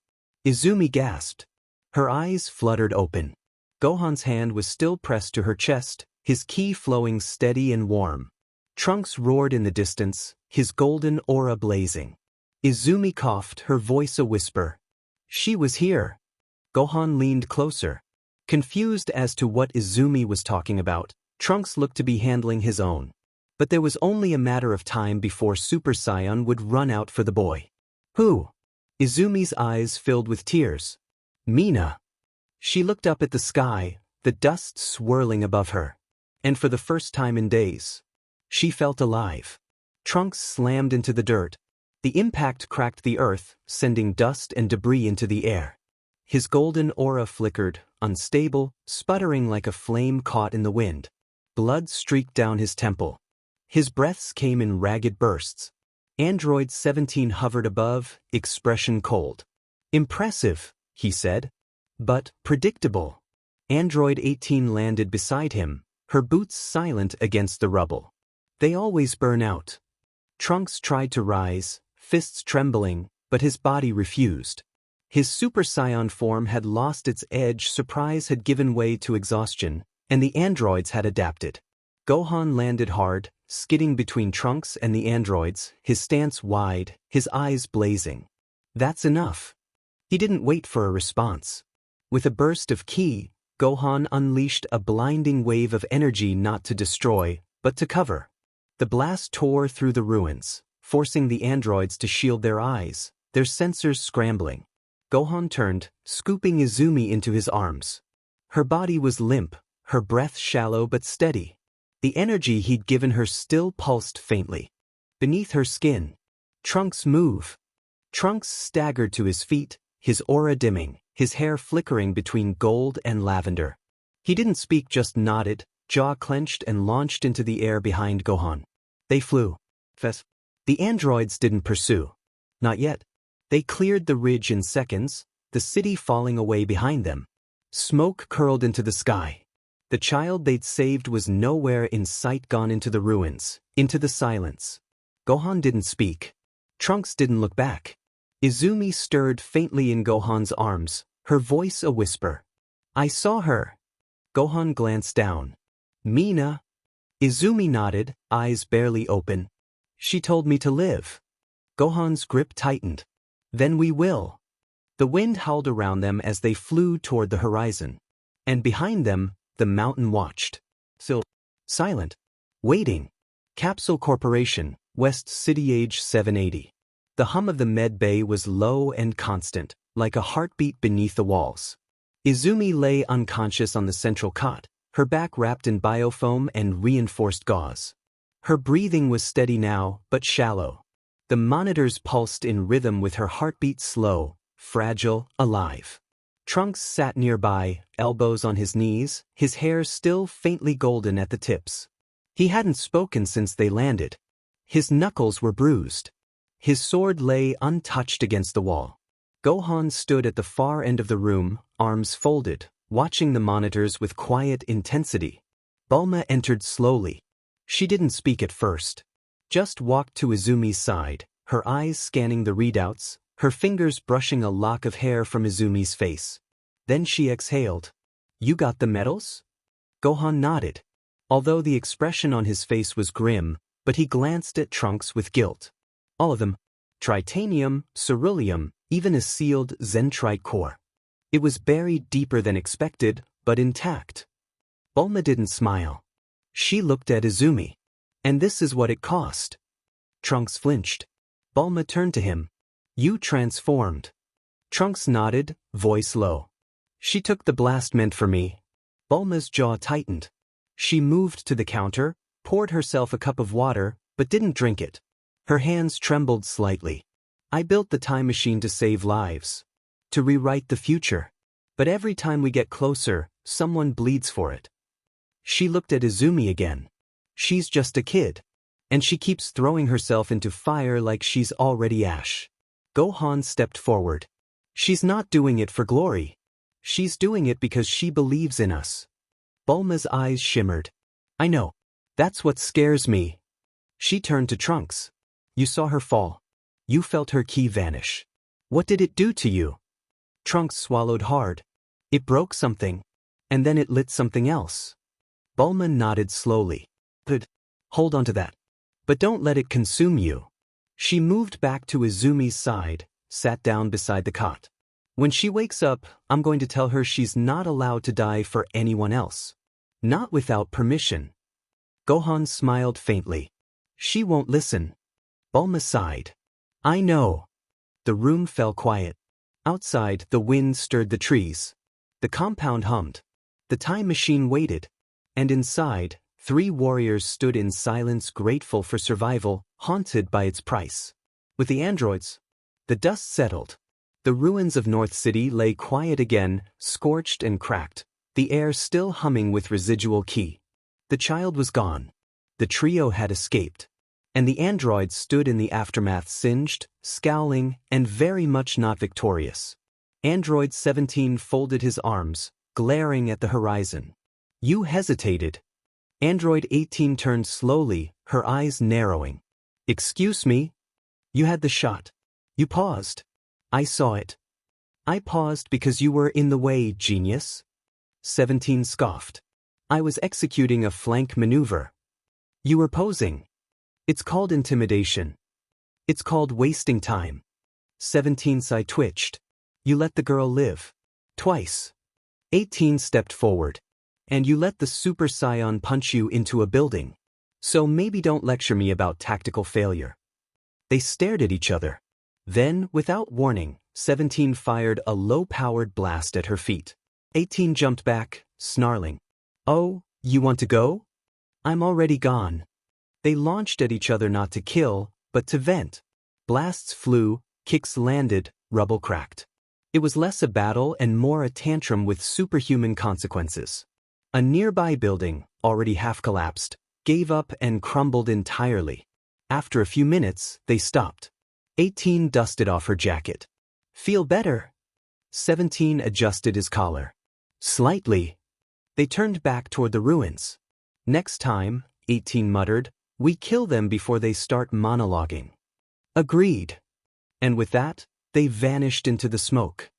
Izumi gasped. Her eyes fluttered open. Gohan's hand was still pressed to her chest, his ki flowing steady and warm. Trunks roared in the distance, his golden aura blazing. Izumi coughed, her voice a whisper. She was here. Gohan leaned closer. Confused as to what Izumi was talking about, Trunks looked to be handling his own. But there was only a matter of time before Super Saiyan would run out for the boy. Who? Izumi's eyes filled with tears. Mina. She looked up at the sky, the dust swirling above her. And for the first time in days, she felt alive. Trunks slammed into the dirt. The impact cracked the earth, sending dust and debris into the air. His golden aura flickered, unstable, sputtering like a flame caught in the wind. Blood streaked down his temple. His breaths came in ragged bursts. Android 17 hovered above, expression cold. "Impressive," he said. "But predictable." Android 18 landed beside him, her boots silent against the rubble. "They always burn out." Trunks tried to rise, fists trembling, but his body refused. His Super Saiyan form had lost its edge, surprise had given way to exhaustion, and the androids had adapted. Gohan landed hard, skidding between Trunks and the androids, his stance wide, his eyes blazing. "That's enough." He didn't wait for a response. With a burst of ki, Gohan unleashed a blinding wave of energy not to destroy, but to cover. The blast tore through the ruins, forcing the androids to shield their eyes, their sensors scrambling. Gohan turned, scooping Izumi into his arms. Her body was limp, her breath shallow but steady. The energy he'd given her still pulsed faintly. Beneath her skin, Trunks moved. Trunks staggered to his feet, his aura dimming, his hair flickering between gold and lavender. He didn't speak, just nodded, jaw clenched, and launched into the air behind Gohan. They flew. The androids didn't pursue. Not yet. They cleared the ridge in seconds, the city falling away behind them. Smoke curled into the sky. The child they'd saved was nowhere in sight, gone into the ruins, into the silence. Gohan didn't speak. Trunks didn't look back. Izumi stirred faintly in Gohan's arms, her voice a whisper. "I saw her." Gohan glanced down. "Mina?" Izumi nodded, eyes barely open. "She told me to live." Gohan's grip tightened. "Then we will." The wind howled around them as they flew toward the horizon. And behind them, the mountain watched. Still silent. Waiting. Capsule Corporation, West City, age 780. The hum of the med bay was low and constant, like a heartbeat beneath the walls. Izumi lay unconscious on the central cot, her back wrapped in biofoam and reinforced gauze. Her breathing was steady now, but shallow. The monitors pulsed in rhythm with her heartbeat, slow, fragile, alive. Trunks sat nearby, elbows on his knees, his hair still faintly golden at the tips. He hadn't spoken since they landed. His knuckles were bruised. His sword lay untouched against the wall. Gohan stood at the far end of the room, arms folded, watching the monitors with quiet intensity. Bulma entered slowly. She didn't speak at first. Just walked to Izumi's side, her eyes scanning the readouts, her fingers brushing a lock of hair from Izumi's face. Then she exhaled. "You got the medals?" Gohan nodded. Although the expression on his face was grim, but he glanced at Trunks with guilt. "All of them. Tritanium, ceruleum, even a sealed Zentrite core." It was buried deeper than expected, but intact. Bulma didn't smile. She looked at Izumi. "And this is what it cost." Trunks flinched. Bulma turned to him. "You transformed." Trunks nodded, voice low. "She took the blast meant for me." Bulma's jaw tightened. She moved to the counter, poured herself a cup of water, but didn't drink it. Her hands trembled slightly. "I built the time machine to save lives. To rewrite the future. But every time we get closer, someone bleeds for it." She looked at Izumi again. "She's just a kid. And she keeps throwing herself into fire like she's already ash." Gohan stepped forward. "She's not doing it for glory. She's doing it because she believes in us." Bulma's eyes shimmered. "I know. That's what scares me." She turned to Trunks. "You saw her fall. You felt her ki vanish. What did it do to you?" Trunks swallowed hard. "It broke something. And then it lit something else." Bulma nodded slowly. "Good. Hold on to that. But don't let it consume you." She moved back to Izumi's side, sat down beside the cot. "When she wakes up, I'm going to tell her she's not allowed to die for anyone else. Not without permission." Gohan smiled faintly. "She won't listen." Bulma sighed. "I know." The room fell quiet. Outside, the wind stirred the trees. The compound hummed. The time machine waited. And inside, 3 warriors stood in silence, grateful for survival, haunted by its price. With the androids, the dust settled. The ruins of North City lay quiet again, scorched and cracked, the air still humming with residual ki. The child was gone. The trio had escaped. And the androids stood in the aftermath, singed, scowling, and very much not victorious. Android 17 folded his arms, glaring at the horizon. You hesitated. Android 18 turned slowly, her eyes narrowing. Excuse me? You had the shot. You paused. I saw it. I paused because you were in the way, genius. 17 scoffed. I was executing a flank maneuver. You were posing. It's called intimidation. It's called wasting time. 17 side twitched. You let the girl live. Twice. 18 stepped forward. And you let the Super Saiyan punch you into a building. So maybe don't lecture me about tactical failure. They stared at each other. Then, without warning, 17 fired a low-powered blast at her feet. 18 jumped back, snarling. Oh, you want to go? I'm already gone. They launched at each other not to kill, but to vent. Blasts flew, kicks landed, rubble cracked. It was less a battle and more a tantrum with superhuman consequences. A nearby building, already half collapsed, gave up and crumbled entirely. After a few minutes, they stopped. 18 dusted off her jacket. Feel better? 17 adjusted his collar. Slightly. They turned back toward the ruins. Next time, 18 muttered, we kill them before they start monologuing. Agreed. And with that, they vanished into the smoke.